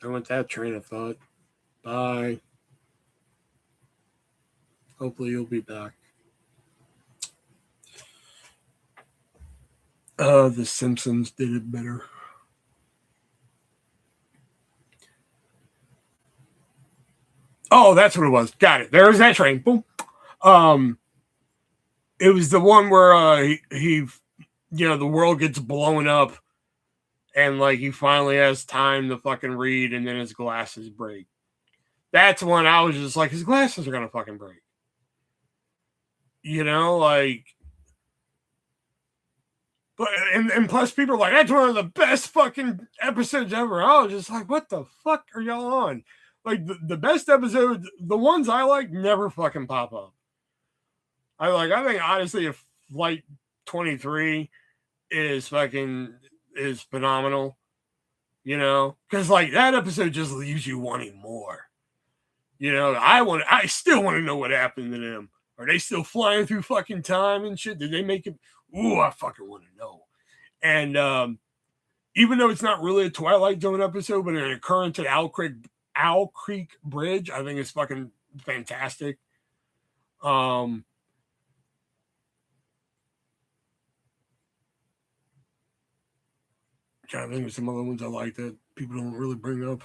I went that train of thought. Bye. Hopefully you'll be back. The Simpsons did it better. Oh, that's what it was. Got it. There was that train. Boom. It was the one where he you know, the world gets blown up and like he finally has time to fucking read and then his glasses break. That's when I was just like, his glasses are gonna fucking break. You know, like, but and plus people are like, that's one of the best fucking episodes ever. I was just like, what the fuck are y'all on? Like the best episode, the ones I like never fucking pop up. I think honestly if Flight 23 is phenomenal, you know, because like that episode just leaves you wanting more. You know, I still want to know what happened to them. Are they still flying through fucking time and shit? Did they make it? Ooh, I fucking want to know. And even though it's not really a Twilight Zone episode, but an occurrence at Owl Creek Bridge, I think it's fucking fantastic. Trying to think of some other ones I like that people don't really bring up.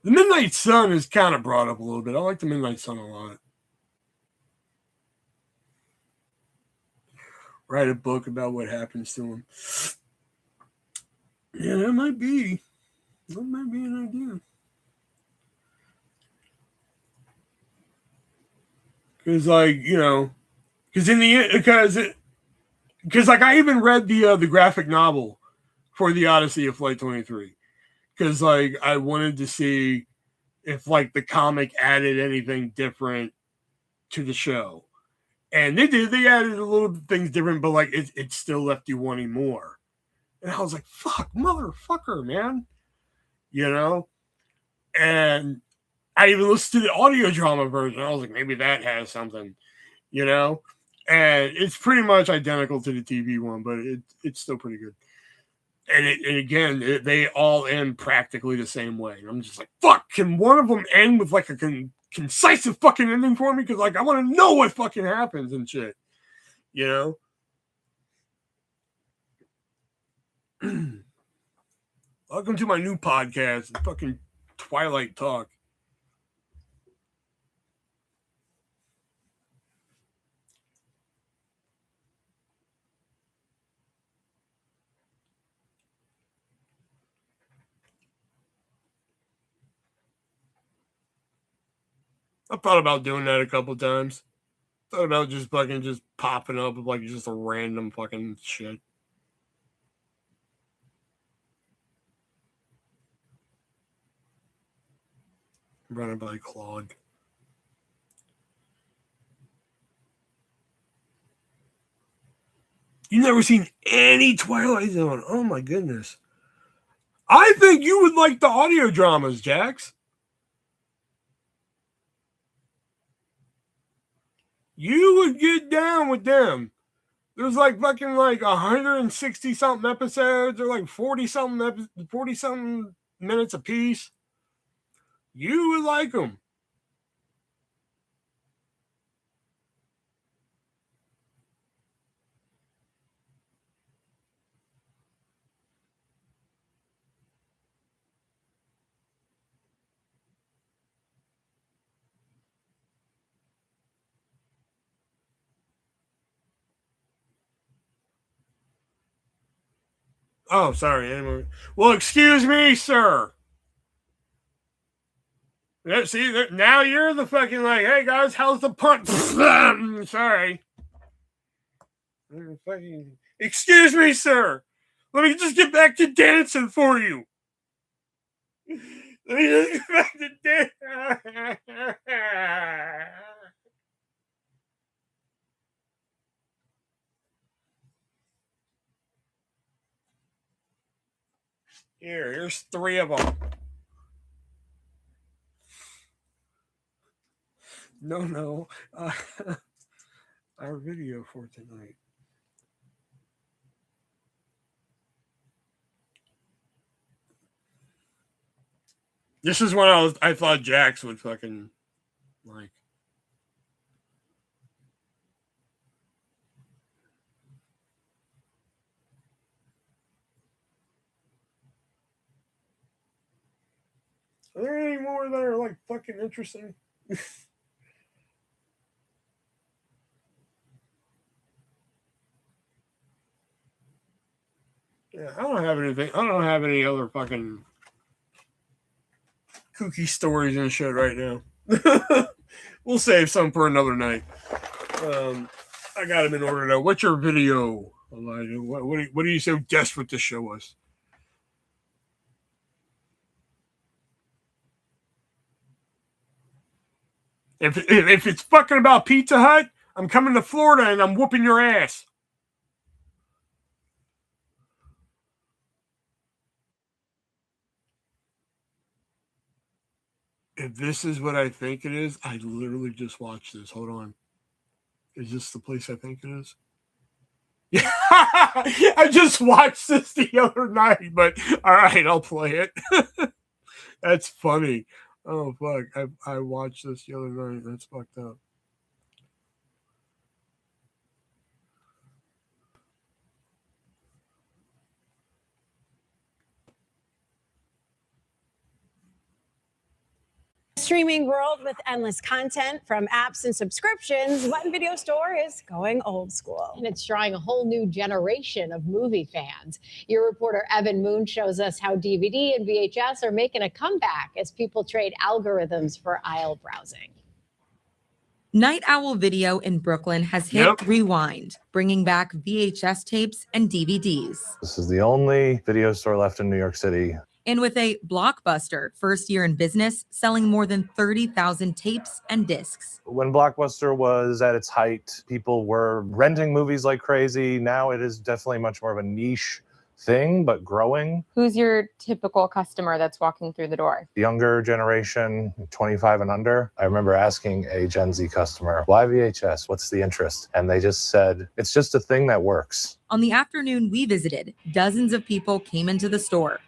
The Midnight Sun is kind of brought up a little bit. I like the Midnight Sun a lot. Write a book about what happens to him. Yeah, that might be an idea. Because, like, you know, because like I even read the graphic novel for the Odyssey of Flight 23. Because, like, I wanted to see if, like, the comic added anything different to the show. And they did. They added a little things different, but, like, it still left you wanting more. And I was like, fuck, motherfucker, man. You know? And I even listened to the audio drama version. I was like, maybe that has something, you know? And it's pretty much identical to the TV one, but it's still pretty good. And again, they all end practically the same way. And I'm just like, fuck, can one of them end with like a concise fucking ending for me? Because like I want to know what fucking happens and shit. You know? Welcome to my new podcast, fucking Twilight Talk. I thought about doing that a couple times. Thought about just fucking just popping up with like just a random fucking shit. Running by Claude. You've never seen any Twilight Zone. Oh my goodness. I think you would like the audio dramas, Jax. You would get down with them. There's like fucking like 160 something episodes or like 40 something minutes a piece. You would like them. Oh, sorry. Anyway. Well, excuse me, sir. See, now you're the fucking like, hey guys, how's the punch? Sorry. Excuse me, sir. Let me just get back to dancing for you. Let me just get back to dancing. Here's 3 of them. No. Our video for tonight. This is when I thought Jax would fucking like. Are there any more that are like fucking interesting? Yeah, I don't have anything. I don't have any other fucking kooky stories and shit right now. We'll save some for another night. I got them in order now. What's your video, Elijah? What are you so desperate to show us? If it's fucking about Pizza Hut, I'm coming to Florida and I'm whooping your ass. If this is what I think it is, I literally just watched this. Hold on. Is this the place I think it is? Yeah, I just watched this the other night, but all right, I'll play it. That's funny. Oh, fuck. I watched this the other night. That's fucked up. Streaming world with endless content from apps and subscriptions, One Video Store is going old school. And it's drawing a whole new generation of movie fans. Your reporter Evan Moon shows us how DVD and VHS are making a comeback as people trade algorithms for aisle browsing. Night Owl Video in Brooklyn has hit Rewind, bringing back VHS tapes and DVDs. This is the only video store left in New York City. And with a blockbuster first year in business, selling more than 30,000 tapes and discs. When Blockbuster was at its height, people were renting movies like crazy. Now it is definitely much more of a niche thing, but growing. Who's your typical customer that's walking through the door? Younger generation, 25 and under. I remember asking a Gen Z customer, why VHS? What's the interest? And they just said, it's just a thing that works. On the afternoon we visited, dozens of people came into the store,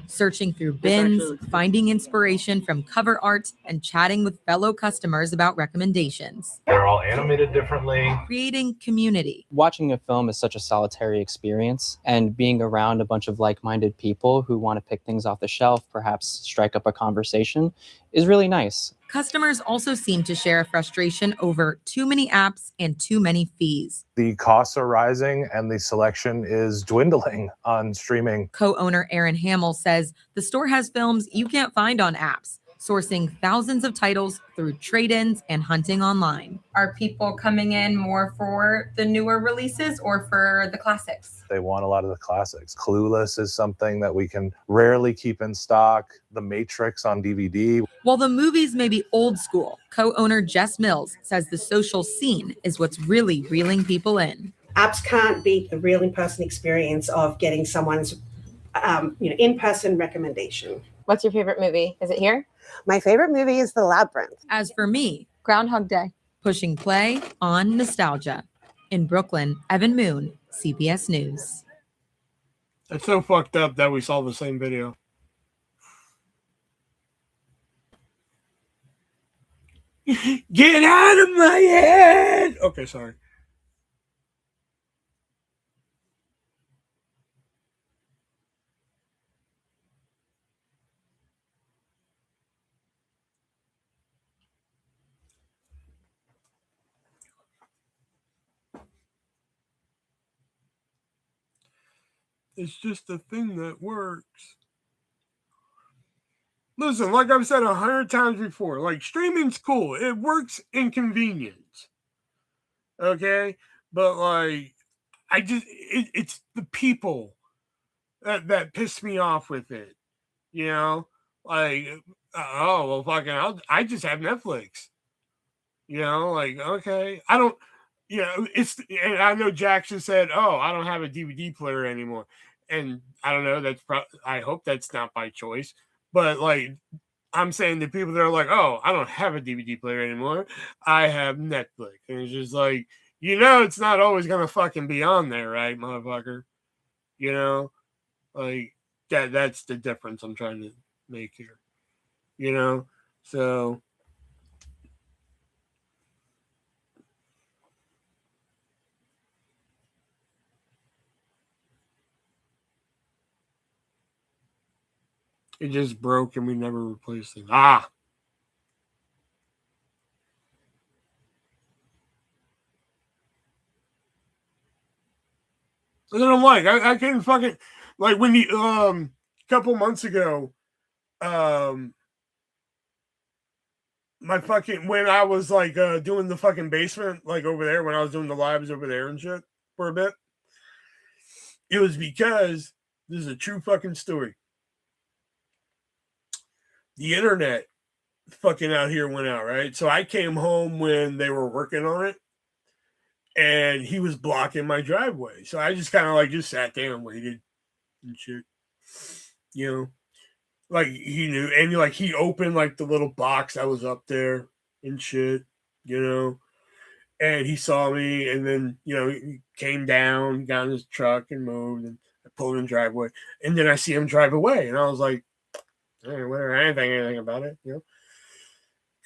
searching through bins, finding inspiration from cover art, and chatting with fellow customers about recommendations. They're all animated differently. Creating community. Watching a film is such a solitary experience, and being around a bunch of like-minded people who want to pick things off the shelf, perhaps strike up a conversation, is really nice. Customers also seem to share a frustration over too many apps and too many fees. The costs are rising and the selection is dwindling on streaming. Co-owner Aaron Hamill says the store has films you can't find on apps, sourcing thousands of titles through trade-ins and hunting online. Are people coming in more for the newer releases or for the classics? They want a lot of the classics. Clueless is something that we can rarely keep in stock. The Matrix on DVD. While the movies may be old school, co-owner Jess Mills says the social scene is what's really reeling people in. Apps can't beat the real in-person experience of getting someone's in-person recommendation. What's your favorite movie? Is it here? My favorite movie is The Labyrinth. As for me, Groundhog Day. Pushing play on nostalgia. In Brooklyn, Evan Moon, CBS News. It's so fucked up that we saw the same video. Get out of my head! Okay, sorry. It's just a thing that works. Listen, like I've said 100 times before, like streaming's cool. It works in convenience. Okay? But like, it's the people that piss me off with it. You know? Like, oh, well, fucking, I just have Netflix. You know? Like, okay. I don't, you know, and I know Jackson said, oh, I don't have a DVD player anymore. And I don't know, I hope that's not by choice. But like, I'm saying to people that are like, oh, I don't have a DVD player anymore. I have Netflix. And it's just like, you know, it's not always going to fucking be on there, right, motherfucker? You know, like that's the difference I'm trying to make here, you know? So it just broke and we never replaced it. Ah. And then I'm like, I couldn't fucking, like when the couple months ago, my fucking, when I was like doing the fucking basement, like over there, when I was doing the lives over there and shit for a bit, it was because this is a true fucking story. The internet fucking out here went out, right? So I came home when they were working on it, and he was blocking my driveway. So I just kind of like just sat there and waited and shit, you know. Like he knew, and like he opened like the little box that was up there and shit, you know. And he saw me, and then he came down, got in his truck, and moved. And I pulled in the driveway, and then I see him drive away, and I was like, whatever, I didn't think anything about it,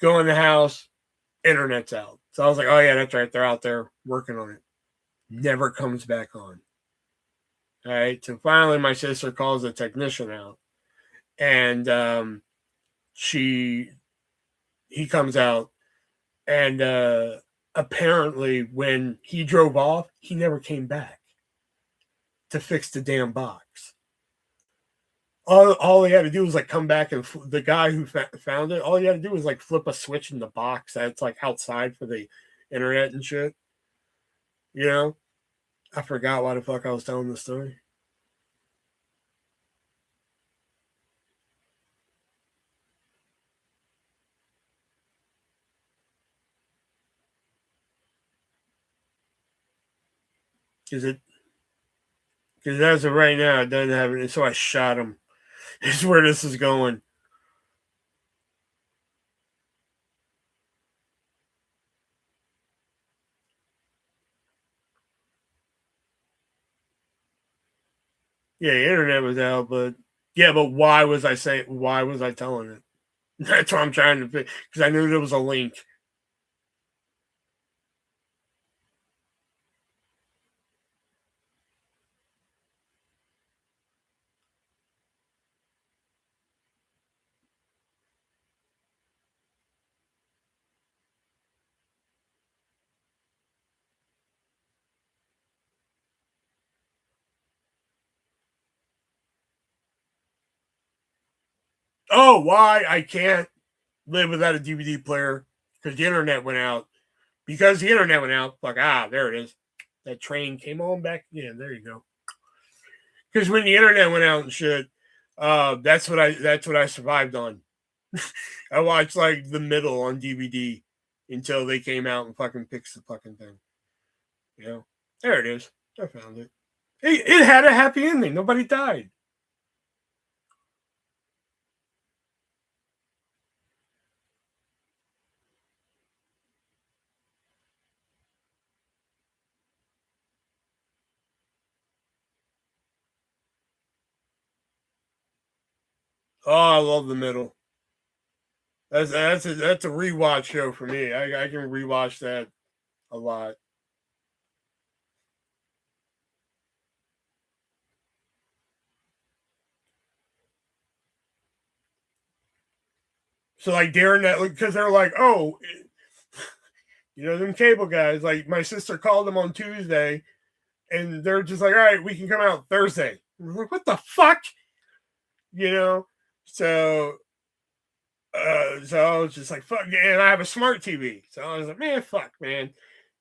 Go in the house, internet's out. So I was like, oh yeah, that's right, they're out there working on it. Never comes back on. All right, so finally my sister calls the technician out, and he comes out, and apparently when he drove off, he never came back to fix the damn box. All he had to do was like come back, and the guy who found it, all he had to do was like flip a switch in the box that's like outside for the internet and shit. I forgot why the fuck I was telling the story. Because as of right now, it doesn't have it, so I shot him. Is where this is going. Yeah, the internet was out, but why was I telling it? That's what I'm trying to figure, because I knew there was a link. Oh, why I can't live without a DVD player? Because the internet went out. Fuck, there it is. That train came on back again. There you go. Because when the internet went out and shit, that's what I survived on. I watched like the middle on DVD until they came out and fucking fixed the fucking thing. There it is. I found it. It had a happy ending. Nobody died. Oh, I love the middle. That's a rewatch show for me. I can rewatch that a lot. So like during that, because they're like, oh, them cable guys. Like my sister called them on Tuesday, and they're just like, all right, we can come out Thursday. I'm like, what the fuck? So so I was just like, fuck, and I have a smart TV. So I was like, man, fuck, man.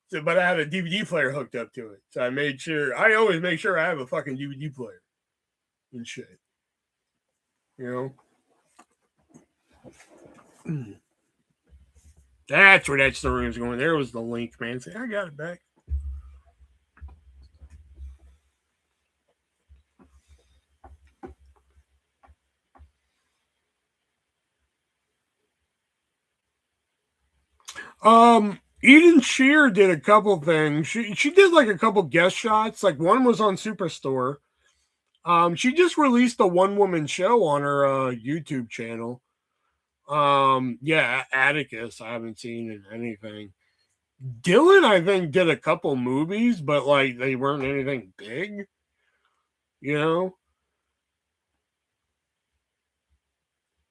So, but I had a DVD player hooked up to it. So I always make sure I have a fucking DVD player and shit. That's where that story was going. There was the link, man. Say, I got it back. Eden Shear did a couple things. She did like a couple guest shots. Like one was on Superstore. She just released a one-woman show on her YouTube channel. Atticus, I haven't seen in anything. Dylan, I think, did a couple movies, but like they weren't anything big.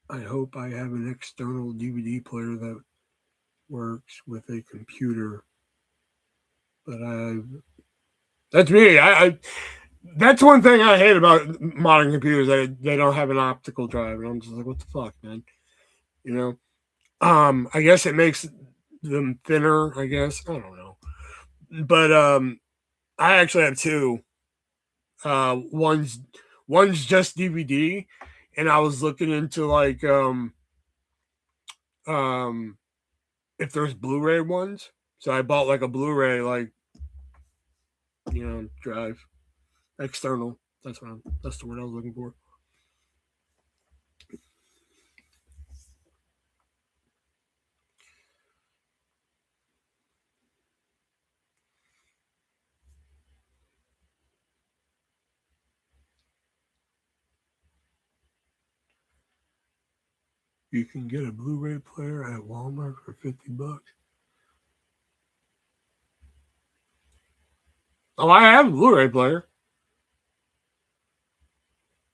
I hope I have an external DVD player that works with a computer. But that's me. I that's one thing I hate about modern computers. They don't have an optical drive, and I'm just like, what the fuck, man? I guess it makes them thinner. I guess I don't know, but I actually have two. One's just DVD, and I was looking into like if there's Blu-ray ones. So I bought like a Blu-ray drive, external. That's the word I was looking for. You can get a Blu-ray player at Walmart for $50. Oh, I have a Blu-ray player.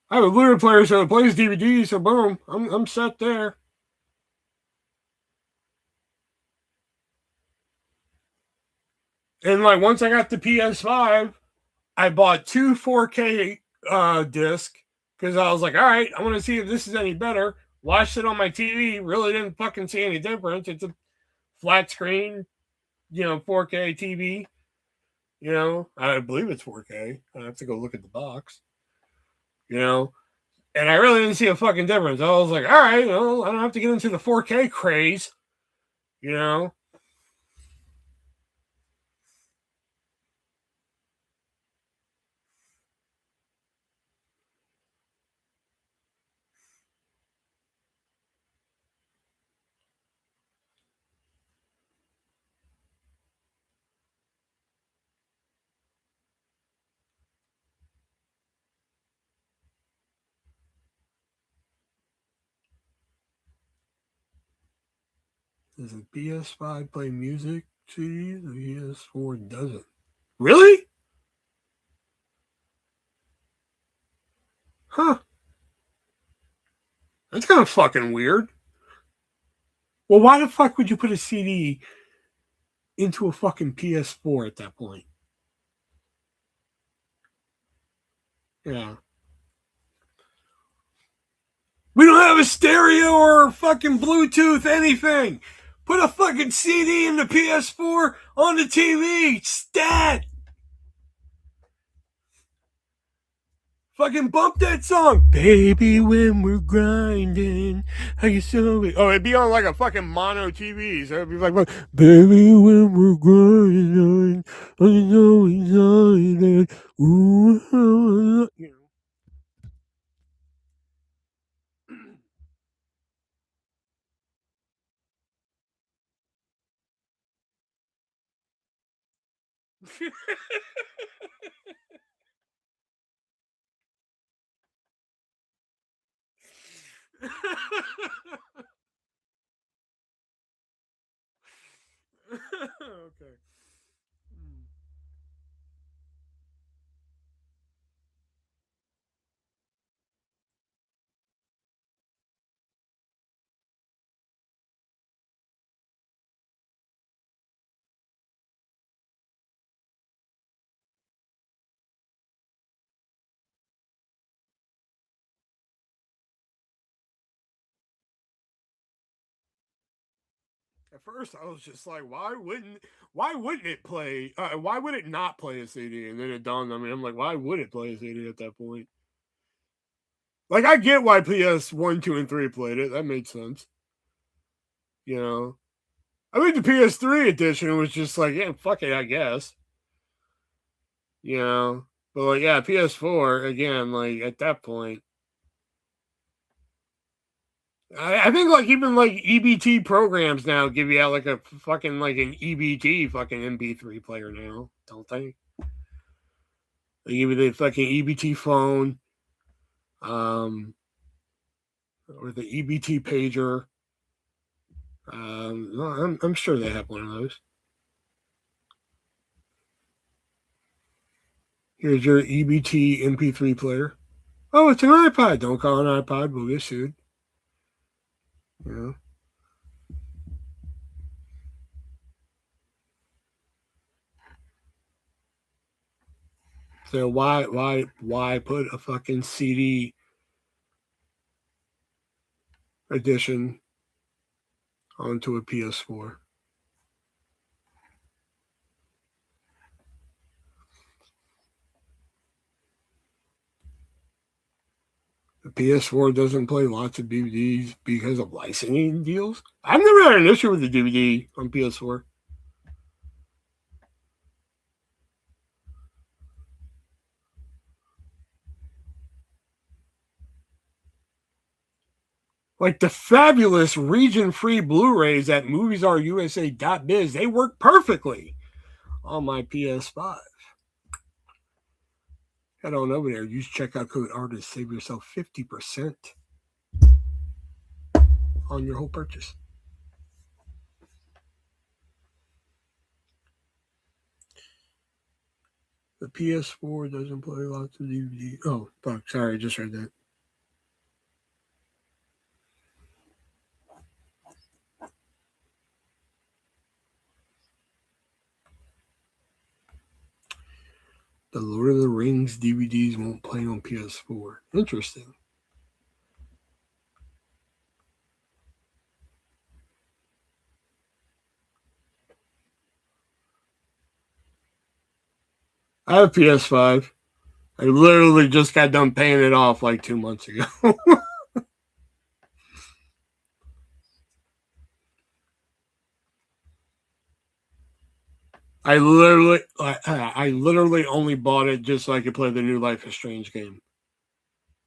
I have a Blu-ray player, so it plays DVD. So boom, I'm set there. And like once I got the PS5, I bought 2 4K discs because I was like, all right, I want to see if this is any better. Watched it on my TV, really didn't fucking see any difference. It's a flat screen, 4K TV. I believe it's 4K. I have to go look at the box. And I really didn't see a fucking difference. I was like, all right, well, I don't have to get into the 4K craze. Does the PS5 play music CDs? The PS4 doesn't. Really? Huh. That's kind of fucking weird. Well, why the fuck would you put a CD into a fucking PS4 at that point? Yeah. We don't have a stereo or fucking Bluetooth anything. Put a fucking CD in the PS4 on the TV. Stat. Fucking bump that song. Baby, when we're grinding, how you so it? Oh, it'd be on like a fucking mono TV. So it'd be like, baby, when we're grinding, I know excited. Ooh, okay. At first, I was just like, why wouldn't it play? Why would it not play a CD? And then it dawned on me. I'm like, why would it play a CD at that point? Like, I get why PS1, 2, and 3 played it. That made sense. I think the PS3 edition was just like, yeah, fuck it, I guess. But like, yeah, PS4 again. Like at that point, I think like even like EBT programs now give you out like a fucking like an EBT fucking MP3 player now, don't they? They give you the fucking EBT phone, or the EBT pager. I'm sure they have one of those. Here's your EBT MP3 player. Oh, it's an iPod. Don't call an iPod. We'll get sued. So why put a fucking CD edition onto a PS4? The PS4 doesn't play lots of DVDs because of licensing deals. I've never had an issue with the DVD on PS4. Like the fabulous region-free Blu-rays at moviesarusa.biz, they work perfectly on my PS5. Head on over there. Use checkout code ARTIST. Save yourself 50%. on your whole purchase. The PS4 doesn't play lots of DVD. Oh, fuck. Sorry, I just read that. The Lord of the Rings DVDs won't play on PS4. Interesting. I have PS5. I literally just got done paying it off like 2 months ago. I literally only bought it just so I could play the new Life is Strange game.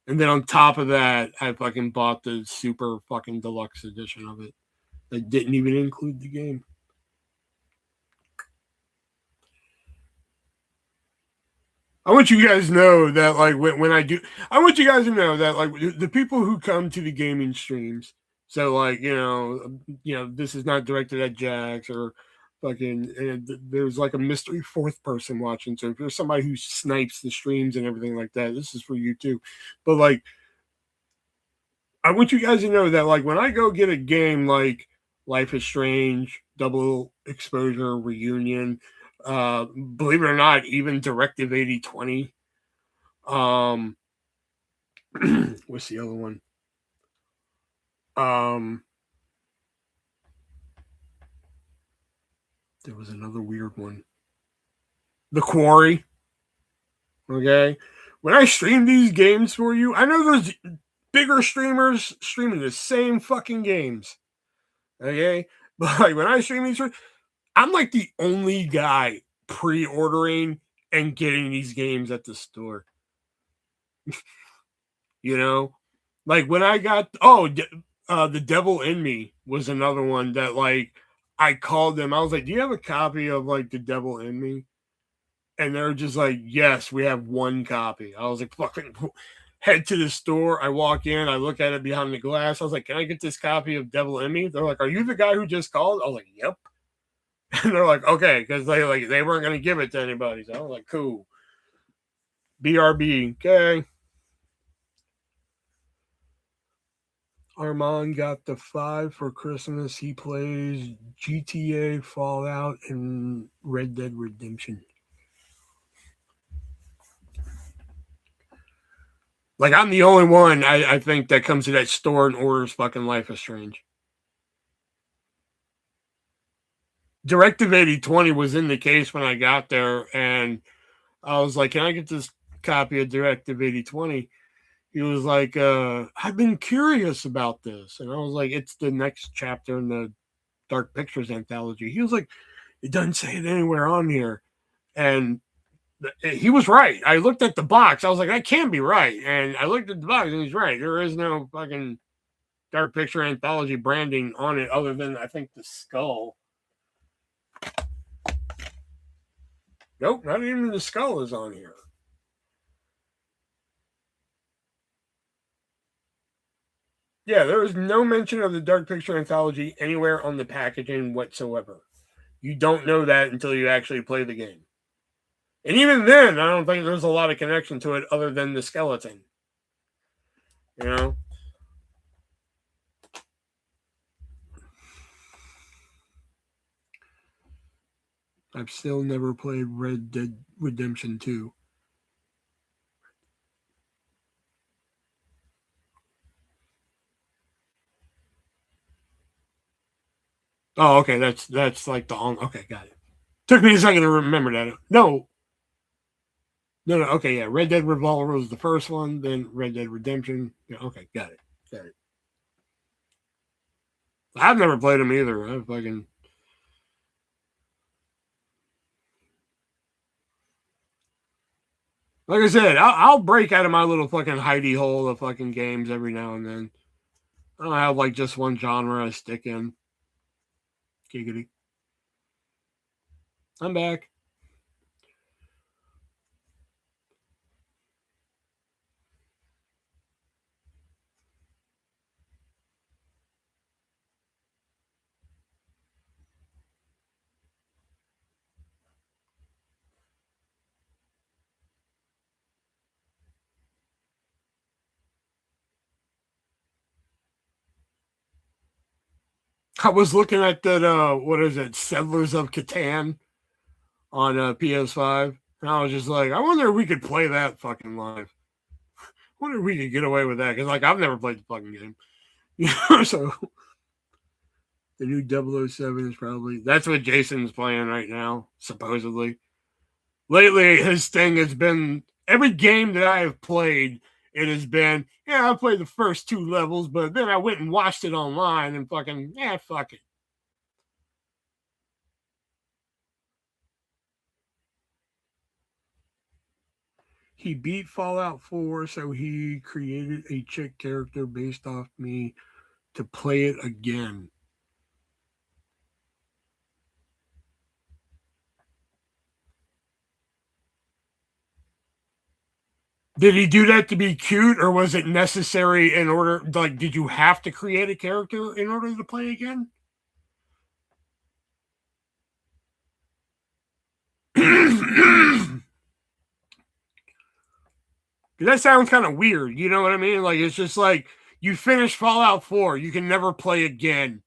And then on top of that, I fucking bought the super fucking deluxe edition of it that didn't even include the game. I want you guys to know that, like, when I do, I want you guys to know that, like, the people who come to the gaming streams, so, like, this is not directed at Jax or fucking, there's like a mystery fourth person watching. So if you're somebody who snipes the streams and everything like that, this is for you too. But, like, I want you guys to know that, like, when I go get a game like Life is Strange, Double Exposure, Reunion, believe it or not, even Directive 8020. What's the other one? There was another weird one. The Quarry. Okay. When I stream these games for you, I know there's bigger streamers streaming the same fucking games. Okay. But, like, when I stream these, I'm like the only guy pre-ordering and getting these games at the store. Like when I got The Devil in Me was another one that, like, I called them. I was like, "Do you have a copy of, like, The Devil in Me?" And they're just like, "Yes, we have one copy." I was like, "Fucking head to the store." I walk in, I look at it behind the glass. I was like, "Can I get this copy of Devil in Me?" They're like, "Are you the guy who just called?" I was like, "Yep." And they're like, "Okay," because they weren't going to give it to anybody. So I was like, "Cool." BRB, okay. Armand got the 5 for Christmas. He plays GTA, Fallout, and Red Dead Redemption. Like, I'm the only one, I think, that comes to that store and orders fucking Life is Strange. Directive 8020 was in the case when I got there, and I was like, "Can I get this copy of Directive 8020? He was like, "I've been curious about this." And I was like, "It's the next chapter in the Dark Pictures anthology." He was like, "It doesn't say it anywhere on here." And he was right. I looked at the box. I was like, "That can't be right." And I looked at the box, and he's right. There is no fucking Dark Picture anthology branding on it other than, I think, the skull. Nope, not even the skull is on here. Yeah, there is no mention of the Dark Picture anthology anywhere on the packaging whatsoever. You don't know that until you actually play the game. And even then, I don't think there's a lot of connection to it other than the skeleton. I've still never played Red Dead Redemption 2. Oh, okay. That's like the on. Okay, got it. Took me a second to remember that. No. Okay, yeah. Red Dead Revolver was the first one, then Red Dead Redemption. Yeah, okay, got it. I've never played them either. I fucking. Like I said, I'll break out of my little fucking hidey hole of fucking games every now and then. I don't have like just one genre I stick in. Giggity. I'm back. I was looking at that, what is it, Settlers of Catan on PS5. And I was just like, I wonder if we could play that fucking live. I wonder if we could get away with that. Because, like, I've never played the fucking game. So, the new 007 is probably... That's what Jason's playing right now, supposedly. Lately, his thing has been... Every game that I have played, it has been, yeah, I played the first 2 levels, but then I went and watched it online and fucking, yeah, fuck it. He beat Fallout 4, so he created a chick character based off me to play it again. Did he do that to be cute, or was it necessary in order, like, did you have to create a character in order to play again? That sounds kind of weird, you know what I mean? Like, it's just like, you finish Fallout 4, you can never play again.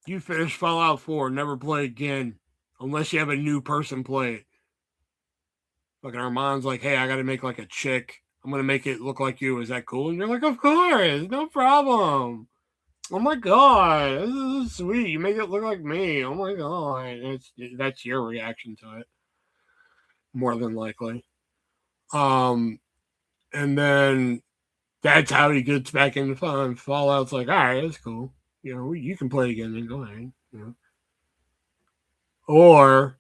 You finish Fallout 4, never play again, unless you have a new person play it. Fucking Armand's like, hey, I got to make like a chick. I'm going to make it look like you. Is that cool? And you're like, of course, no problem. Oh my God, this is sweet. You make it look like me. Oh my God. That's your reaction to it. More than likely. And then that's how he gets back into fun. Fallout's like, all right, that's cool. You know, you can play again and go ahead. You know. Or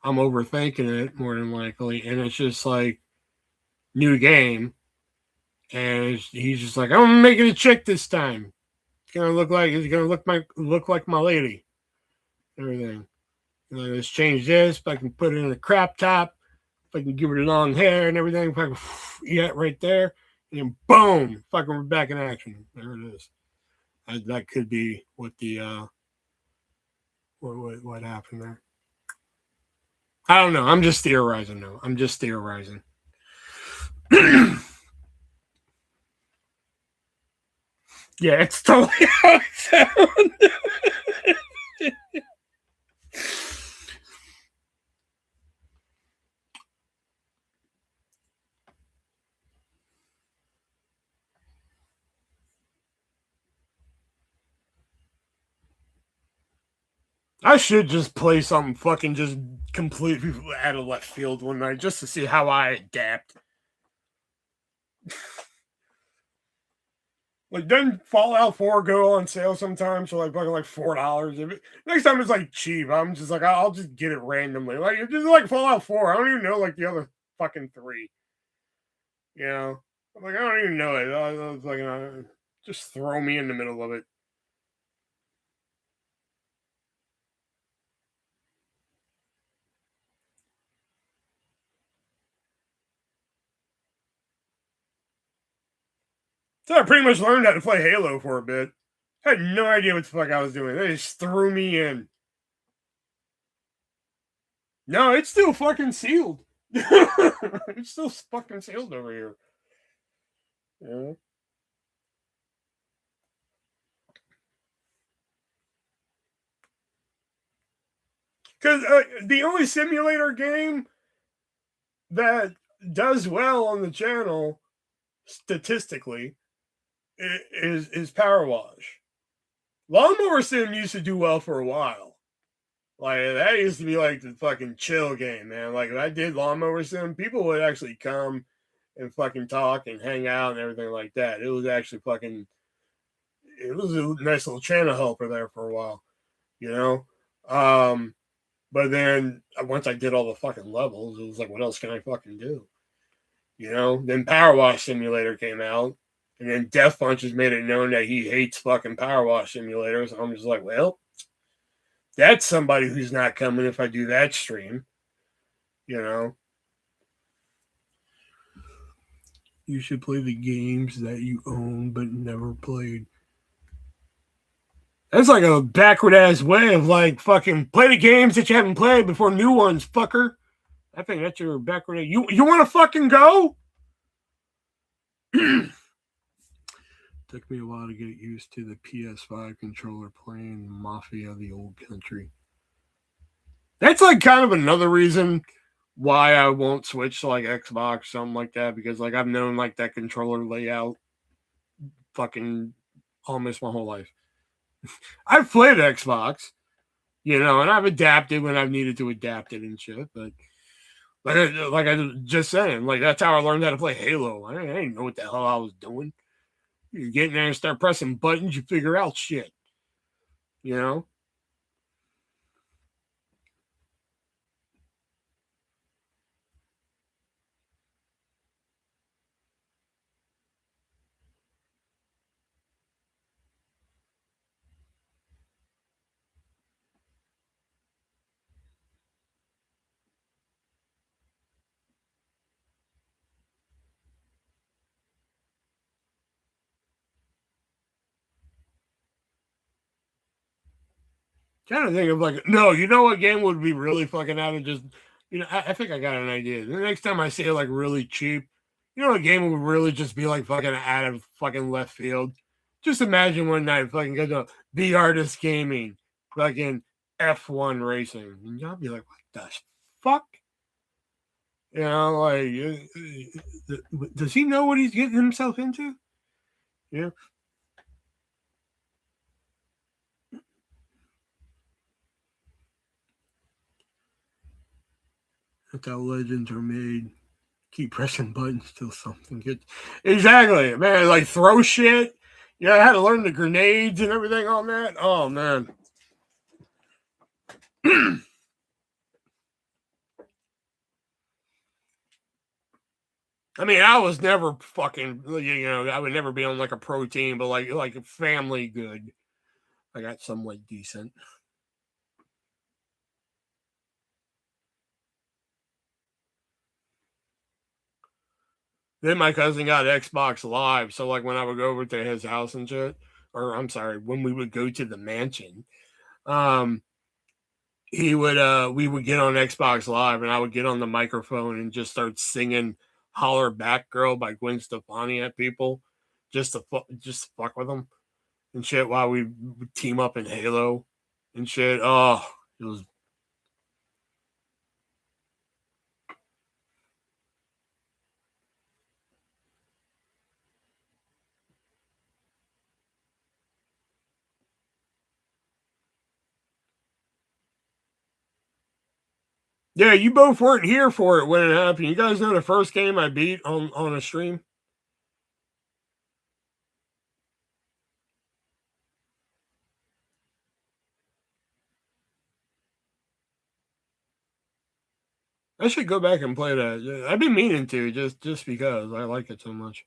I'm overthinking it more than likely, and it's just like new game, and he's just like, I'm making a chick this time. It's gonna look like my lady. Everything. Let's change this. If I can put it in a crop top, if I can give her long hair and everything, if I can, yeah, right there, and then boom, fucking we're back in action. There it is. That could be what the what happened there. I don't know. I'm just theorizing now. I'm just theorizing. Yeah, it's totally how it sounds. I should just play something fucking just completely out of left field one night just to see how I adapt. Like, doesn't Fallout 4 go on sale sometimes for like fucking like $4? Next time it's like cheap, I'm just like, I'll just get it randomly. Like, it's just like Fallout 4. I don't even know like the other fucking 3. You know? I'm like, I don't even know it. I was like, just throw me in the middle of it. So I pretty much learned how to play Halo for a bit. I had no idea what the fuck I was doing. They just threw me in. No, it's still fucking sealed. It's still fucking sealed over here. Yeah. Because the only simulator game that does well on the channel, statistically, is Power Wash. Lawnmower Sim used to do well for a while. Like, that used to be like the fucking chill game, man. Like, if I did Lawnmower Sim, people would actually come and fucking talk and hang out and everything like that. It was actually fucking, it was a nice little channel helper there for a while, you know? But then once I did all the fucking levels, it was like, what else can I fucking do? You know? Then Power Wash Simulator came out, and then Death Punch has made it known that he hates fucking Power Wash Simulators. I'm just like, well, that's somebody who's not coming if I do that stream. You know? You should play the games that you own but never played. That's like a backward ass way of like fucking play the games that you haven't played before new ones, fucker. I think that's your backward. You want to fucking go? Took me a while to get used to the PS5 controller playing Mafia: The Old Country. That's like kind of another reason why I won't switch to like Xbox, something like that, because like I've known like that controller layout fucking almost my whole life. I've played Xbox, and I've adapted when I've needed to adapt it and shit, but like I just saying, like that's how I learned how to play Halo. I didn't know what the hell I was doing. You get in there and start pressing buttons, you figure out shit. Trying to think of like, no, you know what game would be really fucking out of just, I think I got an idea. The next time I see it like really cheap, a game would really just be like fucking out of fucking left field. Just imagine one night fucking go to The Artist Gaming, fucking F1 racing. And y'all be like, what the fuck? Does he know what he's getting himself into? Yeah. That's how legends are made. Keep pressing buttons till something gets. Exactly, man. Like throw shit. I had to learn the grenades and everything on that. Oh, man. I mean, I was never fucking, I would never be on like a pro team, but like a family good. I got somewhat decent. Then my cousin got Xbox Live, so like when I would go over to his house and shit, or I'm sorry, when we would go to the mansion, we would get on Xbox Live, and I would get on the microphone and just start singing "Holler Back Girl" by Gwen Stefani at people, just to fuck with them and shit while we would team up in Halo and shit. Oh, it was. Yeah, you both weren't here for it when it happened. You guys know the first game I beat on a stream? I should go back and play that. I've been meaning to, just because I like it so much.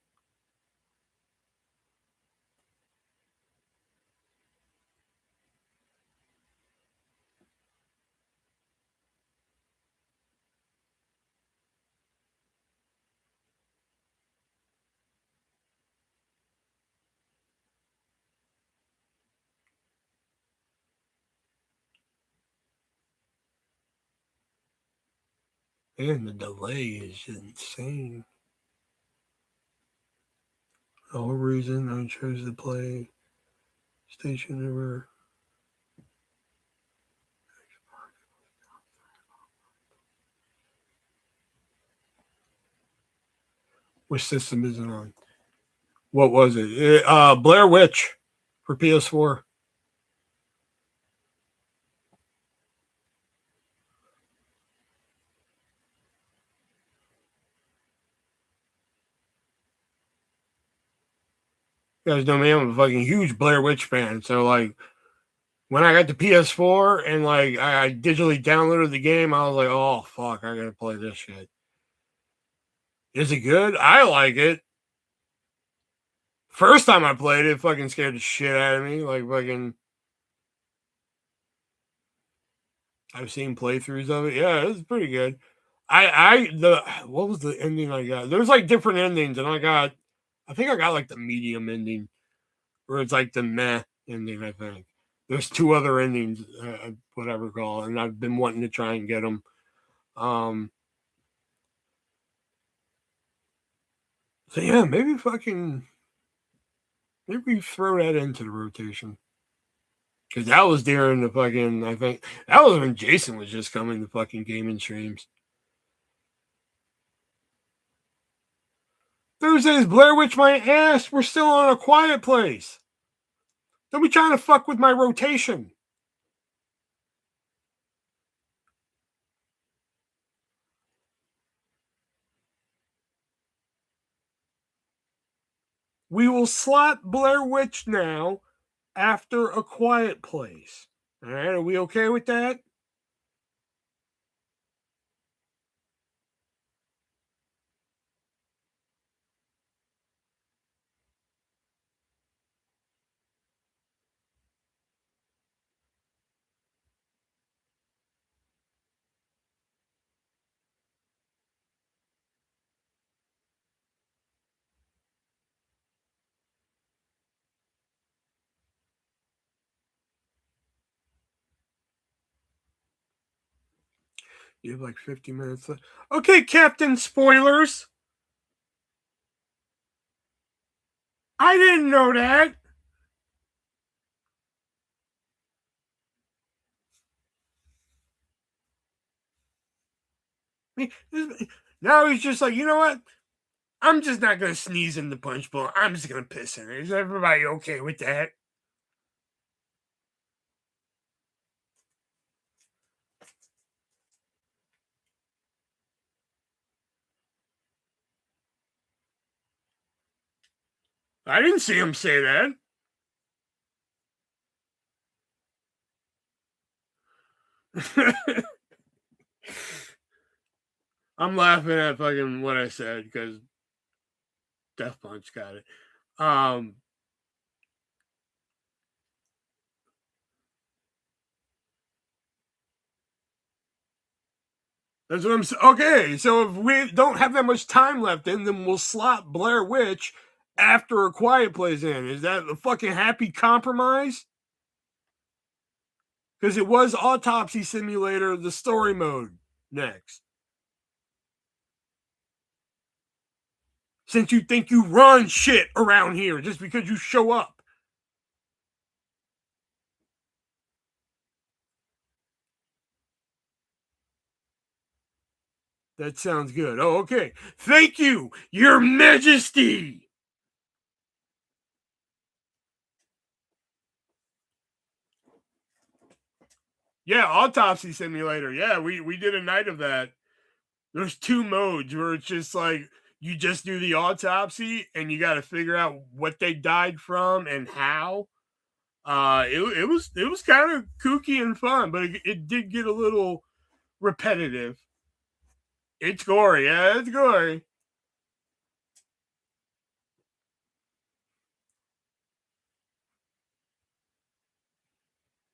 And the delay is insane. The whole reason I chose to play Station Over. Which system is it on? What was it? Blair Witch for PS4. You guys know me, I'm a fucking huge Blair Witch fan. So like when I got the PS4 and like I digitally downloaded the game, I was like, oh fuck, I gotta play this shit. Is it good? I like it. First time I played it, fucking scared the shit out of me. Like fucking I've seen playthroughs of it. Yeah, it's pretty good. What was the ending I got? There's like different endings, and I think I got like the medium ending, where it's like the meh ending, I think. There's 2 other endings, whatever call, and I've been wanting to try and get them. So yeah, maybe we throw that into the rotation. Because that was during the fucking, I think, that was when Jason was just coming to fucking gaming streams. Thursday's Blair Witch my ass. We're still on A Quiet Place. Don't be trying to fuck with my rotation. We will slot Blair Witch now after A Quiet Place. All right, are we okay with that? You have like 50 minutes left. Okay, Captain Spoilers. I didn't know that. Now he's just like, you know what? I'm just not going to sneeze in the punch bowl. I'm just going to piss in it. Is everybody okay with that? I didn't see him say that. I'm laughing at fucking what I said because Death Punch got it. That's what I'm saying. Okay, so if we don't have that much time left in, then we'll slot Blair Witch after A Quiet Place in. Is that the fucking happy compromise? Because it was Autopsy Simulator, the story mode, next. Since you think you run shit around here just because you show up. That sounds good. Oh, okay. Thank you, Your Majesty. Yeah, Autopsy Simulator. Yeah, we did a night of that. There's 2 modes where it's just like you just do the autopsy and you got to figure out what they died from and how. It was kind of kooky and fun, but it did get a little repetitive. It's gory. Yeah, it's gory.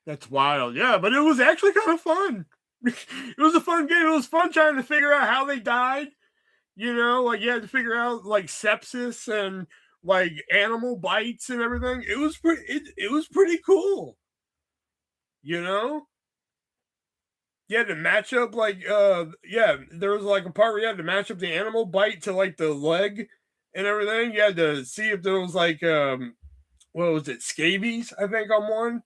That's wild. Yeah, but it was actually kind of fun. It was a fun game. It was fun trying to figure out how they died. You know, like you had to figure out like sepsis and like animal bites and everything. It was pretty cool. You know? You had to match up like there was like a part where you had to match up the animal bite to like the leg and everything. You had to see if there was like what was it, scabies, I think, on one.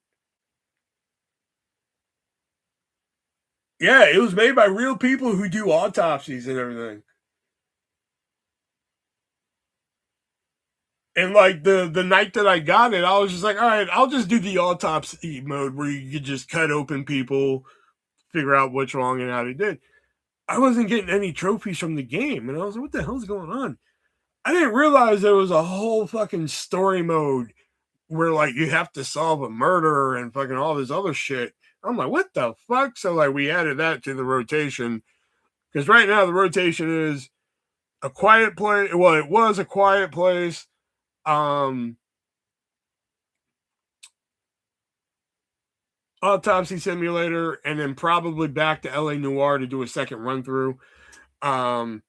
Yeah, it was made by real people who do autopsies and everything. And like the night that I got it, I was just like, all right, I'll just do the autopsy mode where you could just cut open people, figure out what's wrong and how they did. I wasn't getting any trophies from the game, and I was like, what the hell's going on? I didn't realize there was a whole fucking story mode where like you have to solve a murder and fucking all this other shit. I'm like, what the fuck? So like we added that to the rotation because right now the rotation is A Quiet Place. Well, it was A Quiet Place. Autopsy Simulator, and then probably back to LA Noire to do a second run through. But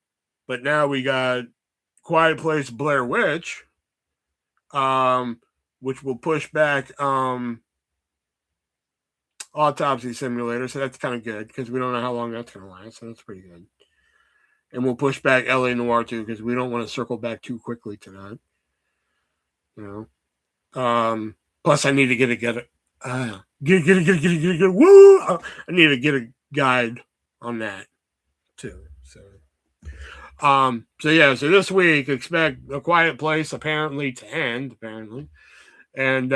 now we got Quiet Place, Blair Witch, which will push back Autopsy Simulator, so that's kind of good because we don't know how long that's going to last, so that's pretty good. And we'll push back LA Noire too because we don't want to circle back too quickly to that. You know, plus I need to get it. Woo! I need to get a guide on that too. So this week expect A Quiet Place apparently to end and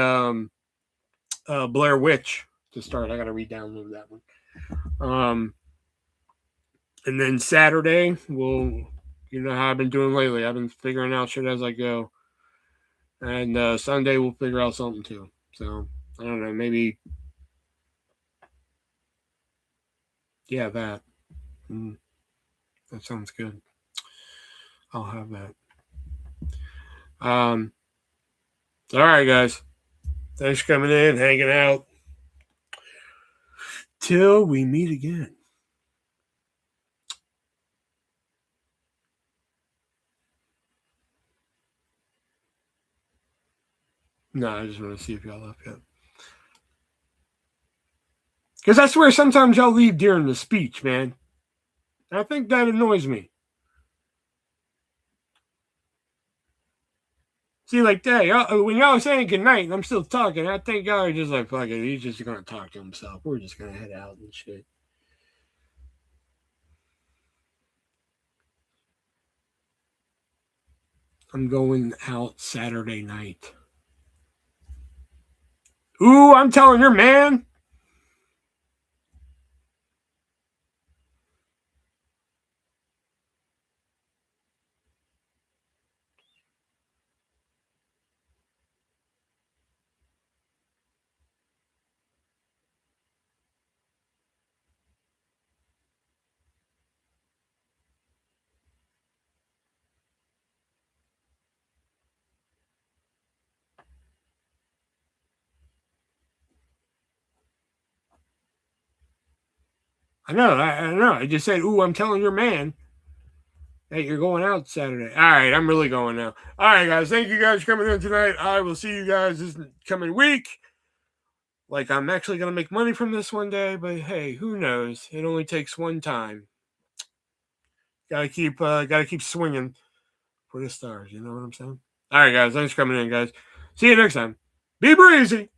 Blair Witch to start. I got to re-download that one. And then Saturday you know how I've been doing lately. I've been figuring out shit as I go. And Sunday we'll figure out something too. So I don't know, maybe that. That sounds good. I'll have that. All right, guys. Thanks for coming in, hanging out. Till we meet again. No, I just want to see if y'all left yet. Because I swear sometimes y'all leave during the speech, man. I think that annoys me. See, like that, when y'all are saying goodnight and I'm still talking, I think y'all are just like, fuck it, he's just going to talk to himself. We're just going to head out and shit. I'm going out Saturday night. Ooh, I'm telling your man. I know. I just said, ooh, I'm telling your man. Hey, you're going out Saturday. All right, I'm really going now. All right, guys. Thank you guys for coming in tonight. I will see you guys this coming week. Like, I'm actually going to make money from this one day, but hey, who knows? It only takes one time. Gotta keep swinging for the stars. You know what I'm saying? All right, guys. Thanks for coming in, guys. See you next time. Be breezy.